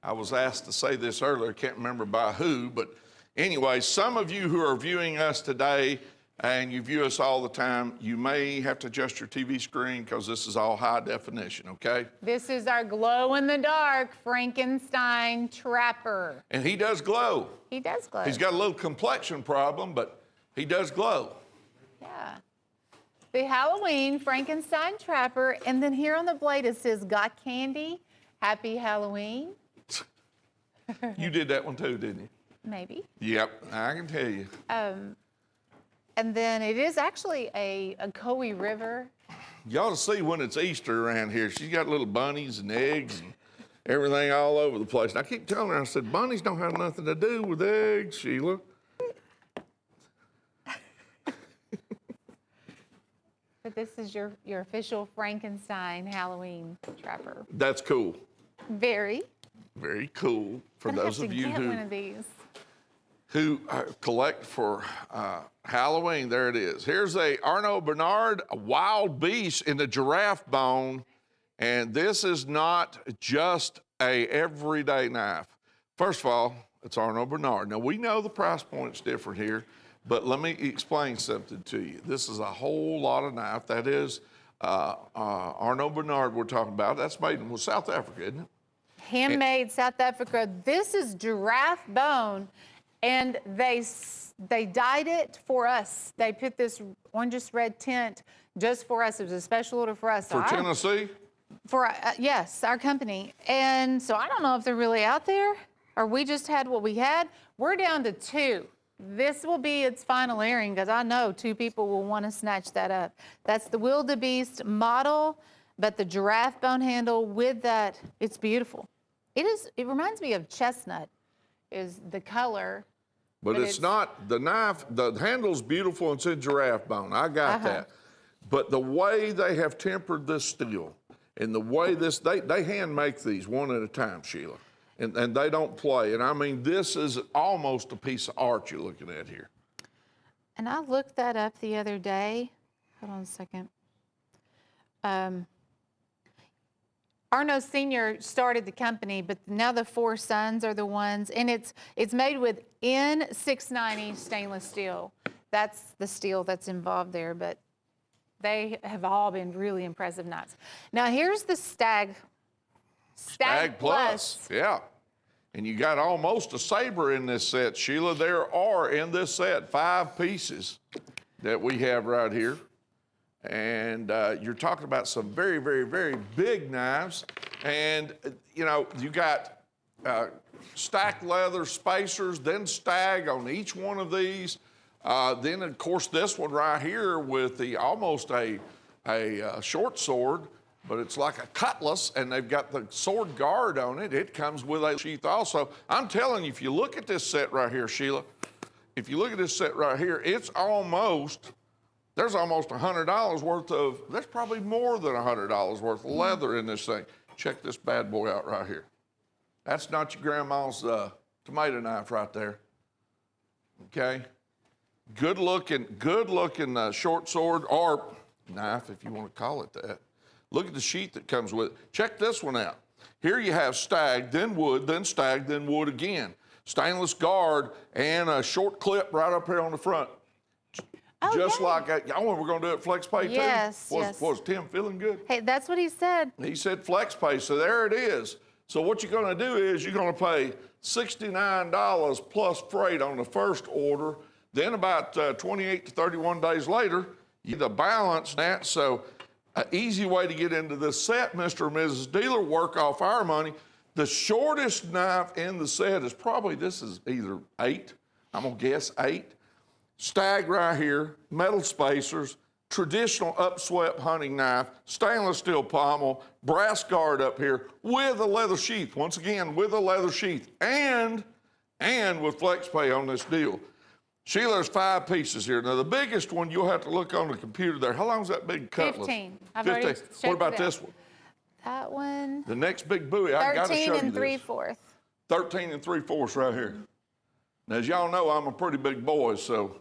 [SPEAKER 5] I was asked to say this earlier, can't remember by who, but anyway, some of you who are viewing us today and you view us all the time, you may have to adjust your TV screen because this is all high definition, okay?
[SPEAKER 6] This is our glow-in-the-dark Frankenstein trapper.
[SPEAKER 5] And he does glow.
[SPEAKER 6] He does glow.
[SPEAKER 5] He's got a little complexion problem, but he does glow.
[SPEAKER 6] Yeah. the Halloween Frankenstein Trapper. And then here on the blade it says, "Got candy? Happy Halloween."
[SPEAKER 5] You did that one too, didn't you?
[SPEAKER 6] Maybe.
[SPEAKER 5] Yep, I can tell you.
[SPEAKER 6] And then it is actually a Coe River.
[SPEAKER 5] You ought to see when it's Easter around here. She's got little bunnies and eggs and everything all over the place. And I keep telling her, I said, bunnies don't have nothing to do with eggs, Sheila.
[SPEAKER 6] But this is your official Frankenstein Halloween Trapper.
[SPEAKER 5] That's cool.
[SPEAKER 6] Very.
[SPEAKER 5] Very cool for
[SPEAKER 6] I'm gonna
[SPEAKER 5] those
[SPEAKER 6] have
[SPEAKER 5] of
[SPEAKER 6] to
[SPEAKER 5] you
[SPEAKER 6] get one of these.
[SPEAKER 5] who collect for Halloween. There it is. Here's a Arnaud Bernard, a wild beast in the giraffe bone. And this is not just a everyday knife. First of all, it's Arnaud Bernard. Now, we know the price point's different here, but let me explain something to you. This is a whole lot of knife. That is Arnaud Bernard we're talking about. That's made in South Africa, isn't it?
[SPEAKER 6] Handmade South Africa. This is giraffe bone, and they dyed it for us. They put this orangish red tint just for us. It was a special order for us.
[SPEAKER 5] For Tennessee?
[SPEAKER 6] For yes, our company. And so I don't know if they're really out there, or we just had what we had. We're down to 2. This will be its final airing, because I know 2 people will want to snatch that up. That's the Wildebeest model, but the giraffe bone handle with that, it's beautiful. It reminds me of chestnut, is the color.
[SPEAKER 5] But it's not, the knife, the handle's beautiful and it's in giraffe bone. I got that. But the way they have tempered this steel and the way this, they hand make these one at a time, Sheila. And they don't play. And I mean, this is almost a piece of art you're looking at here.
[SPEAKER 6] And I looked that up the other day. Hold on a second. Arnaud Sr. started the company, but now the 4 sons are the ones, and it's made with N690 stainless steel. That's the steel that's involved there, but they have all been really impressive knives. Now here's the Stag Plus.
[SPEAKER 5] Yeah. And you got almost a saber in this set, Sheila. There are in this set 5 pieces that we have right here. And you're talking about some very, very, very big knives. And, you know, you got stacked leather spacers, then stag on each one of these. Then, of course, this one right here with the almost a short sword, but it's like a cutlass, and they've got the sword guard on it. It comes with a sheath also. I'm telling you, if you look at this set right here, Sheila, if you look at this set right here, it's almost... There's almost $100 worth of, there's probably more than $100 worth of leather in this thing. Check this bad boy out right here. That's not your grandma's tomato knife right there. Okay? Good looking short sword or knife, if you want to call it that. Look at the sheath that comes with it. Check this one out. Here you have stag, then wood, then stag, then wood again. Stainless guard and a short clip right up here on the front. Just like, we're going to do it flex pay too?
[SPEAKER 6] Yes, yes.
[SPEAKER 5] Was Tim feeling good?
[SPEAKER 6] Hey, that's what he said.
[SPEAKER 5] He said flex pay, so there it is. So what you're going to do is you're going to pay $69 plus freight on the first order. Then about 28 to 31 days later, you the balance that. So an easy way to get into this set, Mr. and Mrs. Dealer, work off our money. The shortest knife in the set is probably, this is either 8, I'm going to guess 8. Stag right here, metal spacers, traditional upswept hunting knife, stainless steel pommel, brass guard up here with a leather sheath. Once again, with a leather sheath and with flex pay on this deal. Sheila, there's 5 pieces here. Now, the biggest one, you'll have to look on the computer there. How long's that big cutlass?
[SPEAKER 6] 15.
[SPEAKER 5] 15. What about this one?
[SPEAKER 6] That one.
[SPEAKER 5] The next big buoy, I got to show you
[SPEAKER 6] 13
[SPEAKER 5] this.
[SPEAKER 6] 3/4.
[SPEAKER 5] 13 3/4 right here. Now, as y'all know, I'm a pretty big boy, so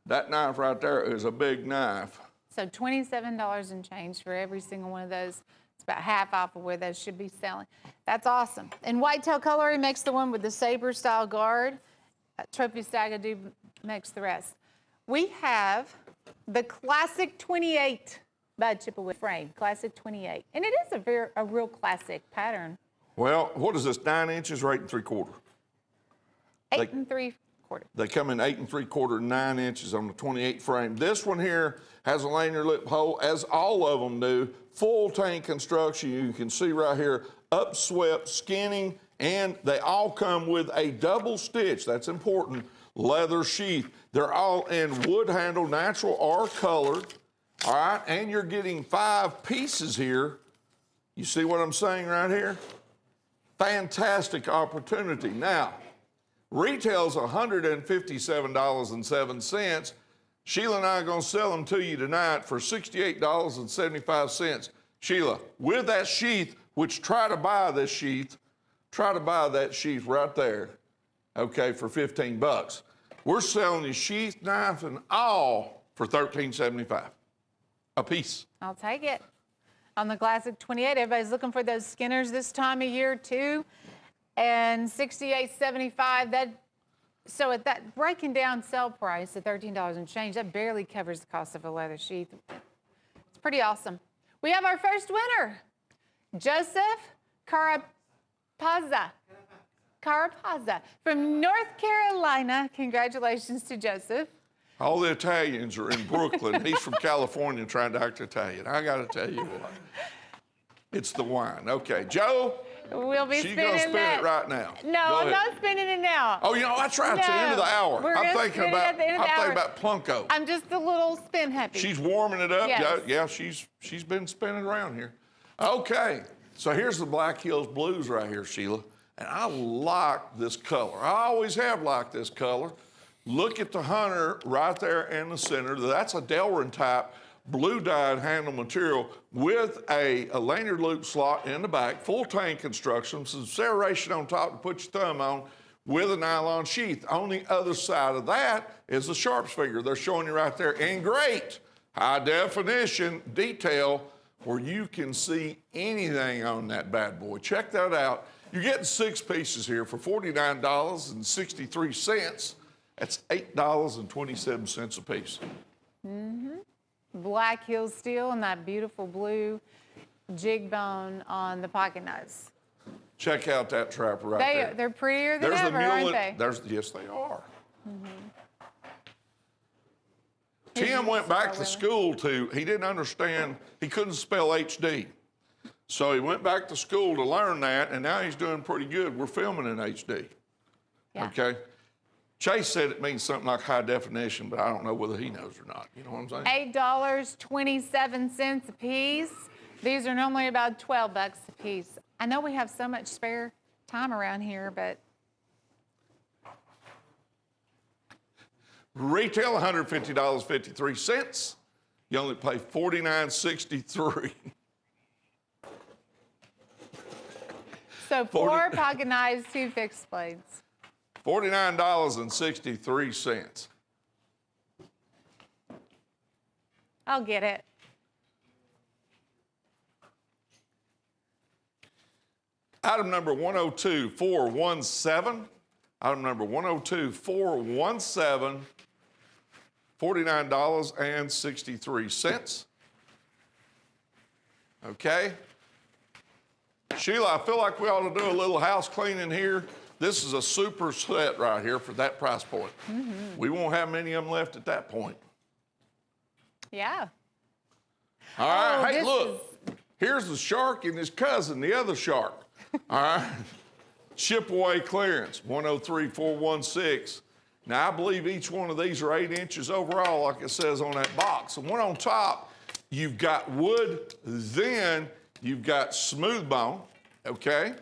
[SPEAKER 5] that knife right there is a big knife.
[SPEAKER 6] So $27 and change for every single one of those. It's about half off of where those should be selling. That's awesome. And Whitetail Cutlery makes the one with the saber style guard. Trophy Stagadu makes the rest. We have the Classic 28 by Chippewa frame, Classic 28. And it is a real classic pattern.
[SPEAKER 5] Well, what is this, 9 inches or 8 3/4?
[SPEAKER 6] 8 3/4. quarter.
[SPEAKER 5] They come in 8 3/4, 9 inches on the 28 frame. This one here has a lanyard lip hole, as all of them do. Full tank construction. You can see right here, upswept, skinning, and they all come with a double stitch. That's important. Leather sheath. They're all in wood handle, natural or colored. All right, and you're getting 5 pieces here. You see what I'm saying right here? Fantastic opportunity. Now, retail's $157.07. Sheila and I are going to sell them to you tonight for $68.75. Sheila, with that sheath, which try to buy that sheath right there, okay, for 15 bucks. We're selling you sheath, knife, and all for $13.75 a piece.
[SPEAKER 6] I'll take it. On the Classic 28, everybody's looking for those Skinners this time of year too. And $68.75, so at that breaking down sale price at $13 and change, that barely covers the cost of a leather sheath. It's pretty awesome. We have our first winner, Joseph Carapazza from North Carolina. Congratulations to Joseph.
[SPEAKER 5] All the Italians are in Brooklyn. He's from California trying to act Italian. I got to tell you what. It's the wine. Okay, Joe,
[SPEAKER 6] We'll be
[SPEAKER 5] she's
[SPEAKER 6] spinning
[SPEAKER 5] going to spin
[SPEAKER 6] that.
[SPEAKER 5] it right now.
[SPEAKER 6] No,
[SPEAKER 5] Go
[SPEAKER 6] I'm
[SPEAKER 5] ahead.
[SPEAKER 6] not spinning it now.
[SPEAKER 5] Oh, you know, that's right. It's the end of the hour.
[SPEAKER 6] We're
[SPEAKER 5] I'm
[SPEAKER 6] gonna
[SPEAKER 5] thinking
[SPEAKER 6] spin it
[SPEAKER 5] about
[SPEAKER 6] at the end of the hour.
[SPEAKER 5] Plunko.
[SPEAKER 6] I'm just a little spin happy.
[SPEAKER 5] She's warming it up.
[SPEAKER 6] Yes.
[SPEAKER 5] Yeah, she's been spinning around here. Okay, so here's the Black Hills Blues right here, Sheila. And I like this color. I always have liked this color. Look at the hunter right there in the center. That's a Delrin type blue dyed handle material with a lanyard loop slot in the back, full tank construction, some serration on top to put your thumb on with a nylon sheath. On the other side of that is the Sharps figure. They're showing you right there in great high definition detail where you can see anything on that bad boy. Check that out. You're getting 6 pieces here for $49.63. That's $8.27 a piece.
[SPEAKER 6] Black Hills steel and that beautiful blue jig bone on the pocket knives.
[SPEAKER 5] Check out that trapper right there.
[SPEAKER 6] They're prettier than
[SPEAKER 5] There's
[SPEAKER 6] ever,
[SPEAKER 5] the mule.
[SPEAKER 6] aren't they?
[SPEAKER 5] Yes, they are.
[SPEAKER 6] Here's
[SPEAKER 5] Tim
[SPEAKER 6] your
[SPEAKER 5] went back to
[SPEAKER 6] Willie.
[SPEAKER 5] school he didn't understand, he couldn't spell HD. So he went back to school to learn that, and now he's doing pretty good. We're filming in HD.
[SPEAKER 6] Yeah.
[SPEAKER 5] Okay? Chase said it means something like high definition, but I don't know whether he knows or not. You know what I'm saying?
[SPEAKER 6] $8.27 a piece. These are normally about 12 bucks a piece. I know we have so much spare time around here, but
[SPEAKER 5] Retail $150.53. You only pay $49.63.
[SPEAKER 6] so 4 pocket knives, 2 fixed blades.
[SPEAKER 5] $49.63.
[SPEAKER 6] I'll get it.
[SPEAKER 5] Item number 102417. Item number 102417. $49.63. Okay. Sheila, I feel like we ought to do a little house cleaning here. This is a super set right here for that price point. We won't have many of them left at that point.
[SPEAKER 6] Yeah.
[SPEAKER 5] All right,
[SPEAKER 6] Oh,
[SPEAKER 5] hey,
[SPEAKER 6] this
[SPEAKER 5] look. Here's the shark and his cousin, the other shark. All right. Ship away clearance, 103416. Now, I believe each one of these are 8 inches overall, like it says on that box. The one on top, you've got wood, then you've got smooth bone, okay?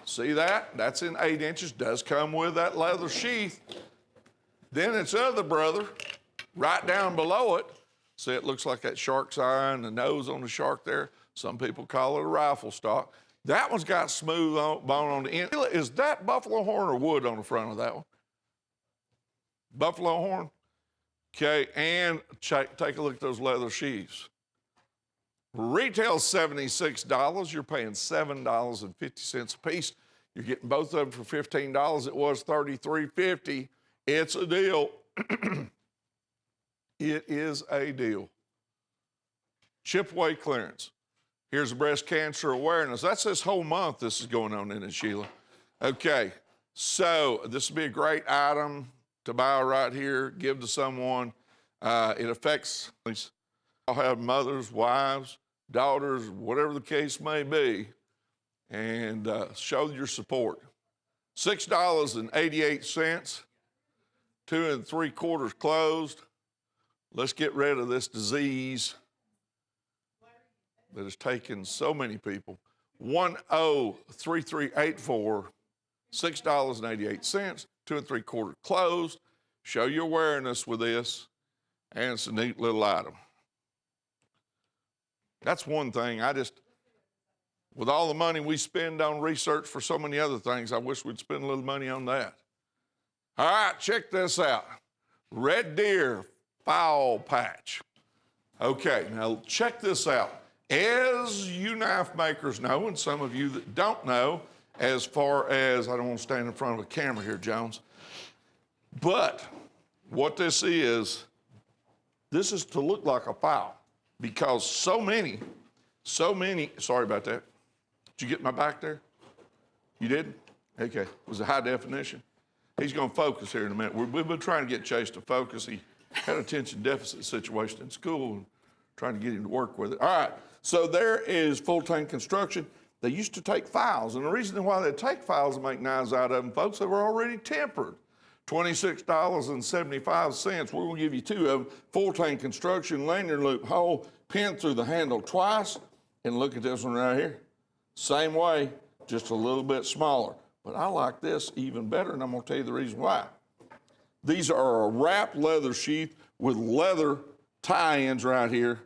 [SPEAKER 5] See that? That's in 8 inches, does come with that leather sheath. Then its other brother, right down below it, see it looks like that shark's eye and the nose on the shark there. Some people call it a rifle stock. That one's got smooth bone on the end. Is that buffalo horn or wood on the front of that one? Buffalo horn? Okay, and take a look at those leather sheaths. Retail $76. You're paying $7.50 a piece. You're getting both of them for $15. It was $33.50. It's a deal. It is a deal. Ship away clearance. Here's breast cancer awareness. That's this whole month this is going on in it, Sheila. Okay, So this would be a great item to buy right here, give to someone. It affects, I'll have mothers, wives, daughters, whatever the case may be, and show your support. $6.88, 2 3/4 closed. Let's get rid of this disease that has taken so many people. 103384, $6.88, 2 3/4 closed. Show your awareness with this, and it's a neat little item. That's one thing. With all the money we spend on research for so many other things, I wish we'd spend a little money on that. All right, check this out. Red Deer Foul Patch. Okay, now check this out. As you knife makers know, and some of you that don't know, as far as, I don't want to stand in front of a camera here, Jones, but what this is to look like a file, because so many, sorry about that. Did you get my back there? You didn't? Okay, it was a high definition. He's going to focus here in a minute. We've been trying to get Chase to focus. He had an attention deficit situation in school and trying to get him to work with it. All right, so there is Full-Tank Construction. They used to take files, and the reason why they take files and make knives out of them, folks, they were already tempered. $26.75. We're going to give you 2 of them. Full-Tank Construction, lanyard loop hole, pin through the handle twice, and look at this one right here. Same way, just a little bit smaller. But I like this even better, and I'm going to tell you the reason why. These are a wrapped leather sheath with leather tie-ins right here,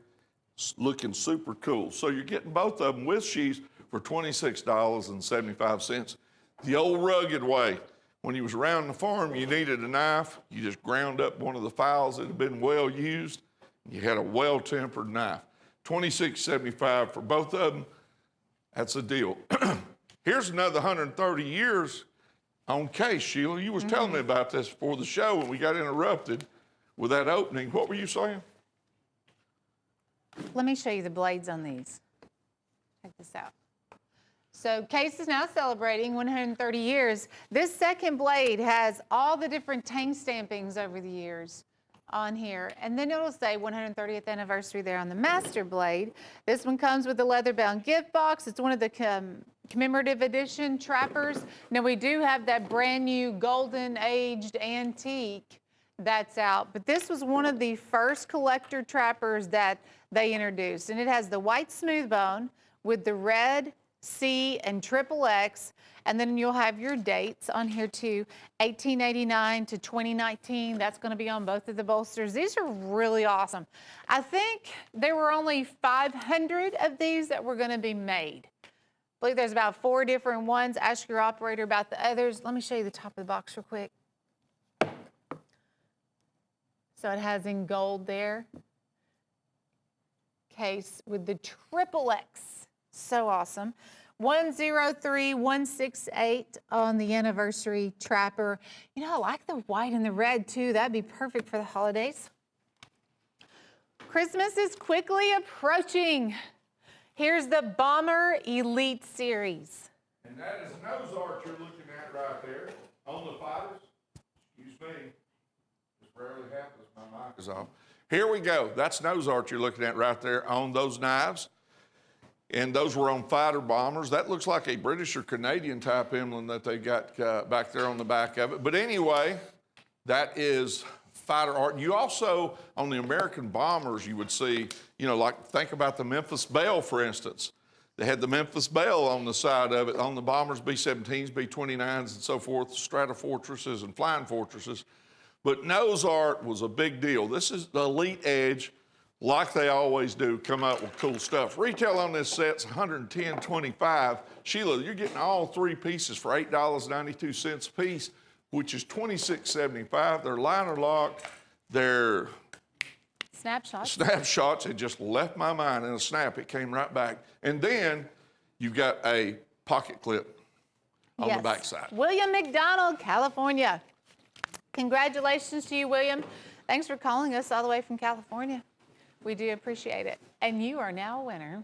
[SPEAKER 5] looking super cool. So you're getting both of them with sheaths for $26.75. The old rugged way. When you was around the farm, you needed a knife. You just ground up one of the files that had been well used. You had a well-tempered knife. $26.75 for both of them. That's a deal. Here's another 130 years on case, Sheila. You was telling me about this before the show when we got interrupted with that opening. What were you saying?
[SPEAKER 6] Let me show you the blades on these. Check this out. So Case is now celebrating 130 years. This second blade has all the different tank stampings over the years on here. And then it'll say 130th anniversary there on the master blade. This one comes with a leather-bound gift box. It's one of the commemorative edition trappers. Now we do have that brand new golden aged antique that's out, but this was one of the first collector trappers that they introduced. And it has the white smooth bone with the red C and XXX, and then you'll have your dates on here too, 1889 to 2019. That's going to be on both of the bolsters. These are really awesome. I think there were only 500 of these that were going to be made. I believe there's about 4 different ones. Ask your operator about the others. Let me show you the top of the box real quick. So it has in gold there. Case with the XXX. So awesome. 103168 on the anniversary trapper. You know, I like the white and the red too. That'd be perfect for the holidays. Christmas is quickly approaching. Here's the Bomber Elite Series.
[SPEAKER 5] And that is nose arch you're looking at right there on the fighters. Excuse me. This rarely happens. My mic is off. Here we go. That's nose arch you're looking at right there on those knives. And those were on fighter bombers. That looks like a British or Canadian type emblem that they got back there on the back of it. But anyway, that is fighter art. You also, on the American bombers, you would see, you know, like think about the Memphis Belle, for instance. They had the Memphis Belle on the side of it, on the bombers, B-17s, B-29s, and so forth, Stratofortresses and Flying Fortresses. But nose art was a big deal. This is the Elite Edge. Like they always do, come up with cool stuff. Retail on this set's $110.25. Sheila, you're getting all 3 pieces for $8.92 a piece, which is $26.75. They're liner lock. They're snapshots. It just left my mind in a snap. It came right back. And then you've got a pocket clip on the backside.
[SPEAKER 6] William McDonald, California. Congratulations to you, William. Thanks for calling us all the way from California. We do appreciate it. And you are now a winner.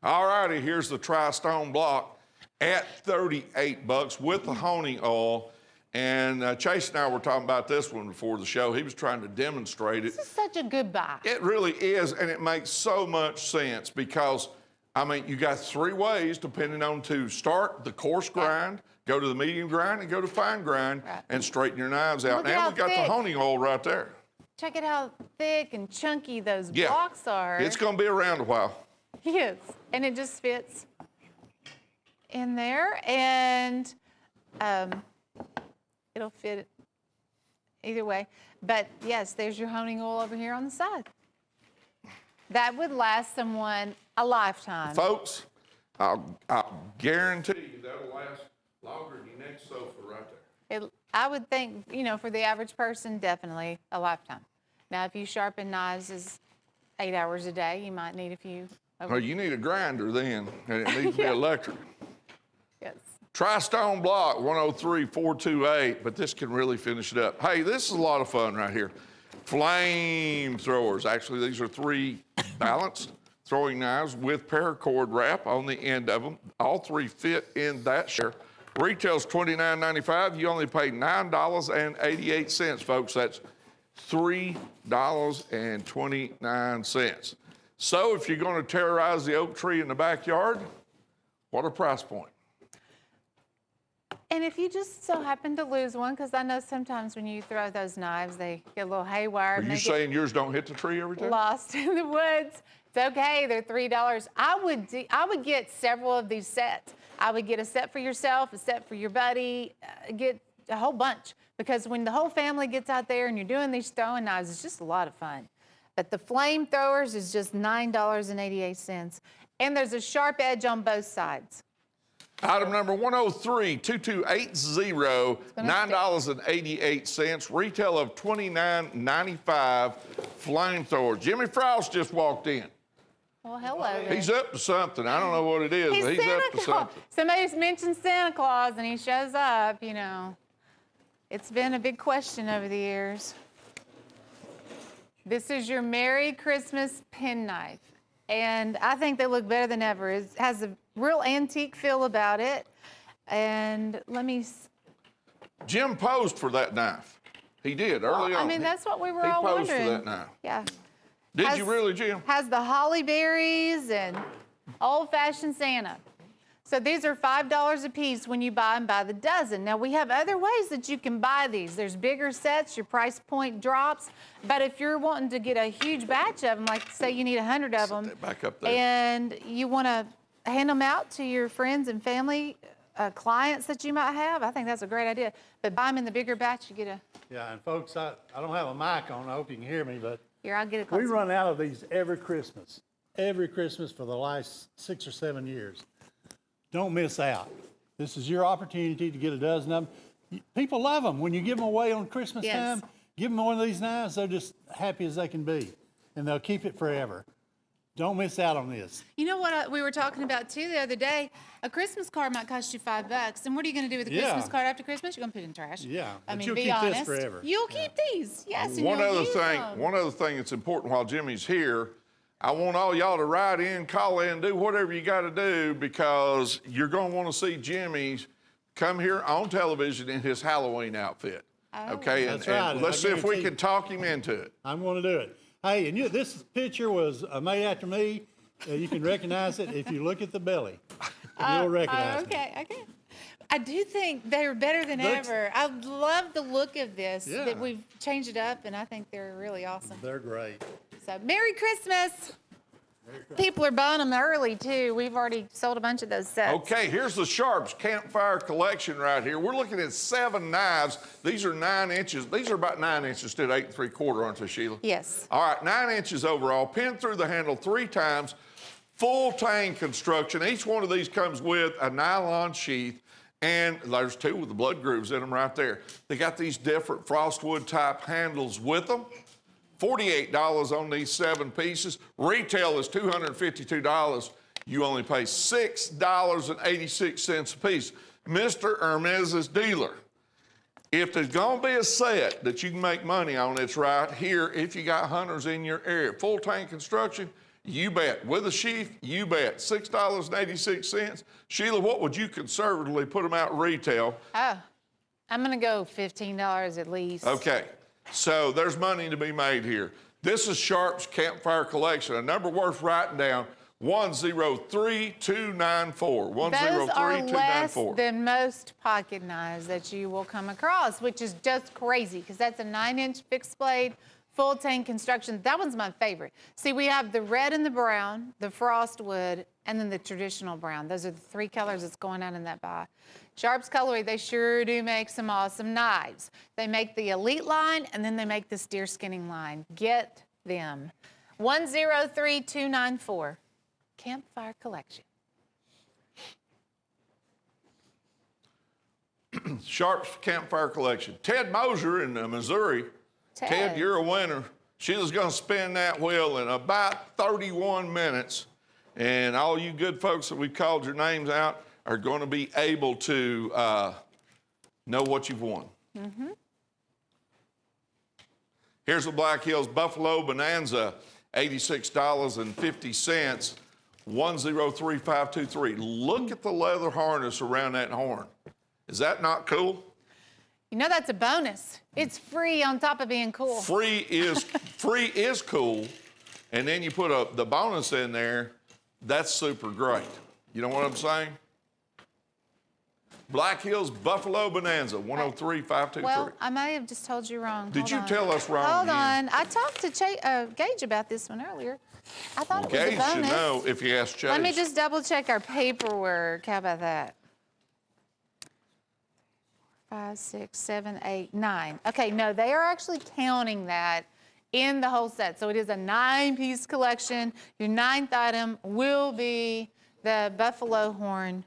[SPEAKER 5] All righty, here's the Tri-Stone block. at $38 with the honing oil. And Chase and I were talking about this one before the show. He was trying to demonstrate it.
[SPEAKER 6] This is such a good buy.
[SPEAKER 5] It really is, and it makes so much sense because, I mean, you got 3 ways depending on to start the coarse grind, go to the medium grind, and go to fine grind, and straighten your knives out.
[SPEAKER 6] Look at
[SPEAKER 5] And
[SPEAKER 6] how
[SPEAKER 5] we got
[SPEAKER 6] thick.
[SPEAKER 5] the honing oil right there.
[SPEAKER 6] Check it how thick and chunky those
[SPEAKER 5] Yeah,
[SPEAKER 6] blocks are.
[SPEAKER 5] it's going to be around a while.
[SPEAKER 6] Yes, and it just fits in there, and it'll fit either way. But yes, there's your honing oil over here on the side. That would last someone a lifetime.
[SPEAKER 5] Folks, I'll guarantee you that'll last longer than your next sofa right there.
[SPEAKER 6] I would think, you know, for the average person, definitely a lifetime. Now, if you sharpen knives is 8 hours a day, you might need a few.
[SPEAKER 5] Well, you need a grinder then, and it needs to be electric.
[SPEAKER 6] Yes.
[SPEAKER 5] Tri-Stone Block, 103-428, but this can really finish it up. Hey, this is a lot of fun right here. Flamethrowers. Actually, these are 3 balanced throwing knives with paracord wrap on the end of them. All 3 fit in that share. Retails $29.95. You only pay $9.88, folks. That's $3.29. So if you're going to terrorize the oak tree in the backyard, what a price point.
[SPEAKER 6] And if you just so happen to lose one, because I know sometimes when you throw those knives, they get a little haywire.
[SPEAKER 5] Are
[SPEAKER 6] and
[SPEAKER 5] you
[SPEAKER 6] they
[SPEAKER 5] saying yours don't hit the tree every
[SPEAKER 6] get
[SPEAKER 5] time?
[SPEAKER 6] lost in the woods? It's okay. They're $3. I would get several of these sets. I would get a set for yourself, a set for your buddy, get a whole bunch. Because when the whole family gets out there and you're doing these throwing knives, it's just a lot of fun. But the flamethrowers is just $9.88. And there's a sharp edge on both sides.
[SPEAKER 5] Item number 103-2280, $9.88, retail of $29.95, flamethrowers. Jimmy Frost just walked in.
[SPEAKER 6] Well, hello there.
[SPEAKER 5] He's up to something. I don't know what it is,
[SPEAKER 6] He's
[SPEAKER 5] but he's
[SPEAKER 6] Santa
[SPEAKER 5] up to
[SPEAKER 6] Claus.
[SPEAKER 5] something.
[SPEAKER 6] Somebody's mentioned Santa Claus and he shows up, you know. It's been a big question over the years. This is your Merry Christmas penknife. And I think they look better than ever. It has a real antique feel about it. And let me...
[SPEAKER 5] Jim posed for that knife. He did early on.
[SPEAKER 6] I mean, that's what we were
[SPEAKER 5] he
[SPEAKER 6] all
[SPEAKER 5] posed
[SPEAKER 6] wondering.
[SPEAKER 5] for that knife.
[SPEAKER 6] Yeah.
[SPEAKER 5] Did you really, Jim?
[SPEAKER 6] Has the holly berries and old-fashioned Santa. So these are $5 a piece when you buy them by the dozen. Now, we have other ways that you can buy these. There's bigger sets, your price point drops. But if you're wanting to get a huge batch of them, like say you need 100 of them,
[SPEAKER 5] Back up there.
[SPEAKER 6] and you want to hand them out to your friends and family, clients that you might have, I think that's a great idea. But buy them in the bigger batch, you get a...
[SPEAKER 2] Yeah, and folks, I don't have a mic on. I hope you can hear me, but
[SPEAKER 6] Here, I'll get a
[SPEAKER 2] we
[SPEAKER 6] close.
[SPEAKER 2] run out of these every Christmas for the last 6 or 7 years. Don't miss out. This is your opportunity to get a dozen of them. People love them. When you give them away on Christmas
[SPEAKER 6] Yes.
[SPEAKER 2] time, give them one of these knives, they're just happy as they can be, and they'll keep it forever. Don't miss out on this.
[SPEAKER 6] You know what we were talking about too the other day? A Christmas card might cost you $5, and what are you going to do with a
[SPEAKER 2] Yeah.
[SPEAKER 6] Christmas card after Christmas? You're going to put it in trash.
[SPEAKER 2] Yeah,
[SPEAKER 6] I
[SPEAKER 2] but
[SPEAKER 6] mean,
[SPEAKER 2] you'll
[SPEAKER 6] be
[SPEAKER 2] keep this
[SPEAKER 6] honest.
[SPEAKER 2] forever.
[SPEAKER 6] You'll keep these, yes. And
[SPEAKER 5] One
[SPEAKER 6] you'll
[SPEAKER 5] other
[SPEAKER 6] use
[SPEAKER 5] thing,
[SPEAKER 6] them.
[SPEAKER 5] one other thing that's important while Jimmy's here, I want all y'all to write in, call in, do whatever you got to do because you're going to want to see Jimmy come here on television in his Halloween outfit.
[SPEAKER 6] Oh.
[SPEAKER 5] Okay,
[SPEAKER 2] That's right,
[SPEAKER 5] and
[SPEAKER 2] and
[SPEAKER 5] let's
[SPEAKER 2] I
[SPEAKER 5] see if we
[SPEAKER 2] guarantee-
[SPEAKER 5] can talk him into it.
[SPEAKER 2] I'm going to do it. Hey, and this picture was made after me. You can recognize it if you look at the belly. You'll recognize me.
[SPEAKER 6] Okay. I do think they're better than
[SPEAKER 2] Looks-
[SPEAKER 6] ever. I love the look of this,
[SPEAKER 2] Yeah.
[SPEAKER 6] that we've changed it up, and I think they're really awesome.
[SPEAKER 2] They're great.
[SPEAKER 6] So, Merry Christmas. People are buying them early, too. We've already sold a bunch of those sets.
[SPEAKER 5] Okay, here's the Sharps Campfire Collection right here. We're looking at 7 knives. These are 9 inches. These are about 9 inches instead of 8 3/4, aren't they, Sheila?
[SPEAKER 6] Yes.
[SPEAKER 5] All right, 9 inches overall, pinned through the handle 3 times, full tang construction. Each one of these comes with a nylon sheath, and there's 2 with the blood grooves in them right there. They got these different frostwood type handles with them. $48 on these 7 pieces. Retail is $252. You only pay $6.86 a piece. Mr. or Mrs. Dealer, if there's gonna be a set that you can make money on, it's right here if you got hunters in your area. Full tank construction, You bet. With a sheath, you bet. $6.86. Sheila, what would you conservatively put them out retail?
[SPEAKER 6] Oh, I'm going to go $15 at least.
[SPEAKER 5] Okay, so there's money to be made here. This is Sharp's Campfire Collection. A number worth writing down, 103294.
[SPEAKER 6] Those are less
[SPEAKER 5] 103294.
[SPEAKER 6] than most pocket knives that you will come across, which is just crazy because that's a 9-inch fixed blade, full tank construction. That one's my favorite. See, we have the red and the brown, the frost wood, and then the traditional brown. Those are the 3 colors that's going out in that buy. Sharp's Cutlery, they sure do make some awesome knives. They make the Elite line, and then they make the steer skinning line. Get them. 103294, Campfire Collection.
[SPEAKER 5] Sharp's Campfire Collection. Ted Moser in Missouri. Ted, you're a winner. Sheila's going to spin that wheel in about 31 minutes. And all you good folks that we've called your names out are going to be able to know what you've won. Mm-hmm. Here's the Black Hills Buffalo Bonanza, $86.50, 103523. Look at the leather harness around that horn. Is that not cool?
[SPEAKER 6] You know that's a bonus. It's free on top of being cool.
[SPEAKER 5] Free is cool, and then you put the bonus in there. That's super great. You know what I'm saying? Black Hills Buffalo Bonanza, 103523.
[SPEAKER 6] Well, I may have just told you wrong.
[SPEAKER 5] Did you tell us wrong
[SPEAKER 6] Hold
[SPEAKER 5] again?
[SPEAKER 6] on. I talked to Gage about this one earlier. I thought it was
[SPEAKER 5] Gage
[SPEAKER 6] a bonus.
[SPEAKER 5] should know if you ask Chase.
[SPEAKER 6] Let me just double check our paperwork. How about that? 5, 6, 7, 8, 9. Okay, no, they are actually counting that in the whole set. So it is a 9-piece collection. Your 9th item will be the buffalo horn,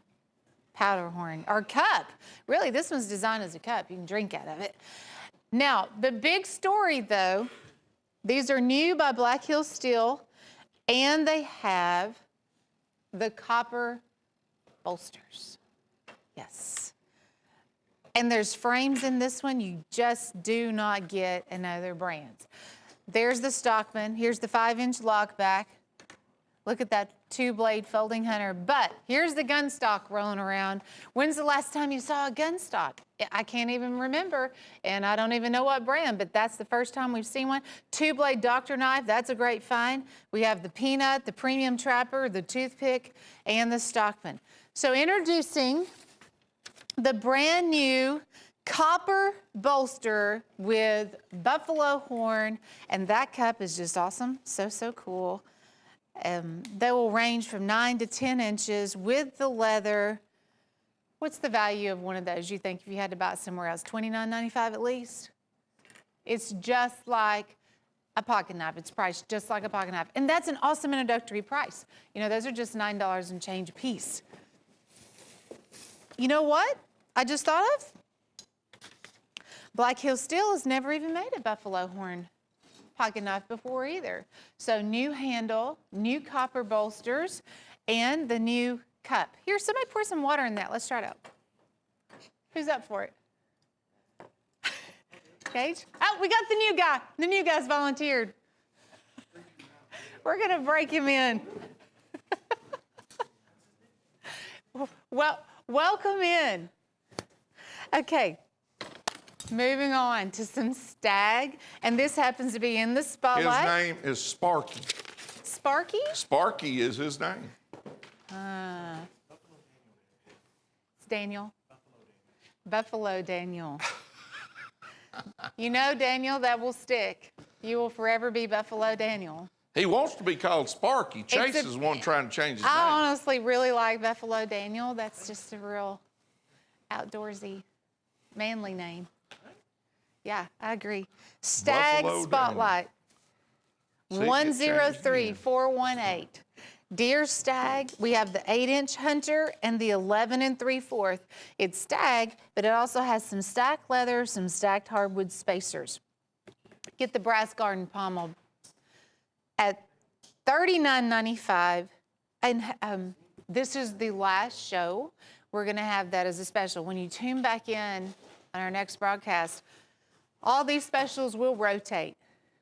[SPEAKER 6] powder horn, or cup. Really, this one's designed as a cup. You can drink out of it. Now, the big story, though, these are new by Black Hills Steel, and they have the copper bolsters. Yes. And there's frames in this one you just do not get in other brands. There's the Stockman. Here's the 5-inch lock back. Look at that 2-blade folding hunter. But here's the gun stock rolling around. When's the last time you saw a gun stock? I can't even remember, and I don't even know what brand, but that's the first time we've seen one. 2-blade doctor knife, that's a great find. We have the Peanut, the Premium Trapper, the Toothpick, and the Stockman. So introducing the brand new copper bolster with buffalo horn, and that cup is just awesome. So cool. They will range from 9 to 10 inches with the leather. What's the value of one of those, you think, if you had to buy it somewhere else? $29.95 at least? It's just like a pocket knife. It's priced just like a pocket knife. And that's an awesome introductory price. You know, those are just $9 and change a piece. You know what I just thought of? Black Hills Steel has never even made a buffalo horn pocket knife before either. So new handle, new copper bolsters, and the new cup. Here, somebody pour some water in that. Let's try it out. Who's up for it? Gage? Oh, we got the new guy. The new guy's volunteered. We're going to break him in. Well, welcome in. Okay, moving on to some Stag, and this happens to be in the spotlight.
[SPEAKER 5] His name is Sparky.
[SPEAKER 6] Sparky?
[SPEAKER 5] Sparky is his name.
[SPEAKER 6] It's Daniel. Buffalo Daniel. You know, Daniel, that will stick. You will forever be Buffalo Daniel.
[SPEAKER 5] He wants to be called Sparky. Chase is one trying to change his name.
[SPEAKER 6] I honestly really like Buffalo Daniel. That's just a real outdoorsy, manly name. Yeah, I agree. Stag
[SPEAKER 5] Buffalo
[SPEAKER 6] Spotlight.
[SPEAKER 5] See, it
[SPEAKER 6] 103418. Deer Stag, we have the 8-inch Hunter and the 11 3/4. It's Stag, but it also has some stacked leather, some stacked hardwood spacers. Get the brass garden pommel at $39.95. And this is the last show. We're going to have that as a special. When you tune back in on our next broadcast, all these specials will rotate.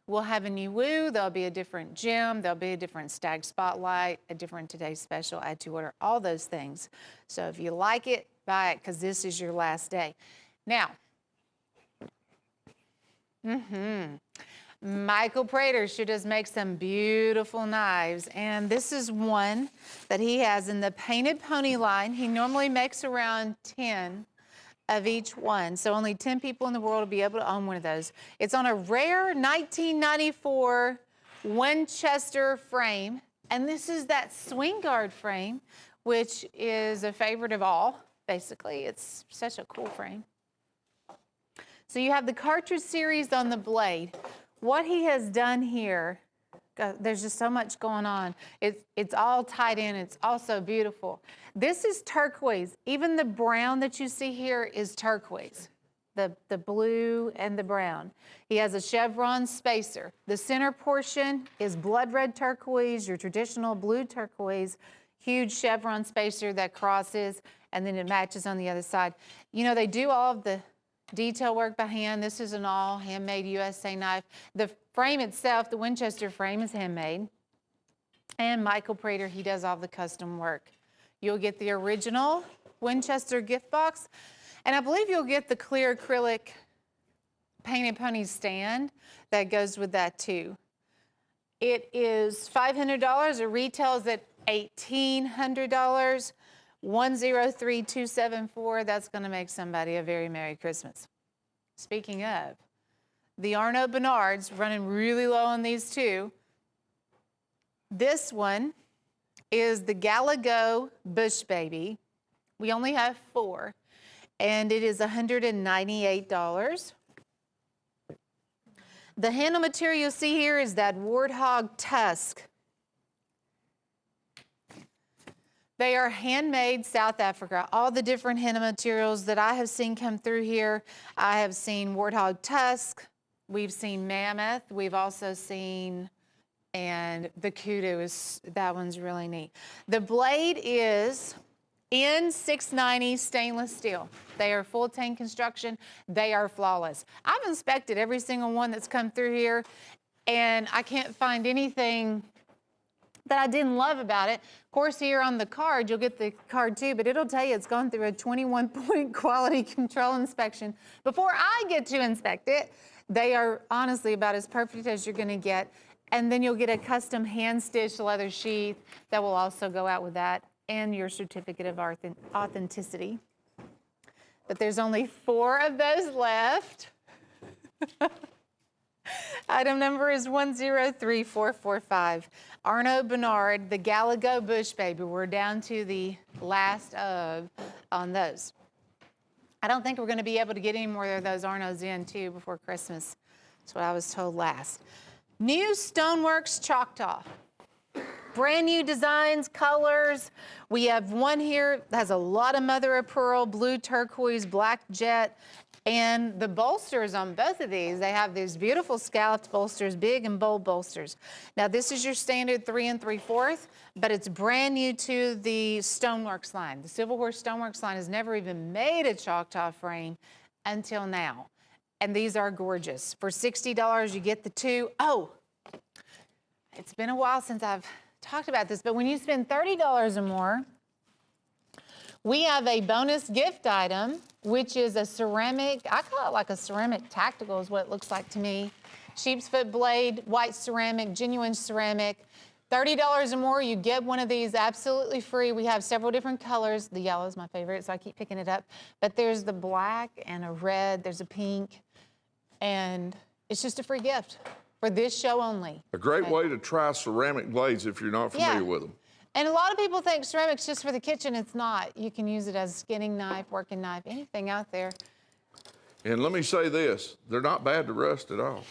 [SPEAKER 6] we'll have a new woo, there'll be a different gem, there'll be a different stag spotlight, a different today's special, add to order, all those things. So if you like it, buy it, because this is your last day. Now, Michael Prater sure does make some beautiful knives, and this is one that he has in the Painted Pony line. He normally makes around 10 of each one, so only 10 people in the world will be able to own one of those. It's on a rare 1994 Winchester frame, and this is that swing guard frame, which is a favorite of all, basically. It's such a cool frame. So you have the cartridge series on the blade. What he has done here, there's just so much going on. It's all tied in. It's also beautiful. This is turquoise. Even the brown that you see here is turquoise, the blue and the brown. He has a chevron spacer. The center portion is blood red turquoise, your traditional blue turquoise, huge chevron spacer that crosses, and then it matches on the other side. You know, they do all of the detail work by hand. This is an all handmade USA knife. The frame itself, the Winchester frame, is handmade. And Michael Prater, he does all the custom work. You'll get the original Winchester gift box, and I believe you'll get the clear acrylic Painted Pony stand that goes with that too. It is $500. It retails at $1,800. 103274, that's going to make somebody a very Merry Christmas. Speaking of, the Arnaud Bernard's running really low on these too. This one is the Galago Bush Baby. We only have 4, and it is $198. The handle material you see here is that warthog tusk. They are handmade South Africa. All the different henna materials that I have seen come through here, I have seen warthog tusk, we've seen mammoth, we've also seen, and the kudu that one's really neat. The blade is N690 stainless steel. They are full tank construction. They are flawless. I've inspected every single one that's come through here, and I can't find anything that I didn't love about it. Of course, here on the card, you'll get the card too, but it'll tell you it's gone through a 21-point quality control inspection before I get to inspect it. They are honestly about as perfect as you're gonna get. And then you'll get a custom hand-stitched leather sheath that will also go out with that, and your certificate of authenticity. But there's only 4 of those left. Item number is 103445. Arnaud Bernard, the Galago Bush Baby. We're down to the last of on those. I don't think we're going to be able to get any more of those Arnauds in too before Christmas. That's what I was told last. New Stoneworks Choctaw. Brand new designs, colors. We have one here that has a lot of mother of pearl, blue turquoise, black jet, and the bolsters on both of these, they have these beautiful scalloped bolsters, big and bold bolsters. Now this is your standard 3 3/4, but it's brand new to the Stoneworks line. The Civil War Stoneworks line has never even made a Choctaw frame until now. And these are gorgeous. For $60, you get the 2. Oh, it's been a while since I've talked about this, but when you spend $30 or more, we have a bonus gift item, which is a ceramic, I call it like a ceramic tactical is what it looks like to me. Sheep's foot blade, white ceramic, genuine ceramic. $30 or more, you get one of these absolutely free. We have several different colors. The yellow is my favorite, so I keep picking it up. But there's the black and a red, there's a pink, and it's just a free gift for this show only.
[SPEAKER 5] A great way to try ceramic blades if you're not familiar with them.
[SPEAKER 6] And a lot of people think ceramic's just for the kitchen. It's not. You can use it as a skinning knife, working knife, anything out there.
[SPEAKER 5] And let me say this, they're not bad to rust at all.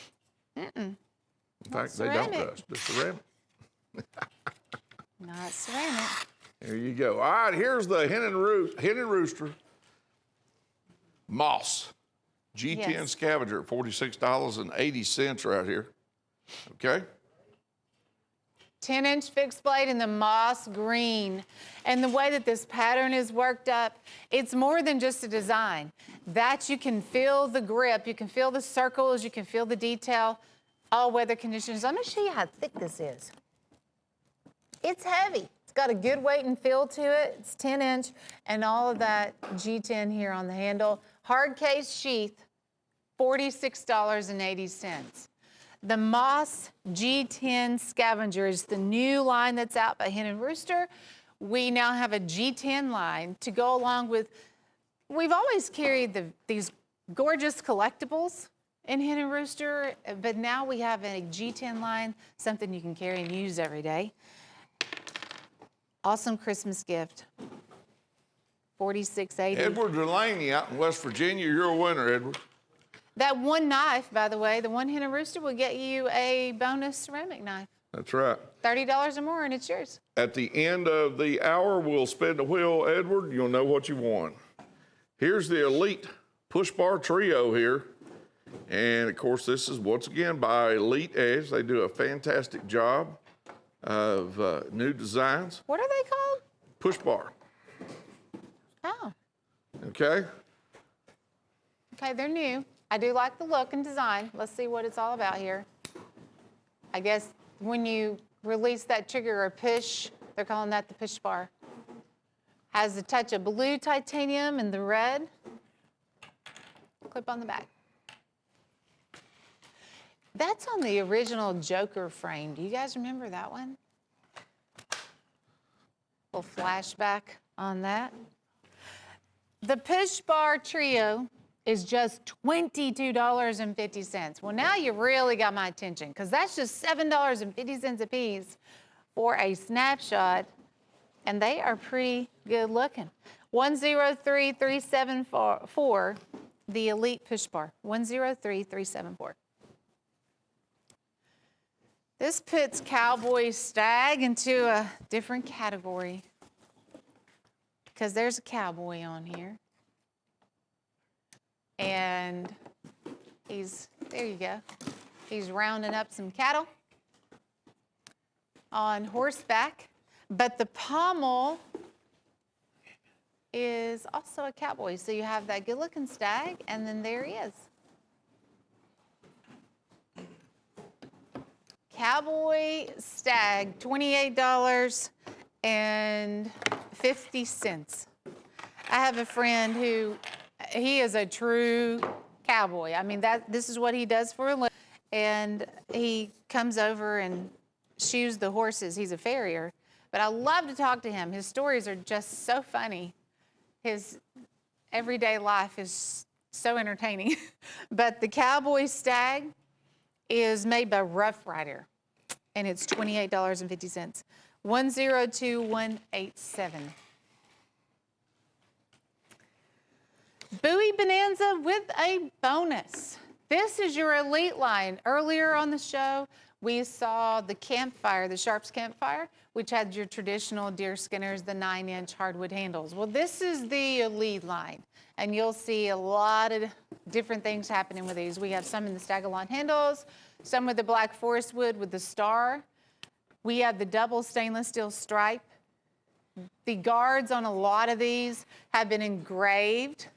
[SPEAKER 5] In fact, they don't rust. They're ceramic.
[SPEAKER 6] Not ceramic.
[SPEAKER 5] There you go. All right, here's the hen and rooster. Moss. G10
[SPEAKER 6] Yes.
[SPEAKER 5] Scavenger, $46.80 right here. Okay?
[SPEAKER 6] 10-inch fixed blade in the moss green. And the way that this pattern is worked up, it's more than just a design. That you can feel the grip, you can feel the circles, you can feel the detail. all weather conditions. I'm going to show you how thick this is. It's heavy. It's got a good weight and feel to it. It's 10-inch, and all of that G10 here on the handle. Hard case sheath, $46.80. The Moss G10 Scavenger is the new line that's out by Hen and Rooster. We now have a G10 line to go along with, we've always carried these gorgeous collectibles in Hen and Rooster, but now we have a G10 line, something you can carry and use every day. Awesome Christmas gift. $46.80.
[SPEAKER 5] Edward Delaney out in West Virginia, you're a winner, Edward.
[SPEAKER 6] That one knife, by the way, the one Hen and Rooster will get you a bonus ceramic knife.
[SPEAKER 5] That's right.
[SPEAKER 6] $30 or more, and it's yours.
[SPEAKER 5] At the end of the hour, we'll spin the wheel, Edward. You'll know what you won. Here's the Elite Push Bar Trio here. And, of course, this is, once again, by Elite Edge. They do a fantastic job of new designs.
[SPEAKER 6] What are they called?
[SPEAKER 5] Push Bar.
[SPEAKER 6] Oh,
[SPEAKER 5] Okay?
[SPEAKER 6] okay, they're new. I do like the look and design. Let's see what it's all about here. I guess when you release that trigger or push, they're calling that the push bar. Has a touch of blue titanium and the red. Clip on the back. That's on the original Joker frame. Do you guys remember that one? A little flashback on that. The Push Bar Trio is just $22.50. Well, now you really got my attention, because that's just $7.50 a piece for a snapshot, and they are pretty good looking. 103374, the Elite Push Bar, 103374. This puts Cowboy Stag into a different category, because there's a cowboy on here. And there you go. He's rounding up some cattle on horseback. But the pommel is also a cowboy. So you have that good looking stag, and then there he is. Cowboy Stag, $28.50. I have a friend who, he is a true cowboy. I mean, this is what he does for a living. And he comes over and shoes the horses. He's a farrier. But I love to talk to him. His stories are just so funny. His everyday life is so entertaining. But the Cowboy Stag is made by Rough Rider, and it's $28.50. 102187. Bowie Bonanza with a bonus. This is your Elite line. Earlier on the show, we saw the campfire, the Sharps campfire, which had your traditional deer skinners, the 9-inch hardwood handles. Well, this is the Elite line, and you'll see a lot of different things happening with these. We have some in the Stag-along handles, some with the black forest wood with the star. We have the double stainless steel stripe. The guards on a lot of these have been engraved.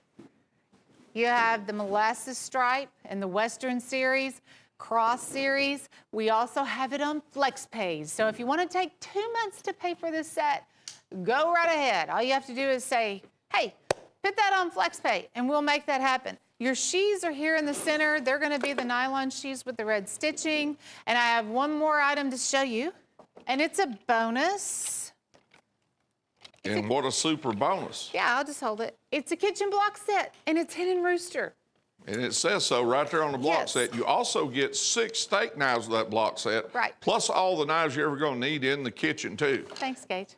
[SPEAKER 6] You have the molasses stripe and the Western series, Cross series. We also have it on flex pays. So if you want to take 2 months to pay for this set, go right ahead. All you have to do is say, hey, put that on flex pay, and we'll make that happen. Your sheaths are here in the center. They're going to be the nylon sheaths with the red stitching. And I have one more item to show you, and it's a bonus.
[SPEAKER 5] And what a super bonus.
[SPEAKER 6] Yeah, I'll just hold it. It's a kitchen block set, and it's Hen and Rooster.
[SPEAKER 5] And it says so right there on the block
[SPEAKER 6] Yes.
[SPEAKER 5] set. You also get 6 steak knives with that block set.
[SPEAKER 6] Right.
[SPEAKER 5] Plus all the knives you're ever going to need in the kitchen, too.
[SPEAKER 6] Thanks, Gage.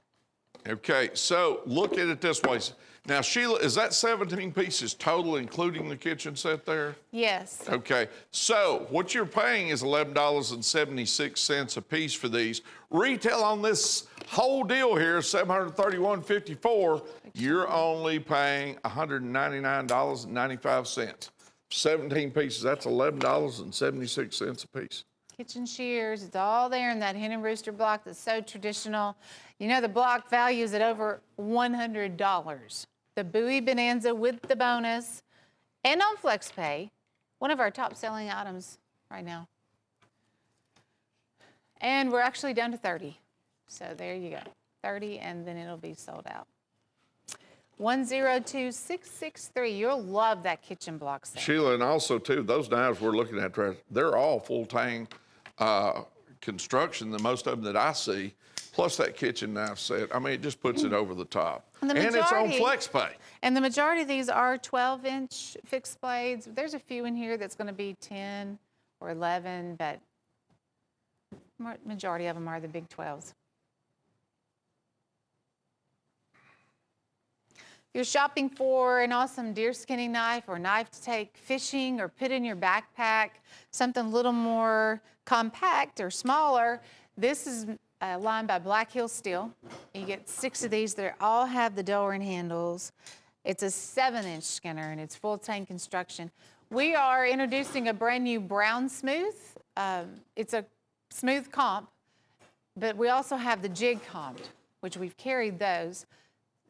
[SPEAKER 5] Okay, so look at it this way. Now, Sheila, is that 17 pieces total, including the kitchen set there?
[SPEAKER 6] Yes.
[SPEAKER 5] Okay, so what you're paying is $11.76 a piece for these. Retail on this whole deal here is $731.54. You're only paying $199.95. 17 pieces, that's $11.76 a piece.
[SPEAKER 6] Kitchen shears, it's all there in that Hen and Rooster block that's so traditional. You know, the block value is at over $100. The Bowie Bonanza with the bonus and on FlexPay, one of our top selling items right now. And we're actually down to 30. So there you go, 30, and then it'll be sold out. 102663. You'll love that kitchen block set.
[SPEAKER 5] Sheila, and also too, those knives we're looking at, they're all full tang construction, the most of them that I see, plus that kitchen knife set. I mean, it just puts it over the top.
[SPEAKER 6] And
[SPEAKER 5] it's on flex pay.
[SPEAKER 6] And the majority of these are 12-inch fixed blades. There's a few in here that's going to be 10 or 11, but majority of them are the big 12s. If you're shopping for an awesome deer skinning knife or knife to take fishing or put in your backpack, something a little more compact or smaller, this is a line by Black Hill Steel. You get 6 of these. They all have the door and handles. It's a 7-inch skinner, and it's full tang construction. We are introducing a brand new brown smooth. It's a smooth comp, but we also have the jig comped, which we've carried those.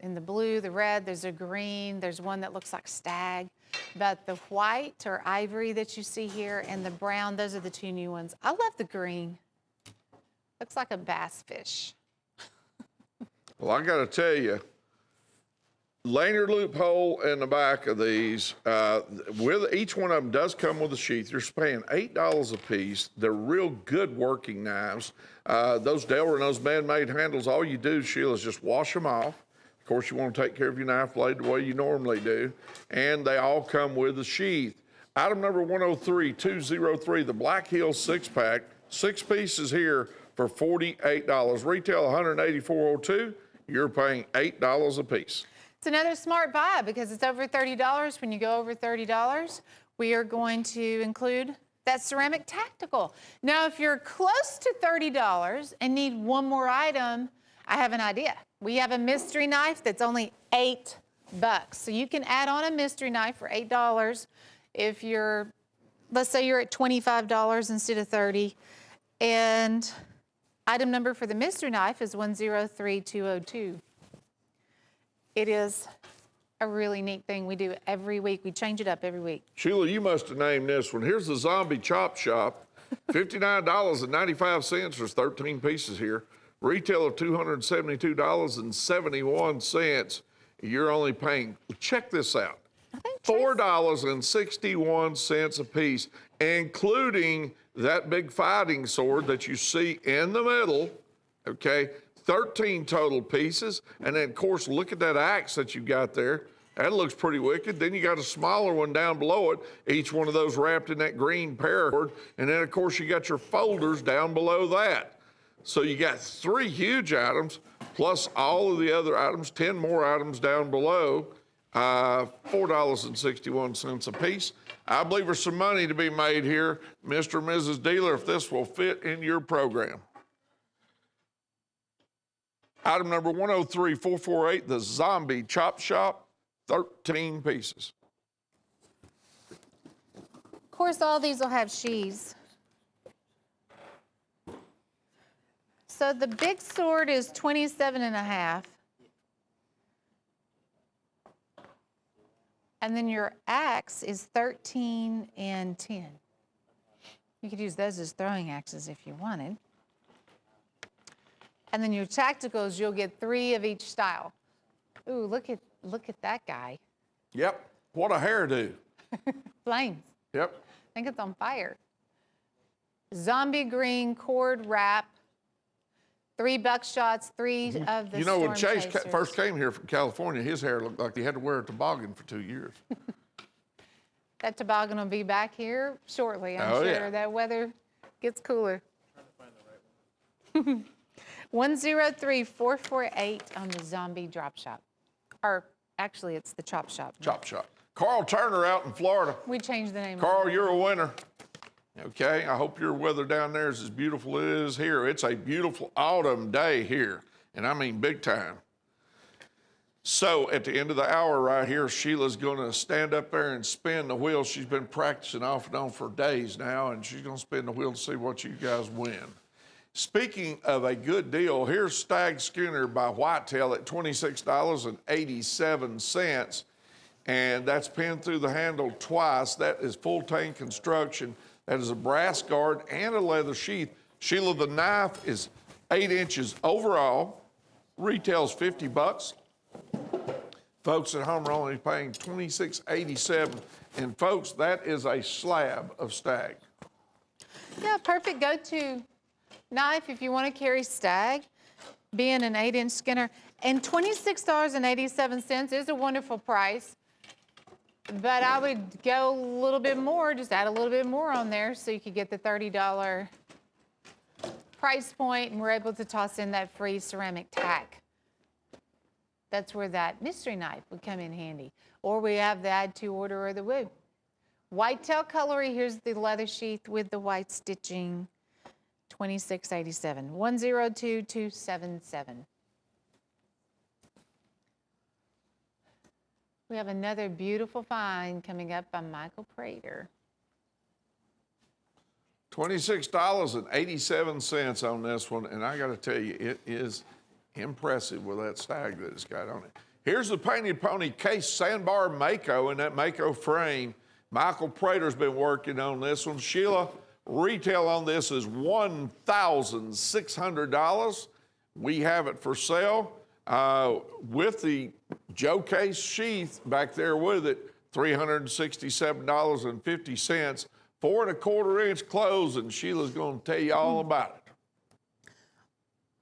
[SPEAKER 6] In the blue, the red, there's a green, there's one that looks like stag. But the white or ivory that you see here and the brown, those are the 2 new ones. I love the green. Looks like a bass fish.
[SPEAKER 5] Well, I got to tell you, lanyard loophole in the back of these, with each one of them does come with a sheath. You're paying $8 a piece. They're real good working knives. Those Delrin, those man-made handles, all you do, Sheila, is just wash them off. Of course, you want to take care of your knife blade the way you normally do. And they all come with a sheath. Item number 103203, the Black Hill 6-pack, 6 pieces here for $48. Retail $184.02. You're paying $8 a piece.
[SPEAKER 6] It's another smart buy because it's over $30. When you go over $30, we are going to include that ceramic tactical. Now, if you're close to $30 and need one more item, I have an idea. We have a mystery knife that's only $8. So you can add on a mystery knife for $8 if you're, let's say you're at $25 instead of $30. And item number for the mystery knife is 103202. It is a really neat thing we do every week. We change it up every week.
[SPEAKER 5] Sheila, you must have named this one. Here's the Zombie Chop Shop. $59.95. There's 13 pieces here. Retail of $272.71. You're only paying, check this out, $4.61 a piece, including that big fighting sword that you see in the middle, okay? 13 total pieces. And then, of course, look at that axe that you got there. That looks pretty wicked. Then you got a smaller one down below it, each one of those wrapped in that green paracord. And then, of course, you got your folders down below that. So you got 3 huge items, plus all of the other items, 10 more items down below, $4.61 a piece. I believe there's some money to be made here, Mr. and Mrs. Dealer, if this will fit in your program. Item number 103448, the Zombie Chop Shop, 13 pieces.
[SPEAKER 6] Of course, all these will have sheaths. So the big sword is 27.5. And then your axe is 13 and 10. You could use those as throwing axes if you wanted. And then your tacticals, you'll get 3 of each style. Ooh, look at that guy.
[SPEAKER 5] Yep, what a hairdo.
[SPEAKER 6] Flames.
[SPEAKER 5] Yep.
[SPEAKER 6] I think it's on fire. Zombie green cord wrap. 3 buckshots, 3 of the
[SPEAKER 5] You know, when
[SPEAKER 6] storm
[SPEAKER 5] Chase
[SPEAKER 6] chasers.
[SPEAKER 5] first came here from California, his hair looked like he had to wear a toboggan for 2 years.
[SPEAKER 6] That toboggan will be back here shortly, I'm
[SPEAKER 5] Oh,
[SPEAKER 6] sure.
[SPEAKER 5] yeah.
[SPEAKER 6] That weather gets cooler. 103448 on the Zombie Drop Shop. Or actually, it's the Chop Shop.
[SPEAKER 5] Chop Shop. Carl Turner out in Florida.
[SPEAKER 6] We changed the name.
[SPEAKER 5] Carl, you're a winner. Okay, I hope your weather down there is as beautiful as it is here. It's a beautiful autumn day here, and I mean big time. So at the end of the hour right here, Sheila's gonna stand up there and spin the wheel. She's been practicing off and on for days now, and she's gonna spin the wheel to see what you guys win. Speaking of a good deal, here's Stag Skinner by Whitetail at $26.87, and that's pinned through the handle twice. That is full tank construction. That is a brass guard and a leather sheath. Sheila, the knife is 8 inches overall, retails $50. Folks at home are only paying $26.87. And folks, that is a slab of stag.
[SPEAKER 6] Yeah, perfect go-to knife if you want to carry stag, being an 8-inch Skinner. And $26.87 is a wonderful price. But I would go a little bit more, just add a little bit more on there so you could get the $30 price point, and we're able to toss in that free ceramic tack. That's where that mystery knife would come in handy. Or we have the add to order or the woo. Whitetail cutlery, here's the leather sheath with the white stitching, $26.87, 102277. We have another beautiful find coming up by Michael Prater.
[SPEAKER 5] $26.87 on this one, and I got to tell you, it is impressive with that stag that it's got on it. Here's the Painted Pony case sandbar Mako in that Mako frame. Michael Prater's been working on this one. Sheila, retail on this is $1,600. We have it for sale with the Joe case sheath back there with it, $367.50. 4 1/4 inch close, and Sheila's going to tell you all about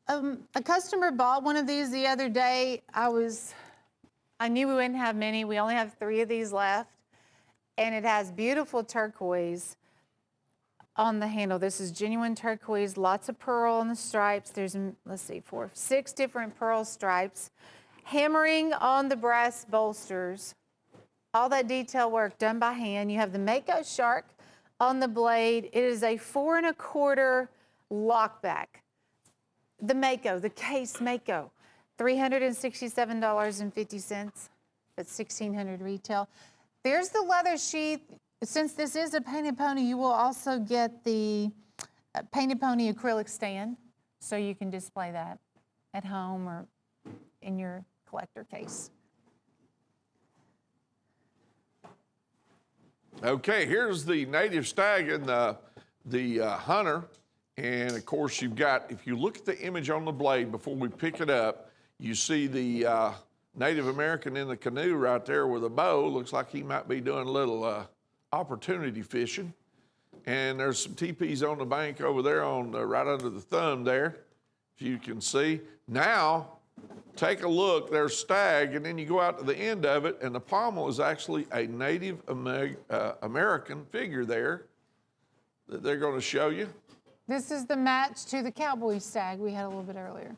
[SPEAKER 5] it.
[SPEAKER 6] A customer bought one of these the other day. I knew we wouldn't have many. We only have 3 of these left. And it has beautiful turquoise on the handle. This is genuine turquoise, lots of pearl on the stripes. There's, let's see, 6 different pearl stripes. Hammering on the brass bolsters. All that detail work done by hand. You have the Mako shark on the blade. It is a 4 1/4 lockback. The Mako, the case Mako, $367.50. That's $1,600 retail. There's the leather sheath. Since this is a Painted Pony, you will also get the Painted Pony acrylic stand, so you can display that at home or in your collector case.
[SPEAKER 5] Okay, here's the native stag and the hunter. And of course, you've got, if you look at the image on the blade before we pick it up, you see the Native American in the canoe right there with a bow. Looks like he might be doing a little opportunity fishing. And there's some teepees on the bank over there on right under the thumb there, if you can see. Now, take a look, there's stag, and then you go out to the end of it, and the pommel is actually a Native American figure there that they're going to show you.
[SPEAKER 6] This is the match to the cowboy stag we had a little bit earlier.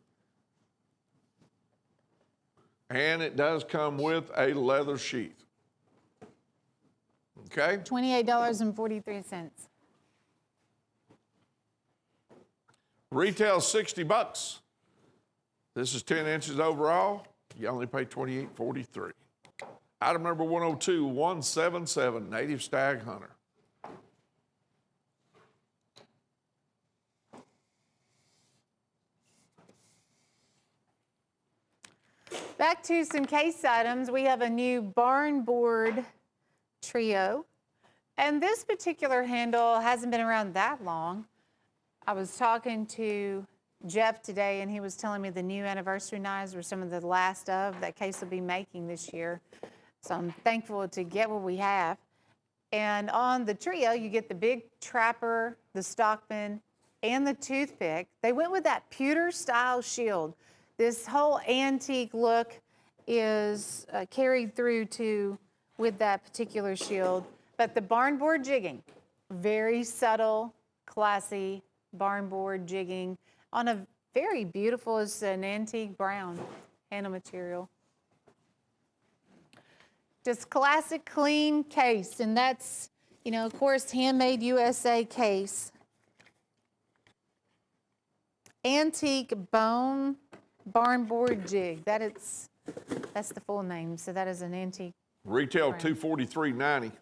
[SPEAKER 5] And it does come with a leather sheath. Okay?
[SPEAKER 6] $28.43.
[SPEAKER 5] Retail $60. This is 10 inches overall. You only pay $28.43. Item number 102177, Native Stag Hunter.
[SPEAKER 6] Back to some case items. We have a new barn board trio. And this particular handle hasn't been around that long. I was talking to Jeff today, and he was telling me the new anniversary knives were some of the last of that case will be making this year. So I'm thankful to get what we have. And on the trio, you get the big trapper, the stockman, and the toothpick. They went with that pewter style shield. This whole antique look is carried through with that particular shield. But the barn board jigging, very subtle, classy barn board jigging on a very beautiful, it's an antique brown handle material. Just classic clean case, and that's, of course, handmade USA case. Antique bone barn board jig. That's the full name. So that is an antique.
[SPEAKER 5] Retail $243.90,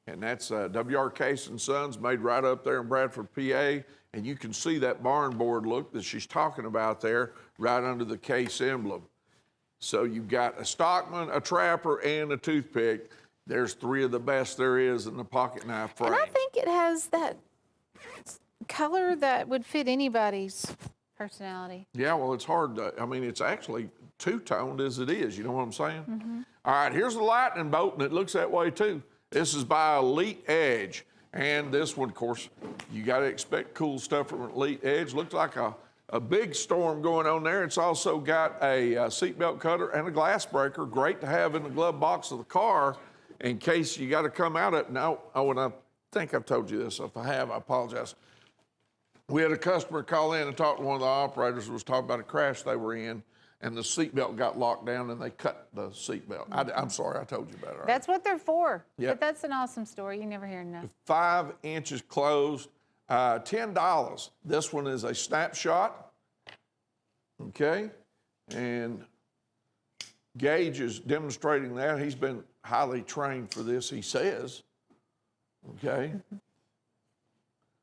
[SPEAKER 5] and that's W.R. Case and Sons, made right up there in Bradford, PA. And you can see that barn board look that she's talking about there, right under the case emblem. So you've got a stockman, a trapper, and a toothpick. There's 3 of the best there is in the pocket knife frame.
[SPEAKER 6] And I think it has that color that would fit anybody's personality.
[SPEAKER 5] Yeah, well, it's hard to, I mean, it's actually two-toned as it is, you know what I'm saying? All right, here's the lightning bolt, and it looks that way too. This is by Elite Edge. And this one, of course, you got to expect cool stuff from Elite Edge. Looks like a big storm going on there. It's also got a seatbelt cutter and a glass breaker. Great to have in the glove box of the car in case you got to come out at, now, oh, and I think I've told you this. If I have, I apologize. We had a customer call in and talk to one of the operators who was talking about a crash they were in, and the seatbelt got locked down and they cut the seatbelt. I'm sorry, I told you about it. Right?
[SPEAKER 6] That's what they're for.
[SPEAKER 5] Yep.
[SPEAKER 6] But that's an awesome story. You never hear enough.
[SPEAKER 5] 5 inches closed, $10. This one is a snapshot, okay? And Gage is demonstrating that. He's been highly trained for this, he says, okay?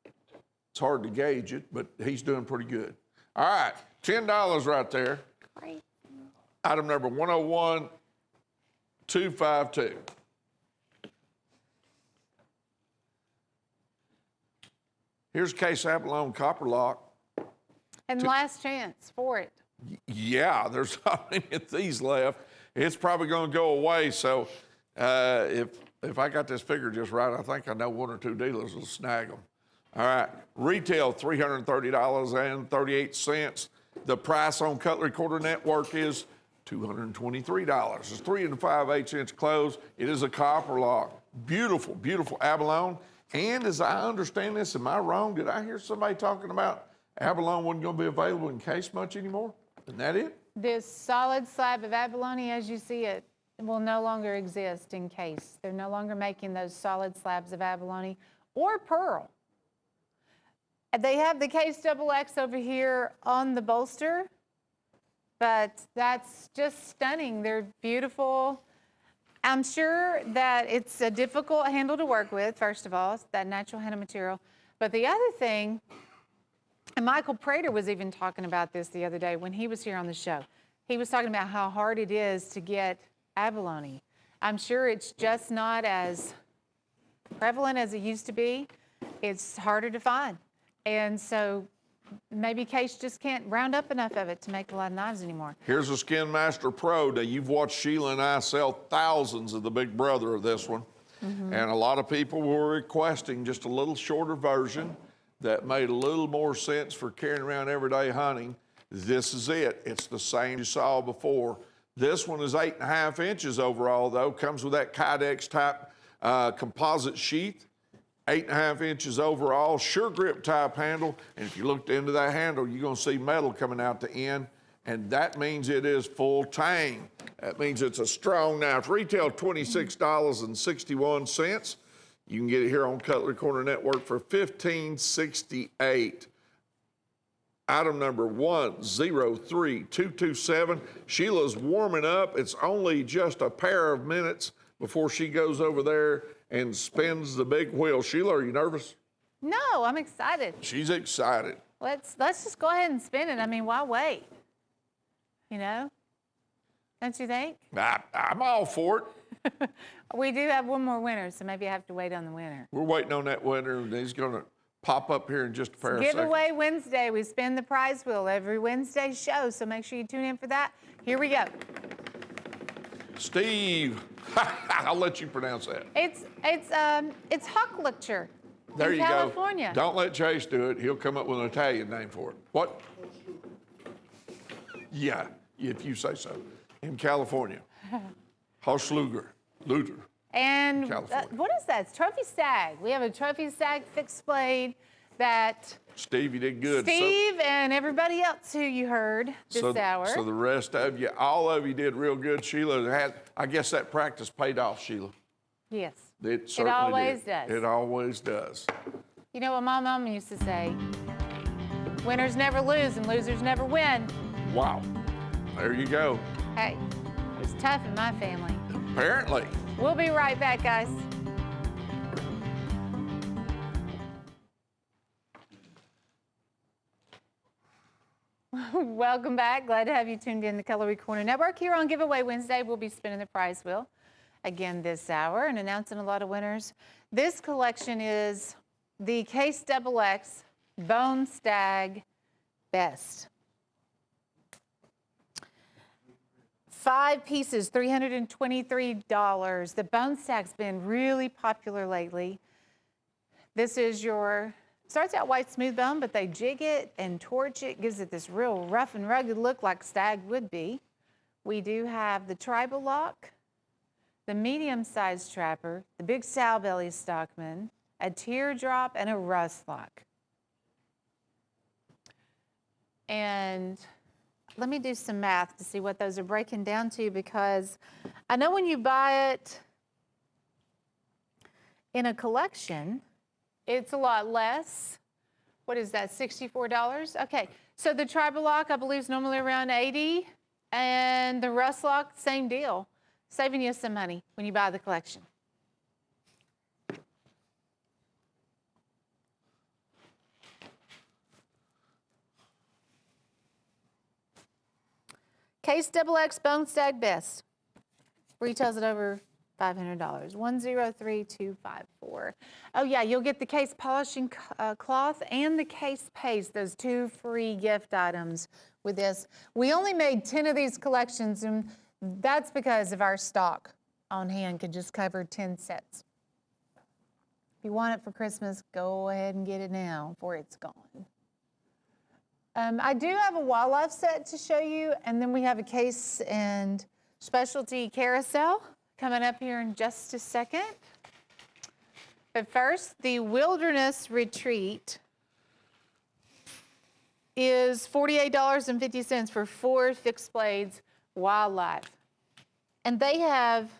[SPEAKER 5] It's hard to gauge it, but he's doing pretty good. All right, $10 right there.
[SPEAKER 6] Great.
[SPEAKER 5] Item number 101252. Here's a case of abalone copper lock.
[SPEAKER 6] And last chance for it.
[SPEAKER 5] Yeah, there's not many of these left. It's probably going to go away. So if I got this figure just right, I think I know 1 or 2 dealers will snag them. All right, retail $330.38. The price on Cutlery Quarter Network is $223. It's 3 5/8-inch close. It is a copper lock. Beautiful, beautiful abalone. And as I understand this, am I wrong? Did I hear somebody talking about abalone wasn't going to be available in case much anymore? Isn't that it?
[SPEAKER 6] This solid slab of abalone, as you see it, will no longer exist in case. They're no longer making those solid slabs of abalone or pearl. They have the Case XX over here on the bolster, but that's just stunning. They're beautiful. I'm sure that it's a difficult handle to work with, first of all. It's that natural handle material. But the other thing, and Michael Prater was even talking about this the other day when he was here on the show. He was talking about how hard it is to get abalone. I'm sure it's just not as prevalent as it used to be. It's harder to find. And so maybe Case just can't round up enough of it to make a lot of knives anymore.
[SPEAKER 5] Here's a Skin Master Pro. Now, you've watched Sheila and I sell thousands of the big brother of this one. And a lot of people were requesting just a little shorter version that made a little more sense for carrying around everyday hunting. This is it. It's the same you saw before. This one is 8.5 inches overall, though. Comes with that Kydex type composite sheath. 8.5 inches overall, sure grip type handle. And if you looked into that handle, you're going to see metal coming out the end. And that means it is full tang. That means it's a strong knife. Retail $26.61. You can get it here on Cutlery Corner Network for $15.68. Item number 103227. Sheila's warming up. It's only just a pair of minutes before she goes over there and spins the big wheel. Sheila, are you nervous?
[SPEAKER 6] No, I'm excited.
[SPEAKER 5] She's excited.
[SPEAKER 6] Let's just go ahead and spin it. I mean, why wait? You know? Don't you think?
[SPEAKER 5] I'm all for it.
[SPEAKER 6] We do have one more winner, so maybe I have to wait on the winner.
[SPEAKER 5] We're waiting on that winner, and he's going to pop up here in just a pair of seconds.
[SPEAKER 6] Giveaway Wednesday. We spin the prize wheel every Wednesday show, so make sure you tune in for that. Here we go.
[SPEAKER 5] Steve, I'll let you pronounce that.
[SPEAKER 6] It's Hucklicher
[SPEAKER 5] There
[SPEAKER 6] in
[SPEAKER 5] you
[SPEAKER 6] California.
[SPEAKER 5] go. Don't let Chase do it. He'll come up with an Italian name for it. What? Yeah, if you say so. In California. Hausluger. Luder.
[SPEAKER 6] And
[SPEAKER 5] California.
[SPEAKER 6] what is that? It's Trophy Stag. We have a Trophy Stag fixed blade that
[SPEAKER 5] Steve, you did good.
[SPEAKER 6] Steve and everybody else who you heard this hour.
[SPEAKER 5] So the rest of you, all of you did real good. Sheila, I guess that practice paid off, Sheila.
[SPEAKER 6] Yes.
[SPEAKER 5] It certainly
[SPEAKER 6] always
[SPEAKER 5] did.
[SPEAKER 6] does.
[SPEAKER 5] It always does.
[SPEAKER 6] You know what my mom used to say? Winners never lose and losers never win.
[SPEAKER 5] Wow. There you go.
[SPEAKER 6] Hey, it was tough in my family.
[SPEAKER 5] Apparently.
[SPEAKER 6] We'll be right back, guys. Welcome back. Glad to have you tuned in to Cutlery Corner Network. Here on Giveaway Wednesday, we'll be spinning the prize wheel again this hour and announcing a lot of winners. This collection is the Case XX Bone Stag Best. 5 pieces, $323. The Bone Stag's been really popular lately. This is your, starts out white smooth bone, but they jig it and torch it, gives it this real rough and rugged look like stag would be. We do have the tribal lock, the medium-sized trapper, the big sow belly stockman, a teardrop, and a rust lock. And let me do some math to see what those are breaking down to, because I know when you buy it in a collection, it's a lot less. What is that, $64? Okay, so the tribal lock I believe is normally around $80, and the rust lock, same deal, saving you some money when you buy the collection. Case XX Bone Stag Best. Retails at over $500. 103254. Oh yeah, you'll get the case polishing cloth and the case paste, those 2 free gift items with this. We only made 10 of these collections, and that's because of our stock on hand could just cover 10 sets. If you want it for Christmas, go ahead and get it now before it's gone. I do have a wildlife set to show you, and then we have a case and specialty carousel coming up here in just a second. But first, the Wilderness Retreat is $48.50 for 4 fixed blades wildlife. And they have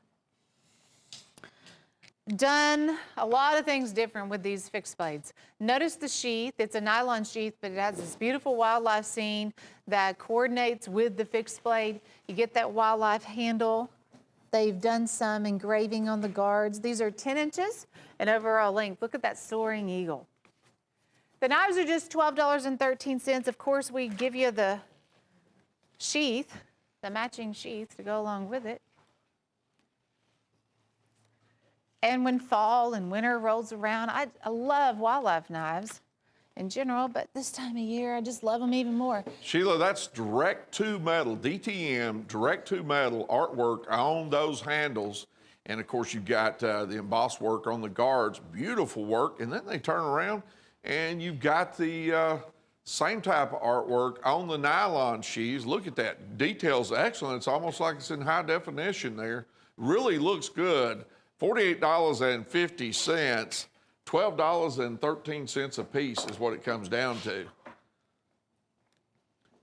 [SPEAKER 6] done a lot of things different with these fixed blades. Notice the sheath. It's a nylon sheath, but it has this beautiful wildlife scene that coordinates with the fixed blade. You get that wildlife handle. They've done some engraving on the guards. These are 10 inches in overall length. Look at that soaring eagle. The knives are just $12.13. Of course, we give you the sheath, the matching sheath to go along with it. And when fall and winter rolls around, I love wildlife knives in general, but this time of year, I just love them even more.
[SPEAKER 5] Sheila, that's direct to metal, DTM, direct to metal artwork on those handles. And of course, you've got the embossed work on the guards, beautiful work. And then they turn around and you've got the same type of artwork on the nylon sheaths. Look at that, detail's excellent. It's almost like it's in high definition there. Really looks good. $48.50, $12.13 a piece is what it comes down to.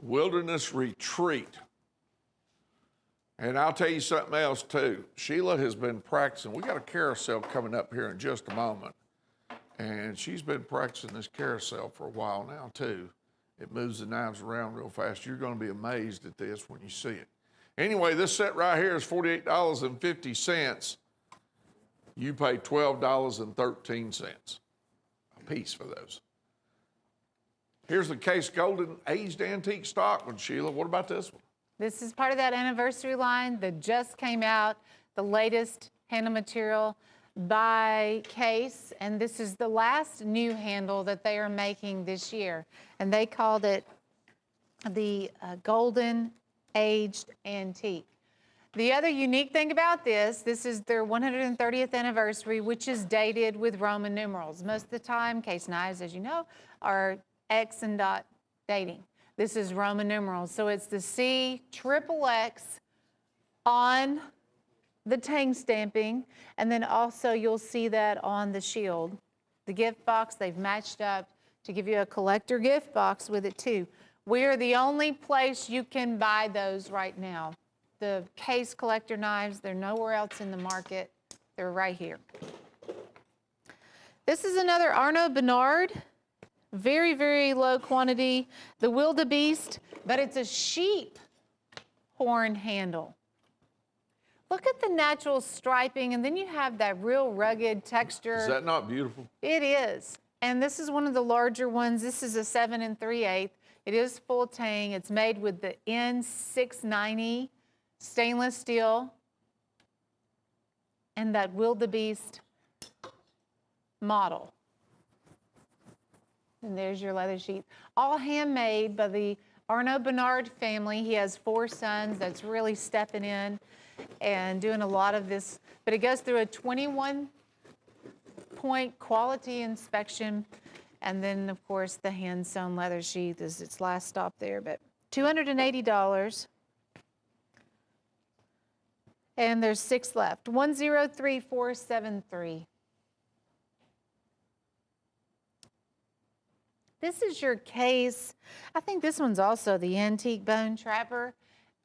[SPEAKER 5] Wilderness Retreat. And I'll tell you something else too. Sheila has been practicing. We got a carousel coming up here in just a moment. And she's been practicing this carousel for a while now too. It moves the knives around real fast. You're going to be amazed at this when you see it. Anyway, this set right here is $48.50. You pay $12.13 a piece for those. Here's the Case Golden aged antique stockman, Sheila. What about this one?
[SPEAKER 6] This is part of that anniversary line that just came out, the latest handle material by Case, and this is the last new handle that they are making this year. And they called it the Golden Aged Antique. The other unique thing about this is their 130th anniversary, which is dated with Roman numerals. Most of the time, Case knives, as you know, are X and dot dating. This is Roman numerals. So it's the C XXX on the tang stamping, and then also you'll see that on the shield. The gift box, they've matched up to give you a collector gift box with it too. We're the only place you can buy those right now. The Case collector knives, they're nowhere else in the market. They're right here. This is another Arnaud Bernard, very, very low quantity. The Wildebeest, but it's a sheep horn handle. Look at the natural striping, and then you have that real rugged texture.
[SPEAKER 5] Is that not beautiful?
[SPEAKER 6] It is. And this is one of the larger ones. This is a 7 3/8. It is full tang. It's made with the N690 stainless steel and that Wildebeest model. And there's your leather sheets. All handmade by the Arnaud Bernard family. He has 4 sons that's really stepping in and doing a lot of this. But it goes through a 21-point quality inspection. And then, of course, the hand-sewn leather sheath is its last stop there. But $280. And there's 6 left. 103473. This is your case. I think this one's also the antique bone trapper.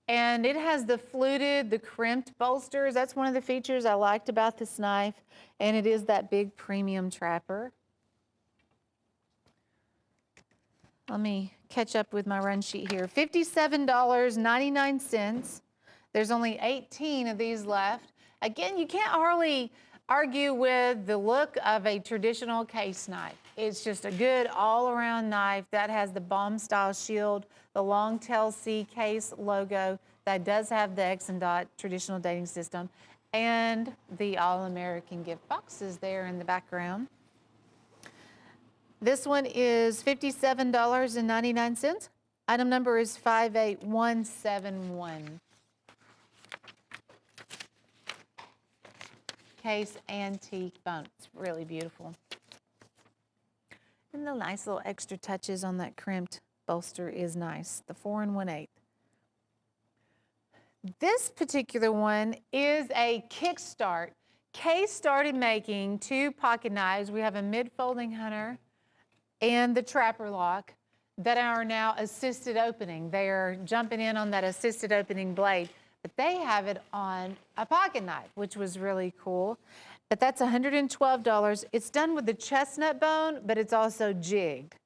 [SPEAKER 6] And it has the fluted, the crimped bolsters. That's one of the features I liked about this knife. And it is that big premium trapper. Let me catch up with my run sheet here. $57.99. There's only 18 of these left. Again, you can't hardly argue with the look of a traditional case knife. It's just a good all-around knife that has the bomb-style shield, the long tail C case logo that does have the X and dot traditional dating system, and the All-American gift boxes there in the background. This one is $57.99. Item number is 58171. Case antique bone. It's really beautiful. And the nice little extra touches on that crimped bolster is nice. The 4 1/8. This particular one is a kickstart. Case started making 2 pocket knives. We have a mid-folding hunter and the trapper lock that are now assisted opening. They are jumping in on that assisted opening blade. But they have it on a pocket knife, which was really cool. But that's $112. It's done with the chestnut bone, but it's also jigged.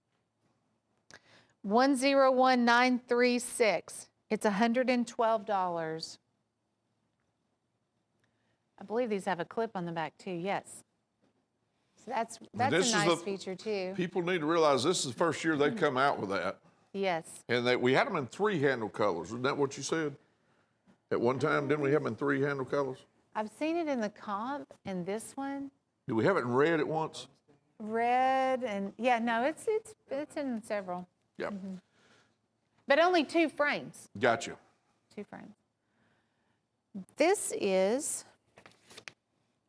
[SPEAKER 6] 101936. It's $112. I believe these have a clip on the back too, yes. So that's a nice feature too.
[SPEAKER 5] People need to realize this is the first year they've come out with that.
[SPEAKER 6] Yes.
[SPEAKER 5] And that we had them in 3 handle colors. Isn't that what you said? At one time, didn't we have them in 3 handle colors?
[SPEAKER 6] I've seen it in the comp and this one.
[SPEAKER 5] Did we have it in red at once?
[SPEAKER 6] Red and, yeah, no, it's in several.
[SPEAKER 5] Yeah.
[SPEAKER 6] But only 2 frames.
[SPEAKER 5] Gotcha.
[SPEAKER 6] 2 frames. This is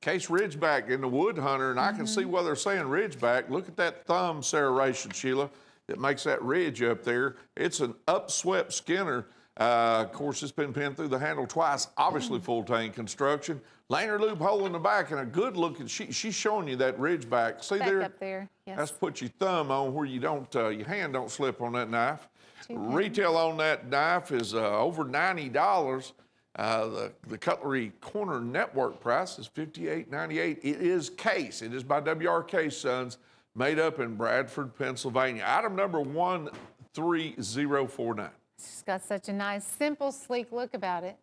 [SPEAKER 5] Case Ridgeback in the Wood Hunter, and I can see why they're saying Ridgeback. Look at that thumb serration, Sheila, that makes that ridge up there. It's an upswept Skinner. Of course, it's been pinned through the handle twice, obviously full tank construction. Lanyard loop hole in the back and a good looking, she's showing you that Ridgeback. See
[SPEAKER 6] back
[SPEAKER 5] there?
[SPEAKER 6] up there. Yes.
[SPEAKER 5] That's put your thumb on where you don't, your hand don't slip on that knife. Retail on that knife is over $90. The Cutlery Corner Network price is $58.98. It is case. It is by WRK Sons, made up in Bradford, Pennsylvania. Item number 13049.
[SPEAKER 6] It's got such a nice, simple, sleek look about it.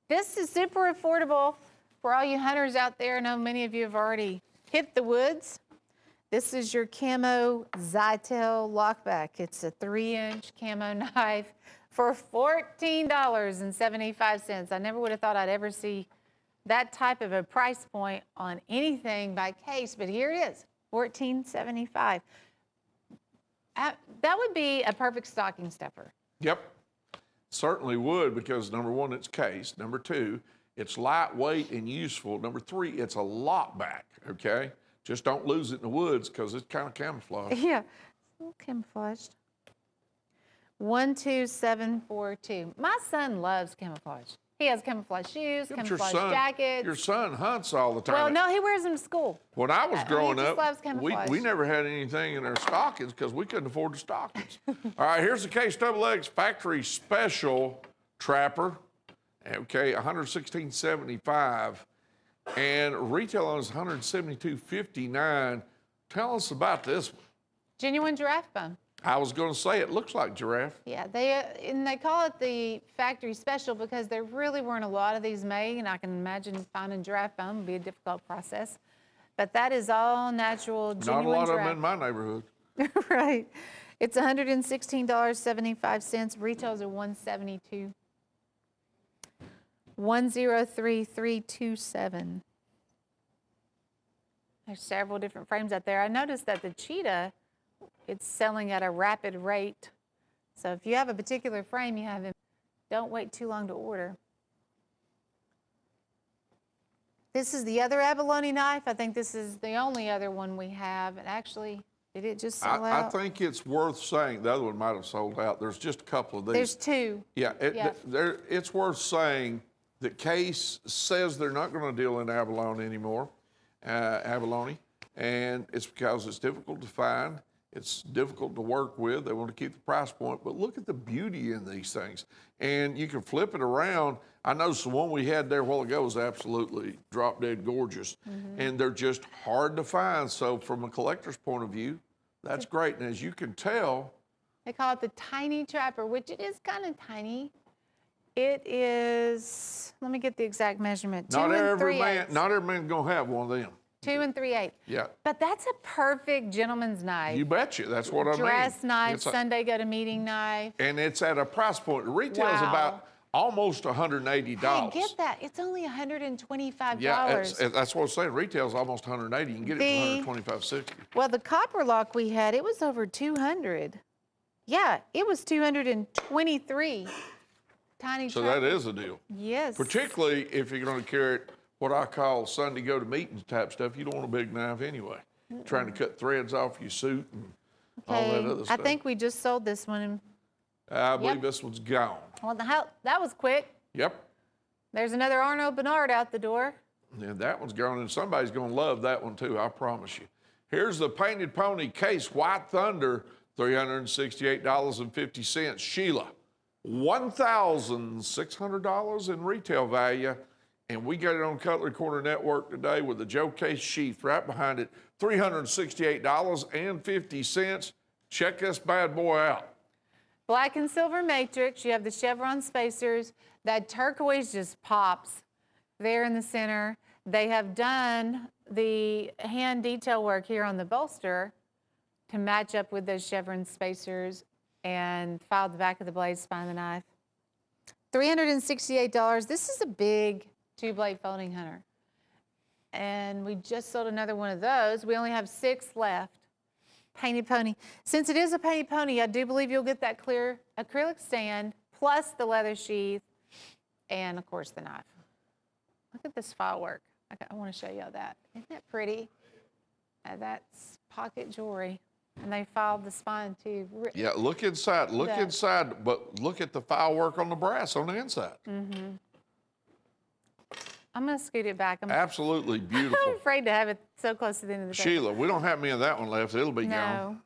[SPEAKER 6] This is super affordable for all you hunters out there. I know many of you have already hit the woods. This is your camo Zytel lockback. It's a 3-inch camo knife for $14.75. I never would have thought I'd ever see that type of a price point on anything by Case, but here it is, $14.75. That would be a perfect stocking stuffer.
[SPEAKER 5] Yep, certainly would, because number 1, it's case. Number 2, it's lightweight and useful. Number 3, it's a lockback, okay? Just don't lose it in the woods because it's kind of camouflaged.
[SPEAKER 6] Yeah, it's a little camouflaged. 12742. My son loves camouflage. He has camouflage shoes,
[SPEAKER 5] But
[SPEAKER 6] camouflage jackets.
[SPEAKER 5] Your son hunts all the time.
[SPEAKER 6] Well, no, he wears them to school.
[SPEAKER 5] When I was growing
[SPEAKER 6] he just
[SPEAKER 5] up,
[SPEAKER 6] loves camouflage.
[SPEAKER 5] we never had anything in our stockings because we couldn't afford the stockings. All right, here's the Case XX Factory Special Trapper. Okay, $116.75. And retail on is $172.59. Tell us about this one.
[SPEAKER 6] Genuine giraffe bone.
[SPEAKER 5] I was going to say it looks like giraffe.
[SPEAKER 6] Yeah, they call it the factory special because there really weren't a lot of these made, and I can imagine finding giraffe bone would be a difficult process. But that is all natural, genuine
[SPEAKER 5] Not a lot
[SPEAKER 6] giraffe.
[SPEAKER 5] of them in my neighborhood.
[SPEAKER 6] Right. It's $116.75. Retails are $172. 103327. There's several different frames out there. I noticed that the cheetah, it's selling at a rapid rate. So if you have a particular frame you have, don't wait too long to order. This is the other abalone knife. I think this is the only other one we have. And actually, did it just sell
[SPEAKER 5] I
[SPEAKER 6] out?
[SPEAKER 5] think it's worth saying, the other one might have sold out. There's just a couple of these.
[SPEAKER 6] There's two.
[SPEAKER 5] Yeah,
[SPEAKER 6] Yeah.
[SPEAKER 5] it's worth saying that Case says they're not going to deal in abalone anymore, abalone, and it's because it's difficult to find. It's difficult to work with. They want to keep the price point, but look at the beauty in these things. And you can flip it around. I noticed the one we had there a while ago was absolutely drop dead gorgeous, and they're just hard to find. So from a collector's point of view, that's great. And as you can tell,
[SPEAKER 6] They call it the tiny trapper, which it is kind of tiny. It is, let me get the exact measurement.
[SPEAKER 5] not every man's gonna have one of them.
[SPEAKER 6] 2 3/8.
[SPEAKER 5] Yeah.
[SPEAKER 6] But that's a perfect gentleman's knife.
[SPEAKER 5] You betcha. That's what I mean.
[SPEAKER 6] Dress knife,
[SPEAKER 5] It's a-
[SPEAKER 6] Sunday go to meeting knife.
[SPEAKER 5] and it's at a price point. The retail's
[SPEAKER 6] Wow.
[SPEAKER 5] about almost $180.
[SPEAKER 6] Hey, get that. It's only $125.
[SPEAKER 5] Yeah, that's what I'm saying. Retail's almost 180. You can get it
[SPEAKER 6] The-
[SPEAKER 5] for 125.60.
[SPEAKER 6] Well, the copper lock we had, it was over 200. Yeah, it was 223. Tiny
[SPEAKER 5] So
[SPEAKER 6] trapper.
[SPEAKER 5] that is a deal.
[SPEAKER 6] Yes.
[SPEAKER 5] Particularly if you're going to carry it, what I call Sunday go to meetings type stuff. You don't want a big knife anyway. Trying to cut threads off your suit and all that
[SPEAKER 6] Okay,
[SPEAKER 5] other
[SPEAKER 6] I
[SPEAKER 5] stuff.
[SPEAKER 6] think we just sold this one.
[SPEAKER 5] I believe this one's gone.
[SPEAKER 6] Well, that was quick.
[SPEAKER 5] Yep.
[SPEAKER 6] There's another Arno Bernard out the door.
[SPEAKER 5] And that one's gone, and somebody's going to love that one too, I promise you. Here's the Painted Pony Case White Thunder, $368.50. Sheila, $1,600 in retail value, and we got it on Cutlery Corner Network today with the Joe Case sheath right behind it, $368.50. Check this bad boy out.
[SPEAKER 6] Black and silver matrix. You have the chevron spacers. That turquoise just pops there in the center. They have done the hand detail work here on the bolster to match up with those chevron spacers and filed the back of the blade, spine of the knife. $368. This is a big two-blade folding hunter. And we just sold another one of those. We only have 6 left. Painted Pony. Since it is a Painted Pony, I do believe you'll get that clear acrylic stand, plus the leather sheath, and of course the knife. Look at this file work. I want to show you all that. Isn't that pretty? That's pocket jewelry. And they filed the spine too.
[SPEAKER 5] Yeah, look inside. Look
[SPEAKER 6] The-
[SPEAKER 5] inside, but look at the file work on the brass on the inside.
[SPEAKER 6] I'm going to scoot it back. I'm
[SPEAKER 5] Absolutely beautiful.
[SPEAKER 6] afraid to have it so close to the end of the day.
[SPEAKER 5] Sheila, we don't have many of that one left. It'll be gone.
[SPEAKER 6] No.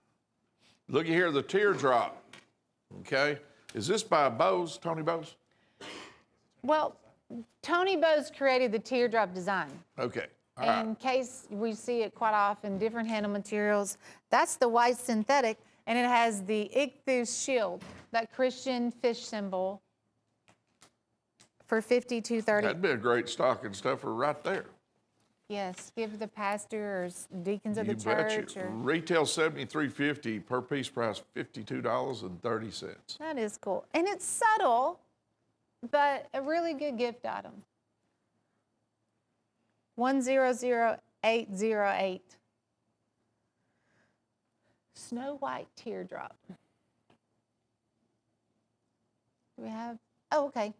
[SPEAKER 5] Looky here, the teardrop. Okay. Is this by Bose, Tony Bose?
[SPEAKER 6] Well, Tony Bose created the teardrop design.
[SPEAKER 5] Okay. All right.
[SPEAKER 6] In case we see it quite often, different handle materials. That's the white synthetic, and it has the ichthus shield, that Christian fish symbol, for $52.30.
[SPEAKER 5] That'd be a great stocking stuffer right there.
[SPEAKER 6] Yes, give the pastor or deacons of
[SPEAKER 5] You
[SPEAKER 6] the church.
[SPEAKER 5] betcha.
[SPEAKER 6] Or,
[SPEAKER 5] Retail $73.50, per piece price $52.30.
[SPEAKER 6] that is cool. And it's subtle, but a really good gift item. 100808. Snow White teardrop. Do we have? Oh, okay.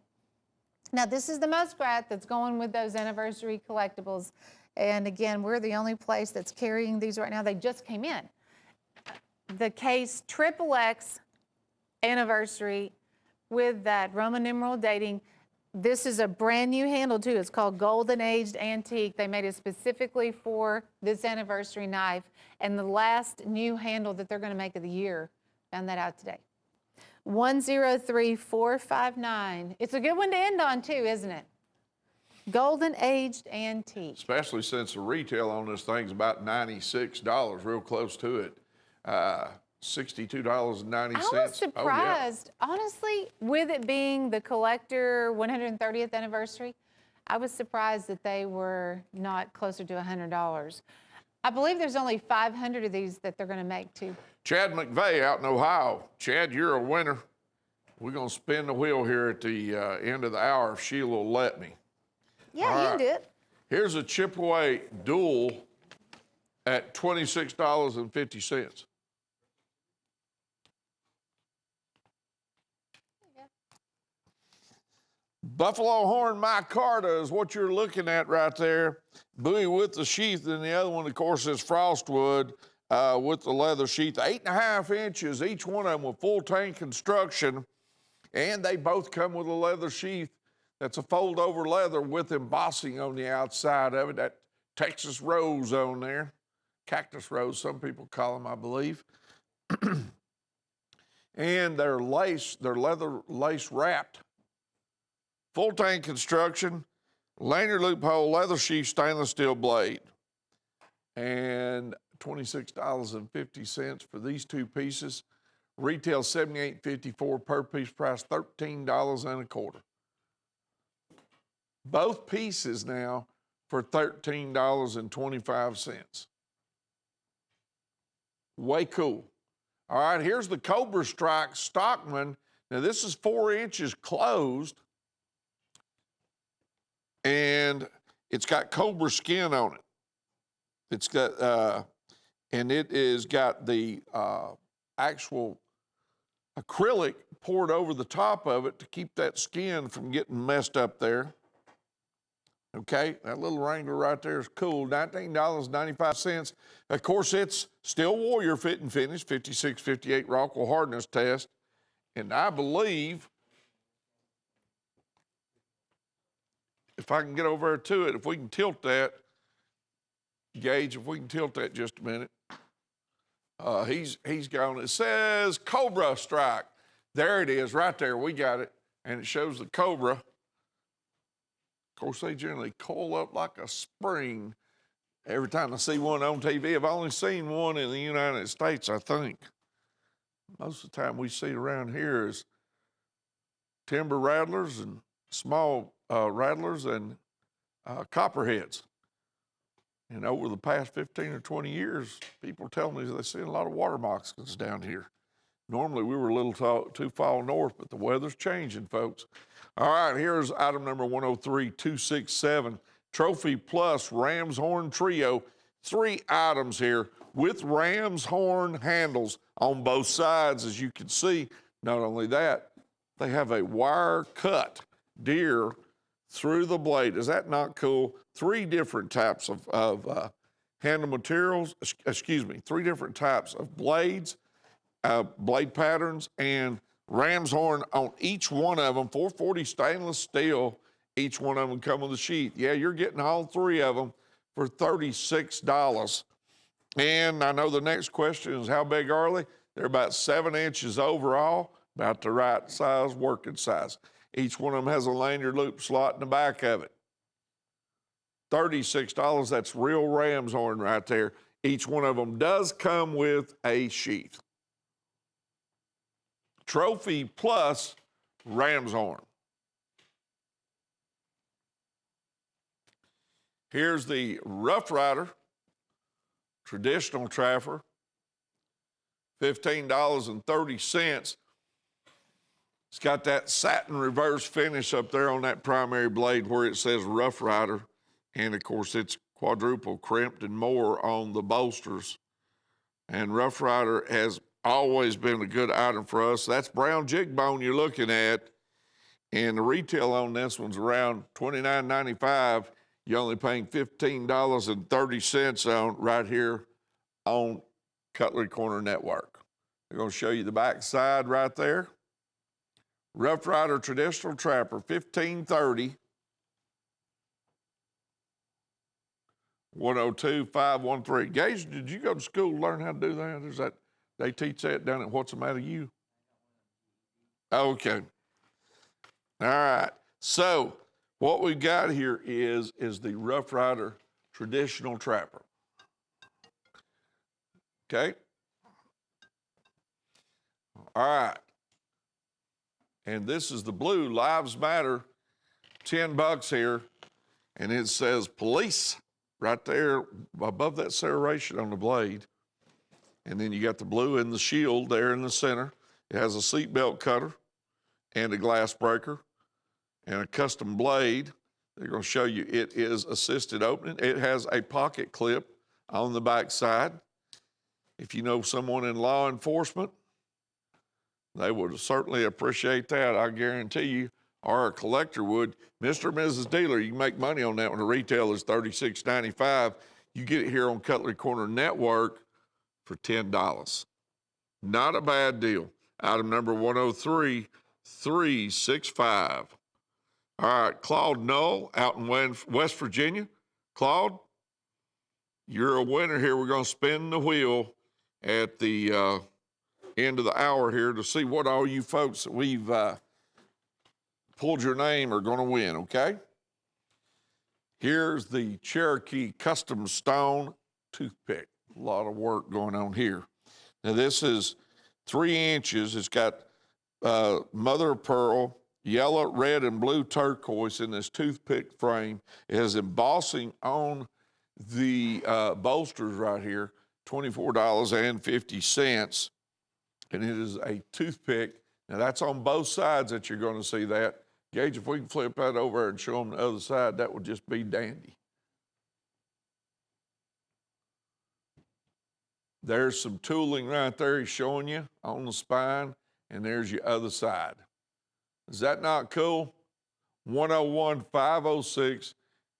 [SPEAKER 6] Now, this is the muskrat that's going with those anniversary collectibles. And again, we're the only place that's carrying these right now. They just came in. The Case XXX anniversary with that Roman numeral dating. This is a brand new handle too. It's called Golden Aged Antique. They made it specifically for this anniversary knife. And the last new handle that they're going to make of the year. Found that out today. 103459. It's a good one to end on too, isn't it? Golden Aged Antique.
[SPEAKER 5] Especially since the retail on this thing's about $96, real close to it. $62.90.
[SPEAKER 6] I was surprised, honestly, with it being the collector 130th anniversary, I was surprised that they were not closer to $100. I believe there's only 500 of these that they're going to make too.
[SPEAKER 5] Chad McVeigh out in Ohio. Chad, you're a winner. We're going to spin the wheel here at the end of the hour if Sheila will let me.
[SPEAKER 6] Yeah,
[SPEAKER 5] All
[SPEAKER 6] you
[SPEAKER 5] right.
[SPEAKER 6] can do it.
[SPEAKER 5] Here's a Chipaway dual at $26.50. Buffalo horn micarta is what you're looking at right there. Bowie with the sheath, and the other one, of course, is frostwood with the leather sheath. 8.5 inches, each one of them with full tank construction, and they both come with a leather sheath that's a fold-over leather with embossing on the outside of it. That Texas rose on there, cactus rose, some people call them, I believe. And they're leather lace wrapped. Full tank construction, lanyard loophole, leather sheath, stainless steel blade. And $26.50 for these two pieces. Retail $78.54 per piece, price $13.25. Both pieces now for $13.25. Way cool. All right, here's the Cobra Strike Stockman. Now this is 4 inches closed, and it's got cobra skin on it. It's got, and it is got the actual acrylic poured over the top of it to keep that skin from getting messed up there. Okay, that little Wrangler right there is cool, $19.95. Of course, it's still Warrior fit and finish, 56-58 Rockwell hardness test. And I believe, if I can get over there to it, if we can tilt that, Gage, if we can tilt that just a minute. He's gone, it says Cobra Strike. There it is, right there, we got it. And it shows the Cobra. Of course, they generally coil up like a spring. Every time I see one on TV, I've only seen one in the United States, I think. Most of the time we see around here is timber rattlers and small rattlers and copperheads. And over the past 15 or 20 years, people tell me they're seeing a lot of water moccasins down here. Normally we were a little too far north, but the weather's changing, folks. All right, here's item number 103267, Trophy Plus Ram's Horn Trio. 3 items here with ram's horn handles on both sides, as you can see. Not only that, they have a wire cut deer through the blade. Is that not cool? 3 different types of handle materials, 3 different types of blades, blade patterns, and ram's horn on each one of them, 440 stainless steel. Each one of them come with a sheath. Yeah, you're getting all 3 of them for $36. And I know the next question is, how big are they? They're about 7 inches overall, about the right size, working size. Each one of them has a lanyard loop slot in the back of it. $36, that's real ram's horn right there. Each one of them does come with a sheath. Trophy Plus ram's horn. Here's the Rough Rider traditional trapper, $15.30. It's got that satin reverse finish up there on that primary blade where it says Rough Rider. And of course, it's quadruple crimped and more on the bolsters. And Rough Rider has always been a good item for us. That's brown jig bone you're looking at. And the retail on this one's around $29.95. You're only paying $15.30 on right here on Cutlery Corner Network. They're going to show you the back side right there. Rough Rider Traditional Trapper, $15.30. 102513. Gage, did you go to school to learn how to do that? Is that they teach that down at What's the Matter You? Okay. All right. So what we've got here is the Rough Rider Traditional Trapper. Okay. All right. And this is the blue Lives Matter, $10 here. And it says police right there above that serration on the blade. And then you got the blue and the shield there in the center. It has a seatbelt cutter and a glass breaker and a custom blade. They're going to show you it is assisted opening. It has a pocket clip on the back side. If you know someone in law enforcement, they would certainly appreciate that. I guarantee you, or a collector would. Mr. and Mrs. Dealer, you can make money on that when the retail is $36.95. You get it here on Cutlery Corner Network for $10. Not a bad deal. Item number 103365. All right, Claude Null out in West Virginia. Claude, you're a winner here. We're going to spin the wheel at the end of the hour here to see what all you folks that we've pulled your name are going to win, okay? Here's the Cherokee Custom Stone Toothpick. A lot of work going on here. Now, this is 3 inches. It's got mother of pearl, yellow, red, and blue turquoise in this toothpick frame. It has embossing on the bolsters right here, $24.50. And it is a toothpick. Now, that's on both sides that you're going to see that. Gage, if we can flip that over and show them the other side, that would just be dandy. There's some tooling right there he's showing you on the spine, and there's your other side. Is that not cool? 101-506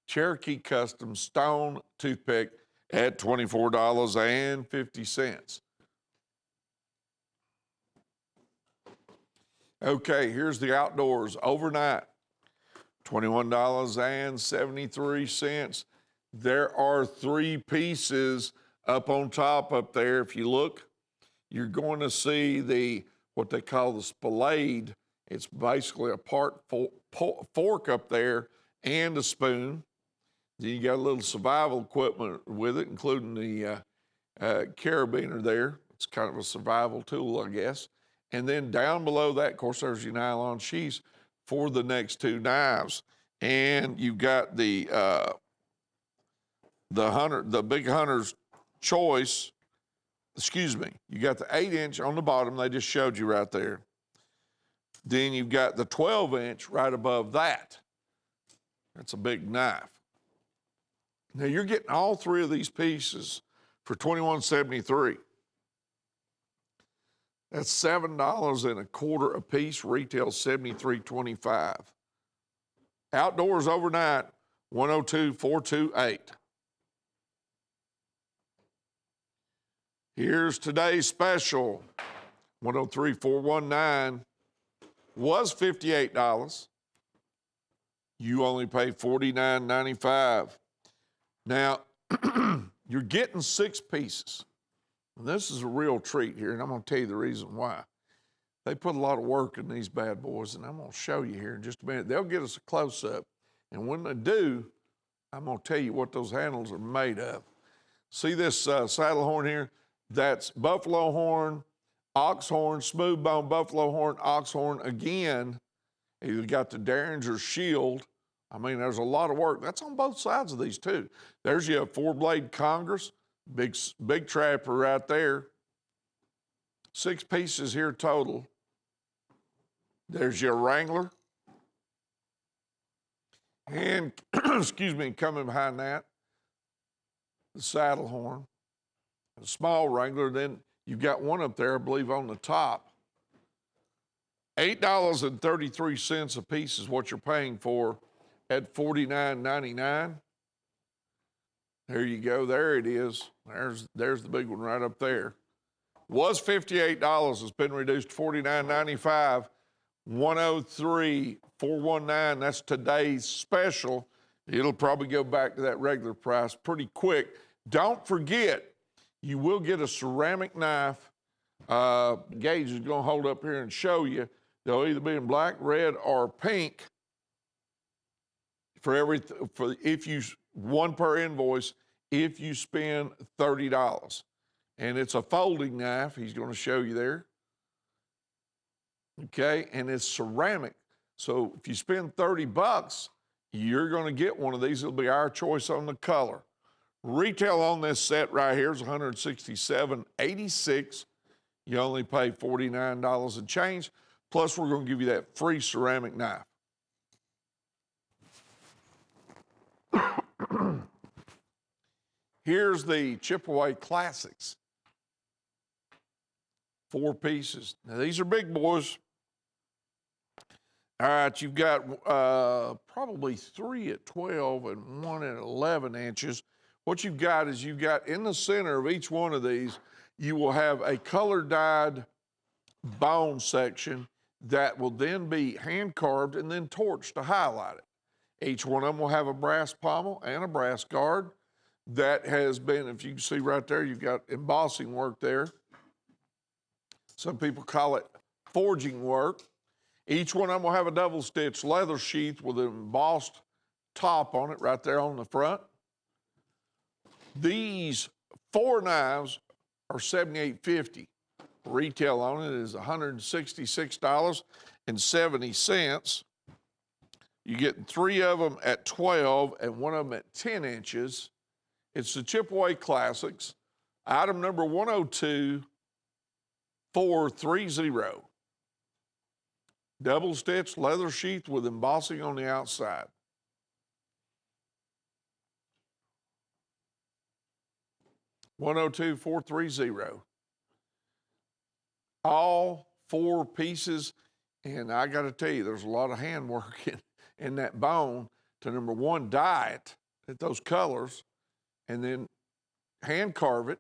[SPEAKER 5] Cherokee Custom Stone Toothpick at $24.50. Okay, here's the outdoors overnight, $21.73. There are 3 pieces up on top up there. If you look, you're going to see what they call the spillade. It's basically a part fork up there and a spoon. Then you got a little survival equipment with it, including the carabiner there. It's kind of a survival tool, I guess. And then down below that, of course, there's your nylon sheaths for the next 2 knives. And you've got the Big Hunter's Choice. Excuse me. You got the 8-inch on the bottom. They just showed you right there. Then you've got the 12-inch right above that. That's a big knife. Now you're getting all 3 of these pieces for $21.73. That's $7.25 a piece. Retail $73.25. Outdoors overnight, 102-428. Here's today's special, 103-419. Was $58. You only pay $49.95. Now, you're getting 6 pieces. And this is a real treat here, and I'm going to tell you the reason why. They put a lot of work in these bad boys, and I'm going to show you here in just a minute. They'll get us a close-up, and when they do, I'm going to tell you what those handles are made of. See this saddle horn here? That's buffalo horn, ox horn, smooth bone buffalo horn, ox horn. Again, you got the Derringer shield. I mean, there's a lot of work. That's on both sides of these, too. There's your 4-blade Congress. Big trapper right there. 6 pieces here total. There's your Wrangler. And, excuse me, coming behind that, the saddle horn. A small Wrangler. Then you've got one up there, I believe, on the top. $8.33 a piece is what you're paying for at $49.99. There you go. There it is. There's the big one right up there. Was $58. It's been reduced to $49.95. 103-419. That's today's special. It'll probably go back to that regular price pretty quick. Don't forget, you will get a ceramic knife. Gage is going to hold up here and show you. They'll either be in black, red, or pink. One per invoice if you spend $30. And it's a folding knife. He's going to show you there. Okay, and it's ceramic. So if you spend $30, you're going to get one of these. It'll be our choice on the color. Retail on this set right here is $167.86. You only pay $49 and change. Plus, we're going to give you that free ceramic knife. Here's the Chip-Away Classics. 4 pieces. Now, these are big boys. All right, you've got probably 3 at 12 and 1 at 11 inches. What you've got is you've got in the center of each one of these, you will have a color-dyed bone section that will then be hand-carved and then torched to highlight it. Each one of them will have a brass pommel and a brass guard that has been, if you can see right there, you've got embossing work there. Some people call it forging work. Each one of them will have a double-stitch leather sheath with an embossed top on it right there on the front. These 4 knives are $78.50. Retail on it is $166.70. You're getting 3 of them at 12 and 1 of them at 10 inches. It's the Chip-Away Classics. Item number 102430. Double stitch leather sheath with embossing on the outside. $102,430. All 4 pieces, and I got to tell you, there's a lot of handwork in that bone to, number 1, dye it at those colors, and then hand carve it,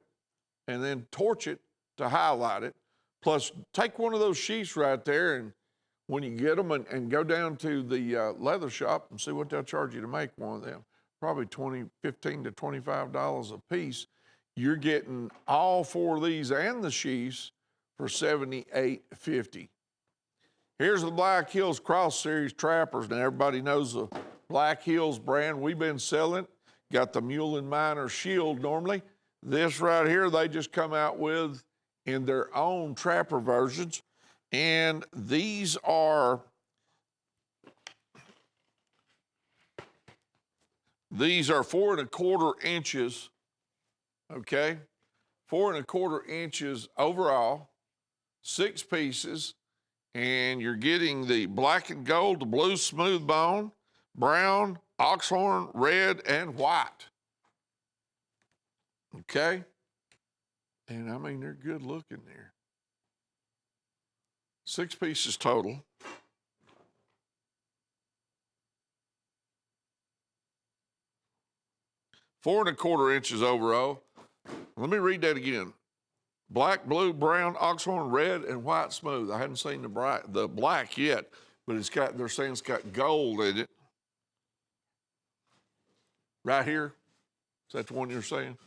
[SPEAKER 5] and then torch it to highlight it. Plus, take one of those sheaths right there, and when you get them, and go down to the leather shop and see what they'll charge you to make one of them. Probably $15 to $25 a piece. You're getting all 4 of these and the sheaths for $78.50. Here's the Black Hills Cross Series Trappers. Now, everybody knows the Black Hills brand. We've been selling. Got the Mule and Miner Shield normally. This right here, they just come out with in their own trapper versions. And these are 4 1/4 inches, okay? 4 1/4 inches overall, 6 pieces, and you're getting the black and gold, the blue smooth bone, brown, oxhorn, red, and white. Okay? And I mean, they're good looking there. 6 pieces total. Four 1/4 inches overall. Let me read that again. Black, blue, brown, oxhorn, red, and white smooth. I hadn't seen the black yet, but they're saying it's got gold in it. Right here? Is that the one you're saying?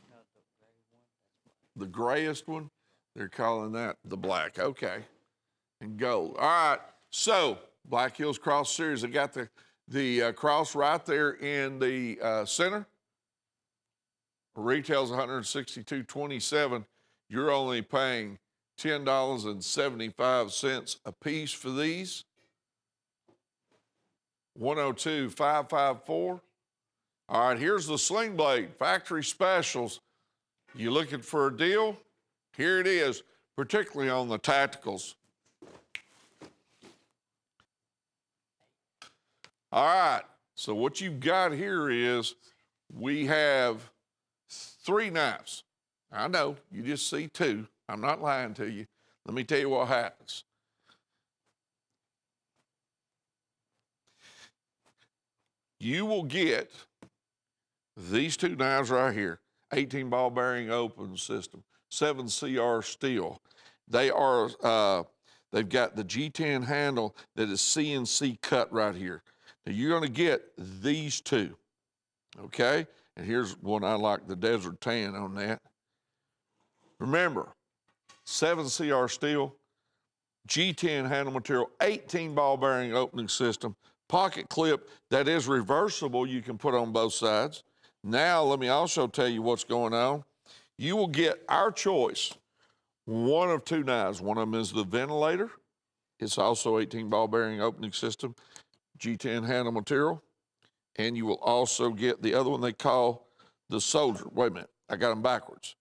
[SPEAKER 5] The grayest one? They're calling that the black. Okay. And gold. All right. So, Black Hills Cross Series. They got the cross right there in the center. Retails $162.27. You're only paying $10.75 a piece for these. $102,554. All right, here's the Sling Blade factory specials. You looking for a deal? Here it is, particularly on the tacticals. All right, so what you've got here is we have 3 knives. I know, you just see 2. I'm not lying to you. Let me tell you what happens. You will get these 2 knives right here, 18 ball bearing open system, 7 CR steel. They are, they've got the G10 handle that is CNC cut right here. Now you're gonna get these 2, okay? And here's one I like, the Desert Tan on that. Remember, 7 CR steel, G10 handle material, 18 ball bearing opening system, pocket clip that is reversible, you can put on both sides. Now, let me also tell you what's going on. You will get our choice, one of 2 knives. One of them is the ventilator. It's also 18 ball bearing opening system, G10 handle material. And you will also get the other one they call the Soldier. Wait a minute, I got them backwards.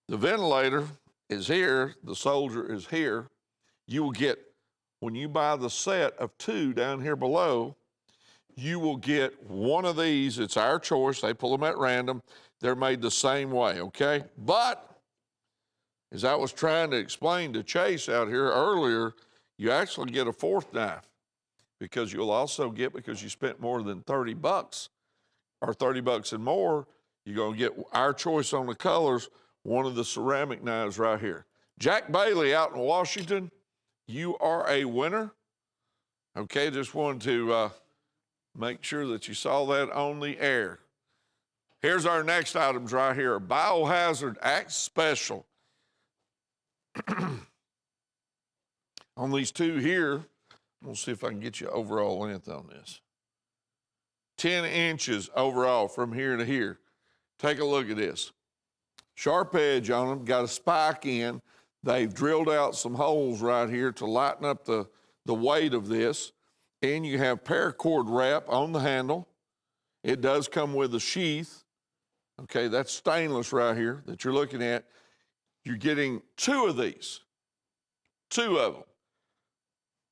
[SPEAKER 5] The ventilator is here, the Soldier is here. You will get, when you buy the set of 2 down here below, you will get one of these. It's our choice. They pull them at random. They're made the same way, okay? But as I was trying to explain to Chase out here earlier, you actually get a fourth knife because you'll also get, because you spent more than 30 bucks or 30 bucks and more, you're going to get our choice on the colors, one of the ceramic knives right here. Jack Bailey out in Washington, you are a winner. Okay, just wanted to make sure that you saw that on the air. Here's our next items right here. Biohazard Act Special. On these two here, we'll see if I can get you overall length on this. 10 inches overall from here to here. Take a look at this. Sharp edge on them, got a spike in. They've drilled out some holes right here to lighten up the weight of this. And you have paracord wrap on the handle. It does come with a sheath. Okay, that's stainless right here that you're looking at. You're getting two of these, two of them.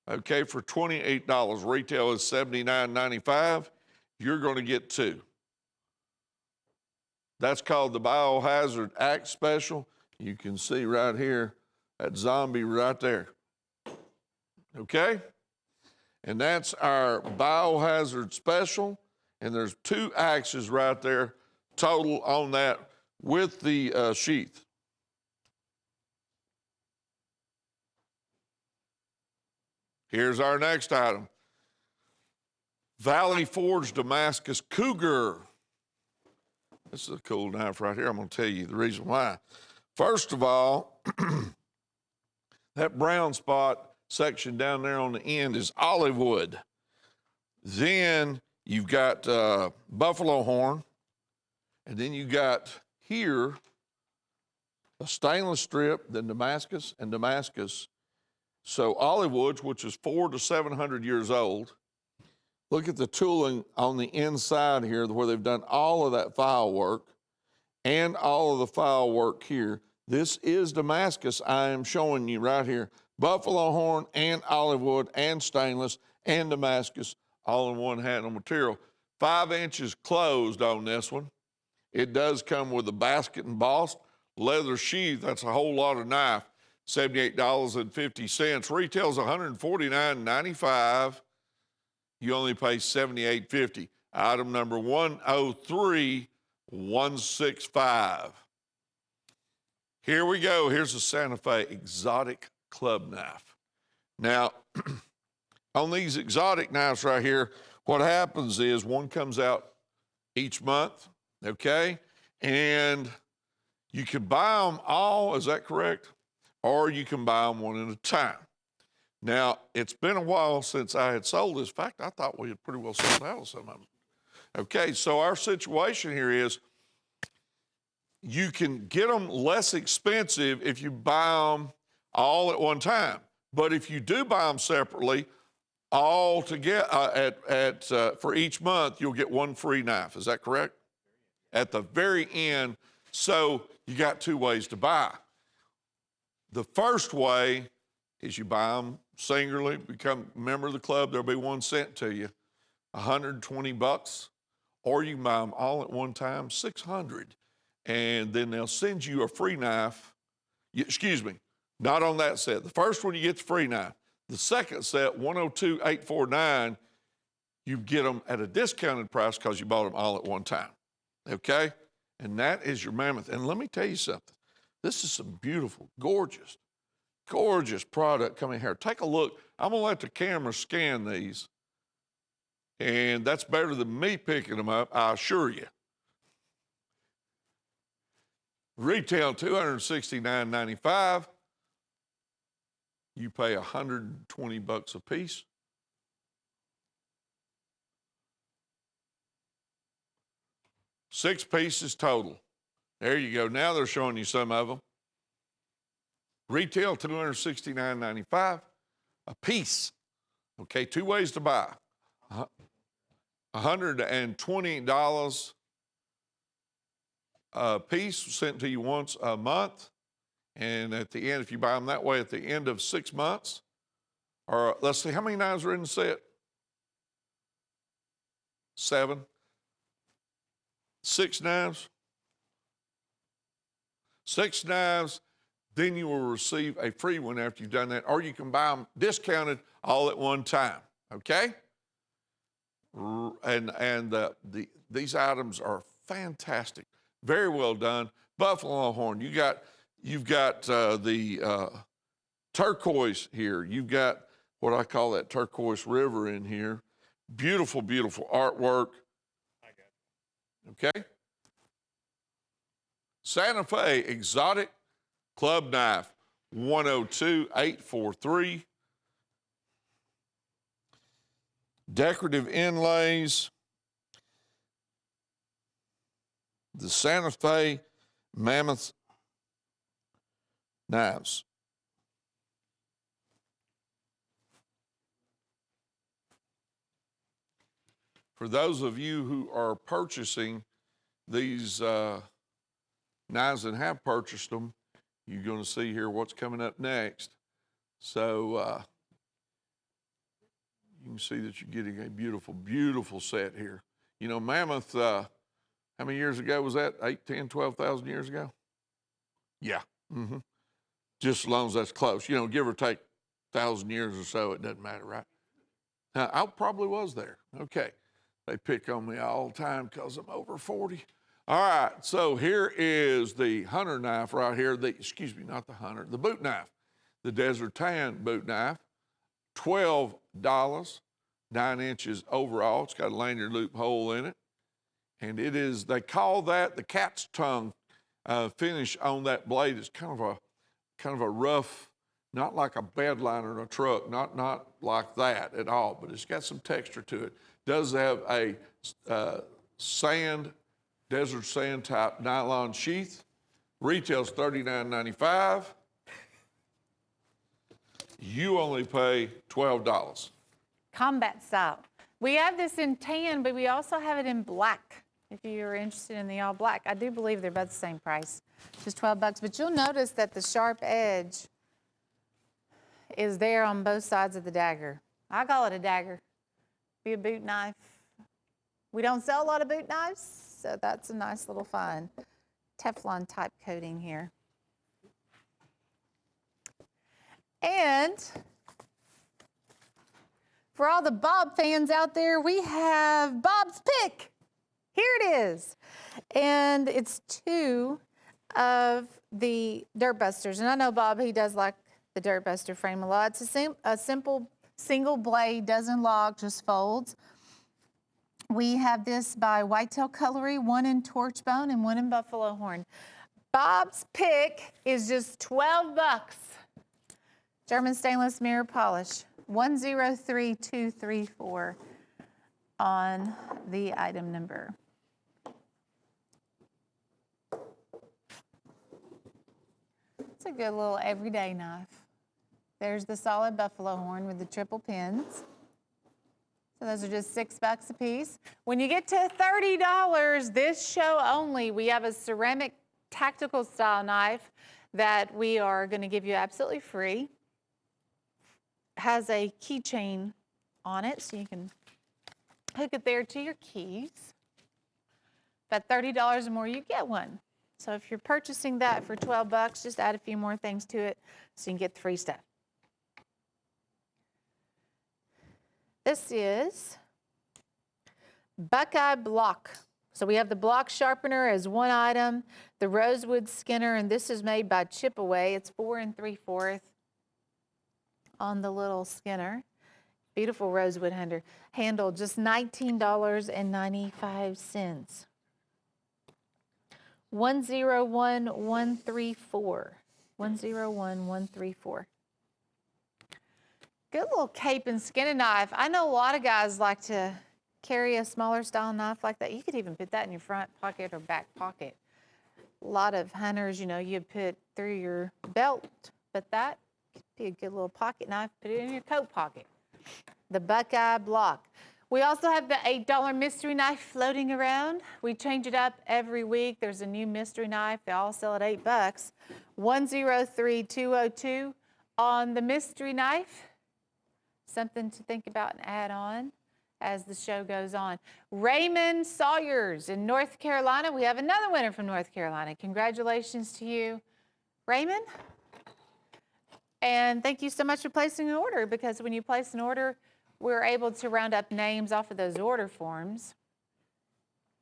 [SPEAKER 5] Okay, for $28. Retail is $79.95. You're going to get two. That's called the Biohazard Act Special. You can see right here, that zombie right there. Okay? And that's our Biohazard Special. And there's two axes right there total on that with the sheath. Here's our next item. Valley Forge Damascus Cougar. This is a cool knife right here. I'm going to tell you the reason why. First of all, that brown spot section down there on the end is olive wood. Then you've got buffalo horn. And then you got here a stainless strip, then Damascus and Damascus. So olive wood, which is 400 to 700 years old. Look at the tooling on the inside here where they've done all of that file work and all of the file work here. This is Damascus I am showing you right here. Buffalo horn and olive wood and stainless and Damascus all in one handle material. 5 inches closed on this one. It does come with a basket embossed leather sheath. That's a whole lot of knife. $78.50. Retails $149.95. You only pay $78.50. Item number 103165. Here we go. Here's a Santa Fe exotic club knife. Now, on these exotic knives right here, what happens is one comes out each month, okay? And you can buy them all, is that correct? Or you can buy them one at a time. Now, it's been a while since I had sold this. In fact, I thought we had pretty well sold out of some of them. Okay, so our situation here is you can get them less expensive if you buy them all at one time. But if you do buy them separately, all together for each month, you'll get one free knife. Is that correct? At the very end, so you got two ways to buy. The first way is you buy them singularly, become a member of the club, there'll be one sent to you, $120, or you can buy them all at one time, $600, and then they'll send you a free knife. Excuse me, not on that set. The first one you get the free knife. The second set, $102,849, you get them at a discounted price because you bought them all at one time, okay? And that is your mammoth. And let me tell you something. This is some beautiful, gorgeous, gorgeous product coming here. Take a look. I'm going to let the camera scan these. And that's better than me picking them up, I assure you. Retail $269.95. You pay $120 a piece. Six pieces total. There you go. Now they're showing you some of them. Retail $269.95 a piece. Okay, two ways to buy. $120 a piece sent to you once a month. And at the end, if you buy them that way at the end of 6 months, or let's see, how many knives are in the set? 7, 6 knives. 6 knives, then you will receive a free one after you've done that, or you can buy them discounted all at one time, okay? These items are fantastic, very well done. Buffalo horn, you've got the turquoise here. You've got what I call that turquoise river in here. Beautiful, beautiful artwork. Okay. Santa Fe Exotic Club Knife, 102,843. Decorative inlays. The Santa Fe Mammoth Knives. For those of you who are purchasing these knives and have purchased them, you're going to see here what's coming up next. So you can see that you're getting a beautiful, beautiful set here. You know, Mammoth, how many years ago was that? 8, 10, 12,000 years ago? Yeah. Mm-hmm. Just as long as that's close. You know, give or take 1,000 years or so, it doesn't matter, right? I probably was there. Okay. They pick on me all the time because I'm over 40. All right, so here is the hunter knife right here. Excuse me, not the hunter, the boot knife. The Desert Tan boot knife, $12, 9 inches overall. It's got a lanyard loop hole in it. And it is, they call that the cat's tongue finish on that blade. It's kind of a rough, not like a bed liner in a truck, not like that at all, but it's got some texture to it. Does have a desert sand type nylon sheath. Retails $39.95. You only pay $12.
[SPEAKER 6] Combat style. We have this in tan, but we also have it in black. If you're interested in the all black, I do believe they're both the same price, just $12. But you'll notice that the sharp edge is there on both sides of the dagger. I call it a dagger. Be a boot knife. We don't sell a lot of boot knives, so that's a nice little find. Teflon type coating here. And for all the Bob fans out there, we have Bob's Pick. Here it is. And it's 2 of the Dirt Busters. And I know Bob, he does like the Dirt Buster frame a lot. It's a simple single blade, doesn't lock, just folds. We have this by Whitetail Cutlery, 1 in torch bone and 1 in buffalo horn. Bob's Pick is just $12. German stainless mirror polish, 103234 on the item number. It's a good little everyday knife. There's the solid buffalo horn with the triple pins. So those are just $6 a piece. When you get to $30, this show only, we have a ceramic tactical style knife that we are going to give you absolutely free. Has a keychain on it, so you can hook it there to your keys. But $30 or more, you get one. So if you're purchasing that for $12, just add a few more things to it so you can get the free stuff. This is Buckeye Block. So we have the block sharpener as one item, the rosewood skinner, and this is made by Chip-Away. It's 4 3/4 on the little skinner. Beautiful rosewood handle, just $19.95. 101134. 101134. Good little cape and skinning knife. I know a lot of guys like to carry a smaller style knife like that. You could even put that in your front pocket or back pocket. A lot of hunters, you know, you put through your belt, but that could be a good little pocket knife. Put it in your coat pocket. The Buckeye Block. We also have the $8 mystery knife floating around. We change it up every week. There's a new mystery knife. They all sell at $8. 103202 on the mystery knife. Something to think about and add on. as the show goes on. Raymond Sawyers in North Carolina. We have another winner from North Carolina. Congratulations to you, Raymond. And thank you so much for placing an order, because when you place an order, we're able to round up names off of those order forms.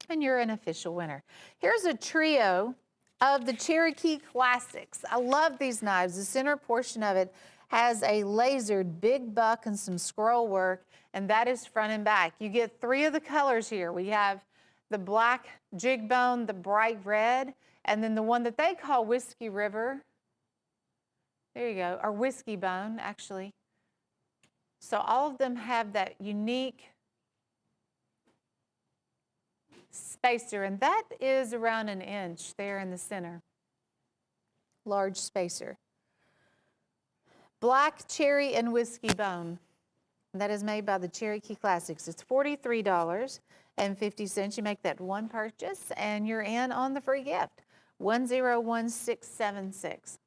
[SPEAKER 6] And you're an official winner. Here's a trio of the Cherokee Classics. I love these knives. The center portion of it has a lasered big buck and some scroll work, and that is front and back. You get 3 of the colors here. We have the black jig bone, the bright red, and then the one that they call Whiskey River. There you go, or Whiskey Bone, actually. So all of them have that unique spacer, and that is around 1 inch there in the center. Large spacer. Black cherry and whiskey bone. That is made by the Cherokee Classics. It's $43.50. You make that one purchase, and you're in on the free gift. 101676.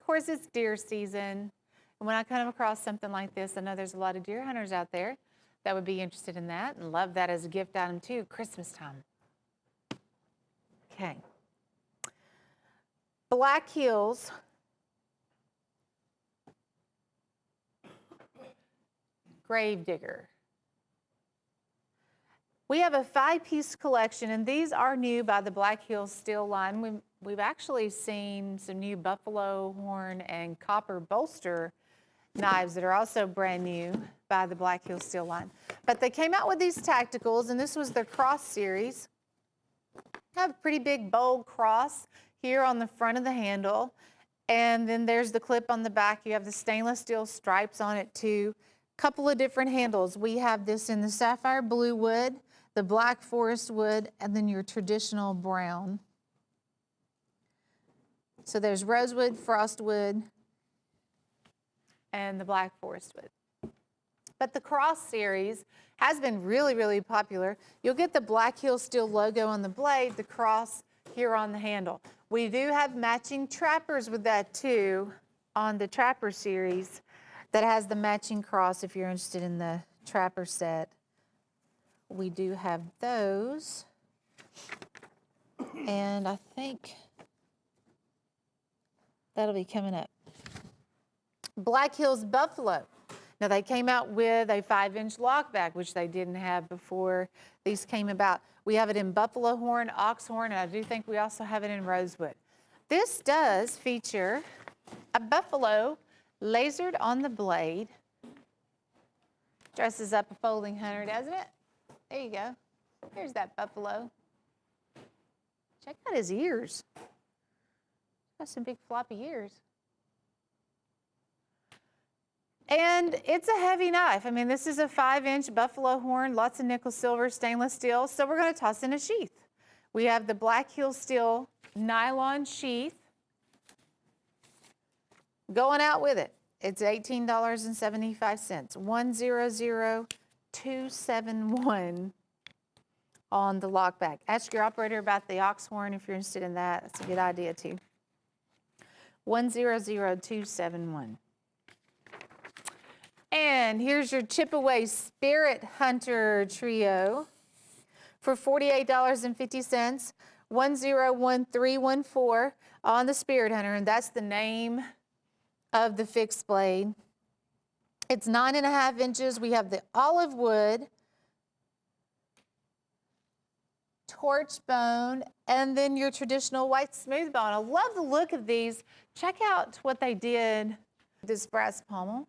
[SPEAKER 6] Of course, it's deer season. And when I come across something like this, I know there's a lot of deer hunters out there that would be interested in that and love that as a gift item too, Christmas time. Okay. Black Hills. Gravedigger. We have a 5-piece collection, and these are new by the Black Hills Steel line. We've actually seen some new buffalo horn and copper bolster knives that are also brand new by the Black Hills Steel line. But they came out with these tacticals, and this was their cross series. Have a pretty big bold cross here on the front of the handle, and then there's the clip on the back. You have the stainless steel stripes on it too. Couple of different handles. We have this in the sapphire blue wood, the black forest wood, and then your traditional brown. So there's rosewood, frostwood, and the black forest wood. But the cross series has been really, really popular. You'll get the Black Hills Steel logo on the blade, the cross here on the handle. We do have matching trappers with that too on the Trapper series that has the matching cross if you're interested in the Trapper set. We do have those. And I think that'll be coming up. Black Hills Buffalo. Now they came out with a 5-inch lockback, which they didn't have before these came about. We have it in buffalo horn, ox horn, and I do think we also have it in rosewood. This does feature a buffalo lasered on the blade. Dresses up a folding hunter, doesn't it? There you go. Here's that buffalo. Check out his ears. Got some big floppy ears. And it's a heavy knife. I mean, this is a 5-inch buffalo horn, lots of nickel silver, stainless steel. So we're going to toss in a sheath. We have the Black Hills Steel nylon sheath going out with it. It's $18.75. 100271 on the lockback. Ask your operator about the ox horn if you're interested in that. That's a good idea too. 100271. And here's your Chipaway Spirit Hunter Trio for $48.50. 101314 on the Spirit Hunter, and that's the name of the fixed blade. It's 9.5 inches. We have the olive wood, torch bone, and then your traditional white smooth bone. I love the look of these. Check out what they did. This brass pommel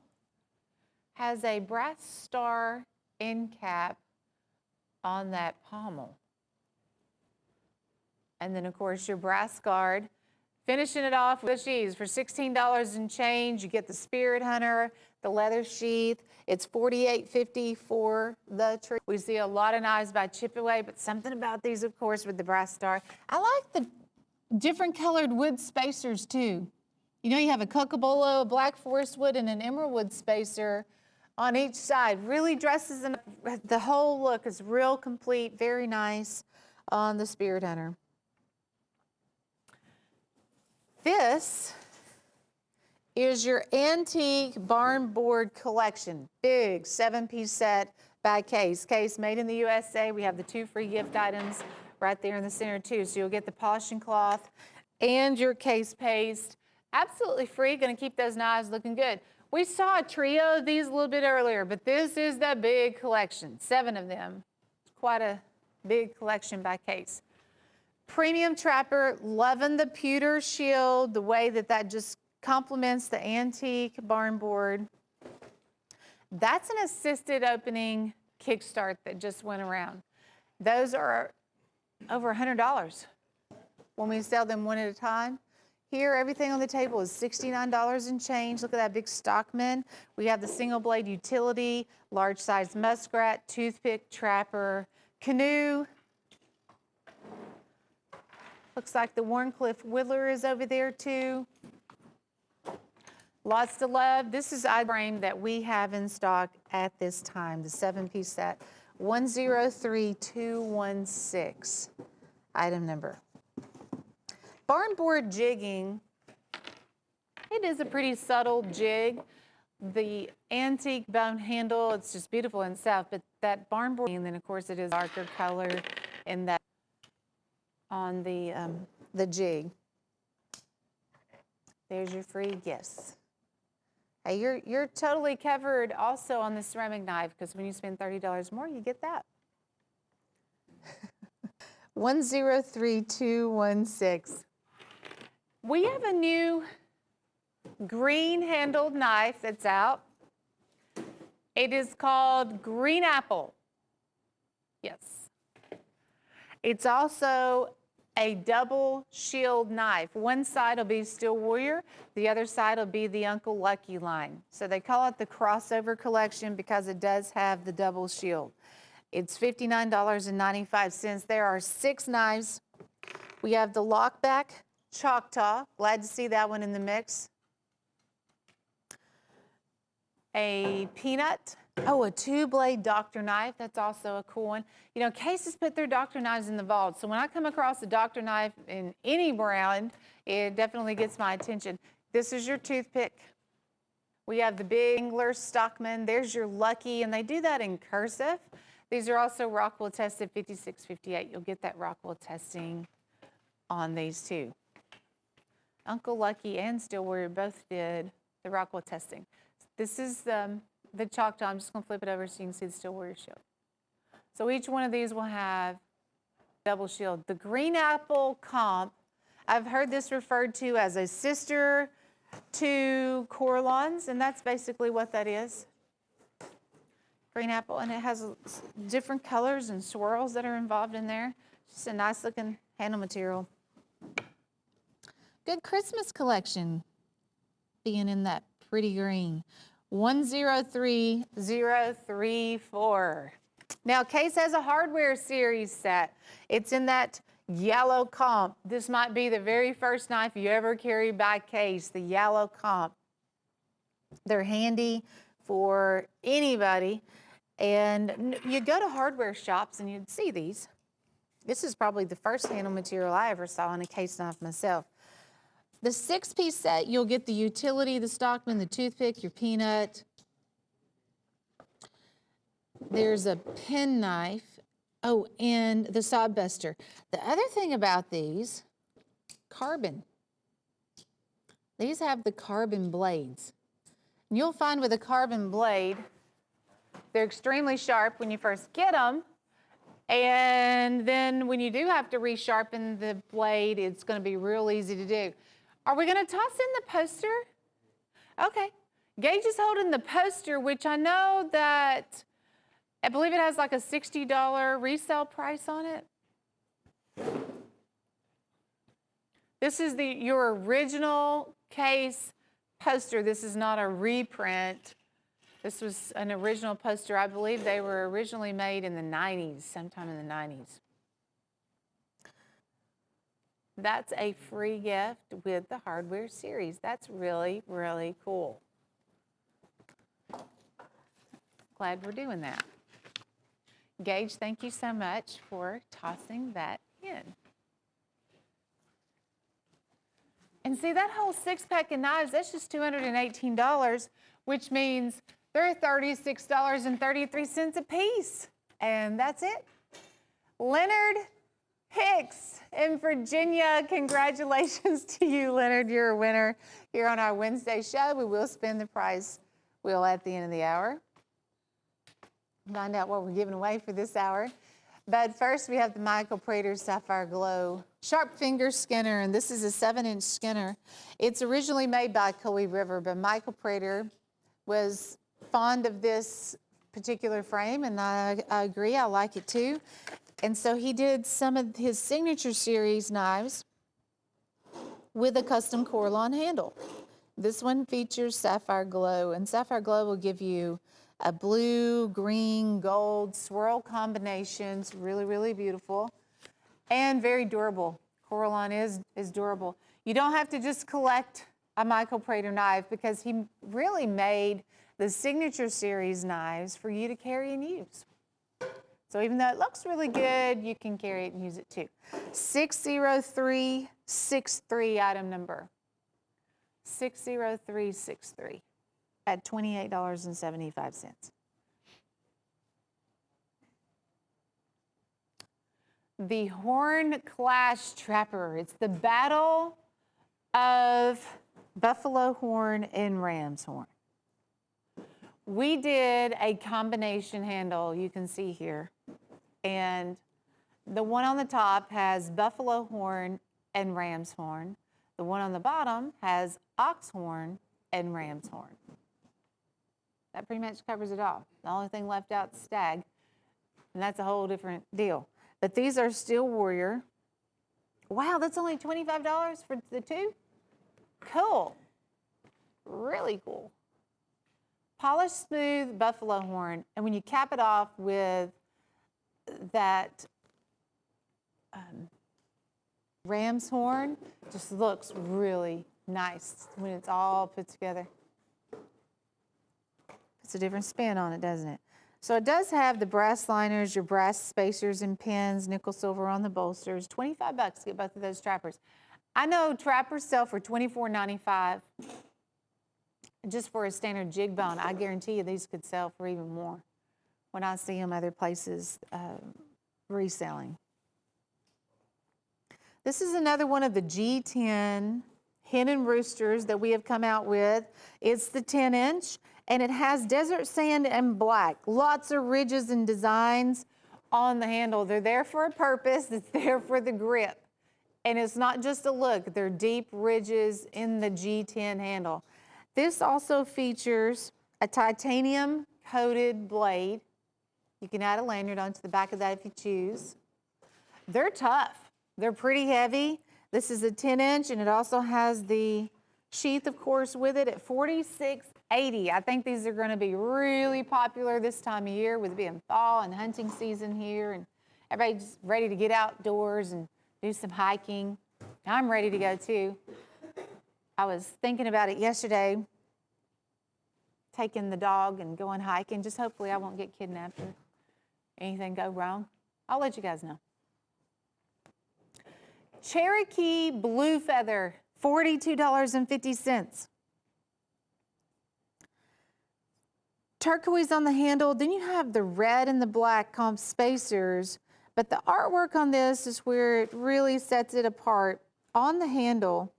[SPEAKER 6] has a brass star end cap on that pommel. And then, of course, your brass guard. Finishing it off with sheaths for $16 and change. You get the Spirit Hunter, the leather sheath. It's $48.50 for the tree. We see a lot of knives by Chipaway, but something about these, of course, with the brass star. I like the different colored wood spacers, too. You know, you have a Cocobolo, a black forest wood, and an emerald wood spacer on each side. Really dresses them. The whole look is real complete, very nice on the Spirit Hunter. This is your antique barn board collection. Big 7-piece set by Case. Case made in the USA. We have the 2 free gift items right there in the center too. So you'll get the polishing cloth and your Case paste. Absolutely free, gonna keep those knives looking good. We saw a trio of these a little bit earlier, but this is the big collection, 7 of them. It's quite a big collection by Case. Premium Trapper, loving the pewter shield, the way that just complements the antique barn board. That's an assisted opening kickstart that just went around. Those are over $100 when we sell them one at a time. Here, everything on the table is $69 and change. Look at that big Stockman. We have the single blade utility, large size muskrat, toothpick, trapper, canoe. Looks like the Warncliffe Whittler is over there too. Lots to love. This is the frame that we have in stock at this time, the 7-piece set, 103216, item number. Barn board jigging, it is a pretty subtle jig. The antique bone handle, it's just beautiful in itself, but that barn board, and then of course it is darker color in that on the jig. There's your free gifts. Hey, you're totally covered also on the ceramic knife because when you spend $30 more, you get that. 103216. We have a new green handled knife that's out. It is called Green Apple. Yes. It's also a double shield knife. One side will be Steel Warrior, the other side will be the Uncle Lucky line. So they call it the crossover collection because it does have the double shield. It's $59.95. There are 6 knives. We have the Lockback Choctaw. Glad to see that one in the mix. A Peanut. Oh, a 2-blade doctor knife. That's also a cool one. You know, Cases put their doctor knives in the vault. So when I come across a doctor knife in any brand, it definitely gets my attention. This is your toothpick. We have the big Angler Stockman. There's your Lucky, and they do that in cursive. These are also Rockwell tested 5658. You'll get that Rockwell testing on these too. Uncle Lucky and Steel Warrior both did the Rockwell testing. This is the Choctaw. I'm just going to flip it over so you can see the Steel Warrior shield. So each one of these will have double shield. The Green Apple Comp, I've heard this referred to as a sister to Corlon's, and that's basically what that is. Green Apple, and it has different colors and swirls that are involved in there. Just a nice looking handle material. Good Christmas collection being in that pretty green. 103034. Now, Case has a hardware series set. It's in that yellow comp. This might be the very first knife you ever carry by Case, the yellow comp. They're handy for anybody. And you go to hardware shops and you'd see these. This is probably the first handle material I ever saw in a Case knife myself. The 6-piece set, you'll get the utility, the Stockman, the toothpick, your Peanut. There's a penknife. Oh, and the sod buster. The other thing about these, carbon. These have the carbon blades. And you'll find with a carbon blade, they're extremely sharp when you first get them. And then when you do have to resharpen the blade, it's going to be real easy to do. Are we going to toss in the poster? Okay. Gage is holding the poster, which I know that, I believe it has like a $60 resale price on it. This is your original Case poster. This is not a reprint. This was an original poster. I believe they were originally made in the 90s, sometime in the 90s. That's a free gift with the hardware series. That's really, really cool. Glad we're doing that. Gage, thank you so much for tossing that in. And see, that whole 6-pack of knives, that's just $218, which means they're $36.33 a piece. And that's it. Leonard Hicks in Virginia. Congratulations to you, Leonard. You're a winner here on our Wednesday show. We will spin the prize wheel at the end of the hour. Find out what we're giving away for this hour. But first, we have the Michael Prater Sapphire Glow Sharp Finger Skinner, and this is a 7-inch skinner. It's originally made by Cutlery River, but Michael Prater was fond of this particular frame, and I agree, I like it too. And so he did some of his signature series knives with a custom Corlon handle. This one features Sapphire Glow, and Sapphire Glow will give you a blue, green, gold swirl combinations, really, really beautiful, and very durable. Corlon is durable. You don't have to just collect a Michael Prater knife because he really made the signature series knives for you to carry and use. So even though it looks really good, you can carry it and use it too. 60363 item number. 60363 at $28.75. The Horn Clash Trapper. It's the battle of buffalo horn and ram's horn. We did a combination handle, you can see here. And the one on the top has buffalo horn and ram's horn. The one on the bottom has ox horn and ram's horn. That pretty much covers it all. The only thing left out is stag, and that's a whole different deal. But these are Steel Warrior. Wow, that's only $25 for the two? Cool. Really cool. Polished smooth buffalo horn, and when you cap it off with that ram's horn, just looks really nice when it's all put together. It's a different spin on it, doesn't it? So it does have the brass liners, your brass spacers and pins, nickel silver on the bolsters. $25 to get both of those trappers. I know trappers sell for $24.95 just for a standard jig bone. I guarantee you these could sell for even more when I see them other places reselling. This is another one of the G10 hen and roosters that we have come out with. It's the 10-inch, and it has desert sand and black. Lots of ridges and designs on the handle. They're there for a purpose. It's there for the grip. And it's not just a look. They're deep ridges in the G10 handle. This also features a titanium coated blade. You can add a lanyard onto the back of that if you choose. They're tough. They're pretty heavy. This is a 10-inch, and it also has the sheath, of course, with it at $46.80. I think these are going to be really popular this time of year with it being fall and hunting season here, and everybody's ready to get outdoors and do some hiking. I'm ready to go too. I was thinking about it yesterday, taking the dog and going hiking. Just hopefully I won't get kidnapped or anything go wrong. I'll let you guys know. Cherokee Blue Feather, $42.50. Turquoise on the handle. Then you have the red and the black comp spacers. But the artwork on this is where it really sets it apart. On the handle,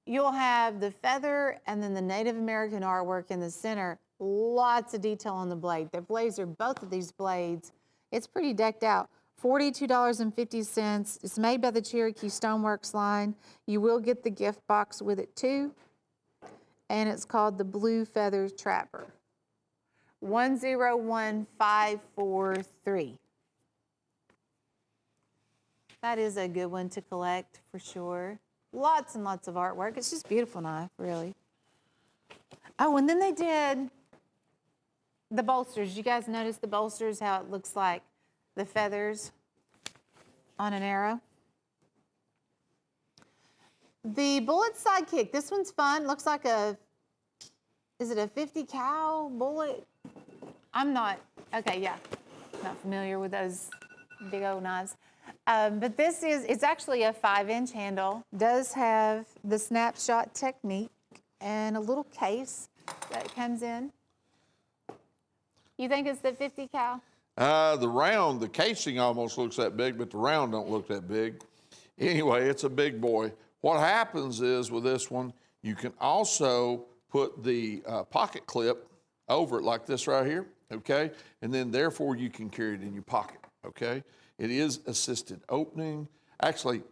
[SPEAKER 6] you'll have the feather and then the Native American artwork in the center. Lots of detail on the blade. The blades are both of these blades. It's pretty decked out. $42.50. It's made by the Cherokee Stoneworks line. You will get the gift box with it too. And it's called the Blue Feather Trapper. 101543. That is a good one to collect for sure. Lots and lots of artwork. It's just a beautiful knife, really. Oh, and then they did the bolsters. You guys notice the bolsters, how it looks like the feathers on an arrow? The bullet sidekick. This one's fun. Looks like a, is it a 50 cal bullet? I'm not, okay, yeah. Not familiar with those big old knives. But it's actually a 5-inch handle. Does have the snapshot technique and a little case that comes in. You think it's the 50 cal?
[SPEAKER 5] The casing almost looks that big, but the round don't look that big. Anyway, it's a big boy. What happens is with this one, you can also put the pocket clip over it like this right here, okay? And then therefore you can carry it in your pocket, okay? It is assisted opening. Actually,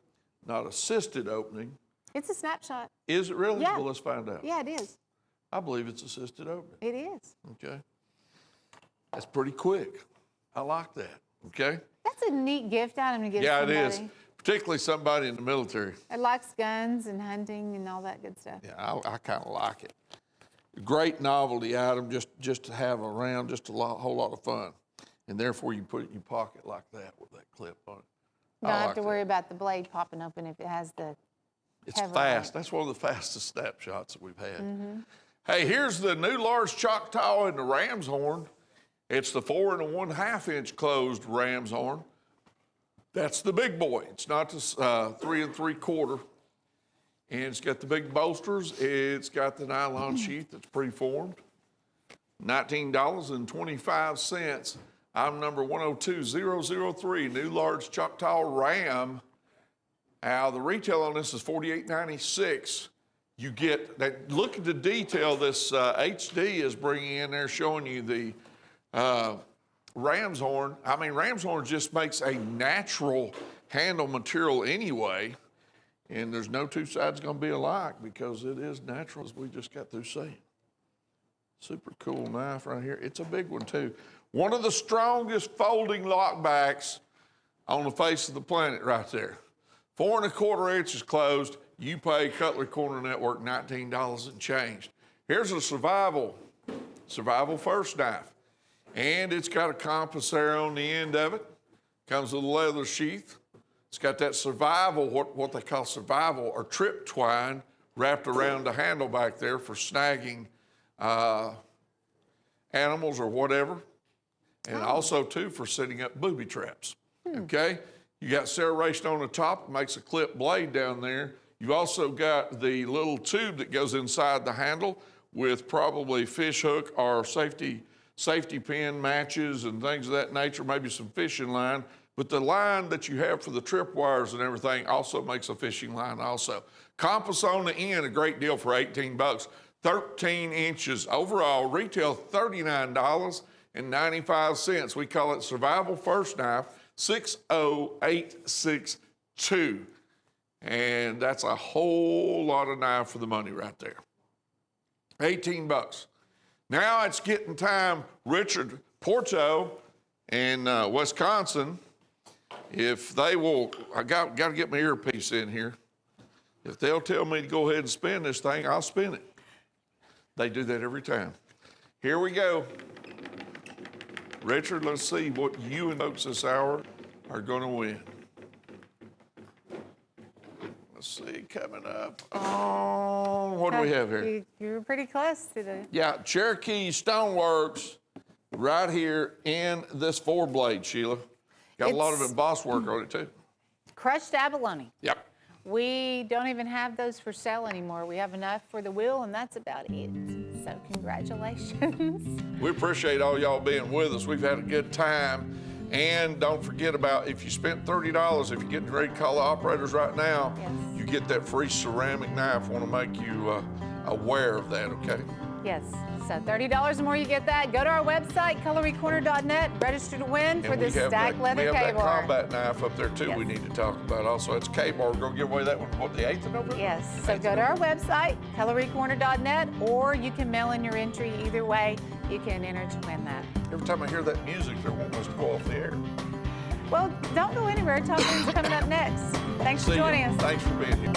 [SPEAKER 5] not assisted opening.
[SPEAKER 6] It's a snapshot.
[SPEAKER 5] Is it really?
[SPEAKER 6] Yeah.
[SPEAKER 5] Well, let's find out.
[SPEAKER 6] Yeah, it is.
[SPEAKER 5] I believe it's assisted opening.
[SPEAKER 6] It is.
[SPEAKER 5] Okay. That's pretty quick. I like that, okay?
[SPEAKER 6] That's a neat gift item to give
[SPEAKER 5] Yeah,
[SPEAKER 6] somebody.
[SPEAKER 5] it is. Particularly somebody in the military.
[SPEAKER 6] That likes guns and hunting and all that good stuff.
[SPEAKER 5] Yeah, I kind of like it. Great novelty item just to have around, just whole lot of fun. And therefore you put it in your pocket like that with that clip on it.
[SPEAKER 6] You don't have to worry about the blade popping open if it has the
[SPEAKER 5] It's
[SPEAKER 6] cover on
[SPEAKER 5] fast.
[SPEAKER 6] it.
[SPEAKER 5] That's one of the fastest snapshots that we've had. Hey, here's the new large Choctaw in the ram's horn. It's the 4 1/2 inch closed ram's horn. That's the big boy. It's not the 3 3/4. And it's got the big bolsters. It's got the nylon sheath that's preformed. $19.25. Item number 102003, new large Choctaw Ram. Now, the retail on this is $48.96. You get that. Look at the detail this HD is bringing in there, showing you the ram's horn. I mean, ram's horn just makes a natural handle material anyway, and there's no two sides going to be alike because it is natural, as we just got through saying. Super cool knife right here. It's a big one too. One of the strongest folding lockbacks on the face of the planet right there. 4 1/4 inches closed. You pay Cutlery Corner Network $19 and change. Here's a survival first knife. And it's got a compass there on the end of it. Comes with a leather sheath. It's got that survival, what they call survival or trip twine wrapped around the handle back there for snagging animals or whatever. And also, too, for setting up booby traps, okay? You got serration on the top, makes a clip blade down there. You've also got the little tube that goes inside the handle with probably fish hook or safety pin matches and things of that nature, maybe some fishing line. But the line that you have for the trip wires and everything also makes a fishing line also. Compass on the end, a great deal for $18. 13 inches overall, retail $39.95. We call it Survival First Knife, 60862. And that's a whole lot of knife for the money right there. $18. Now it's getting time, Richard Porto in Wisconsin, if they will, I got to get my earpiece in here. If they'll tell me to go ahead and spin this thing, I'll spin it. They do that every time. Here we go. Richard, let's see what you and folks this hour are going to win. Let's see, coming up. Oh, what do we have here?
[SPEAKER 6] You were pretty close to the...
[SPEAKER 5] Yeah, Cherokee Stoneworks right here in this 4-blade, Sheila. Got a lot of embossed work on it, too.
[SPEAKER 6] Crushed abalone.
[SPEAKER 5] Yep.
[SPEAKER 6] We don't even have those for sale anymore. We have enough for the wheel, and that's about it. So congratulations.
[SPEAKER 5] We appreciate all y'all being with us. We've had a good time. And don't forget about, if you spent $30, if you're getting ready to call the operators right now,
[SPEAKER 6] Yes.
[SPEAKER 5] you get that free ceramic knife. I want to make you aware of that, okay?
[SPEAKER 6] Yes, so $30 more, you get that. Go to our website, cutlerycorner.net, register to win for
[SPEAKER 5] And we
[SPEAKER 6] this
[SPEAKER 5] have
[SPEAKER 6] stacked leather
[SPEAKER 5] We have
[SPEAKER 6] cable.
[SPEAKER 5] that combat knife up there, too,
[SPEAKER 6] Yes.
[SPEAKER 5] we need to talk about also. It's K-bar. We're going to give away that one, what, the 8th of November?
[SPEAKER 6] Yes, so go to our website, cutlerycorner.net, or you can mail in your entry. Either way, you can enter to win that.
[SPEAKER 5] Every time I hear that music, they're wanting us to go off the air.
[SPEAKER 6] Well, don't go anywhere. Talk News coming up next. Thanks for
[SPEAKER 5] See ya.
[SPEAKER 6] joining us.
[SPEAKER 5] Thanks for being here.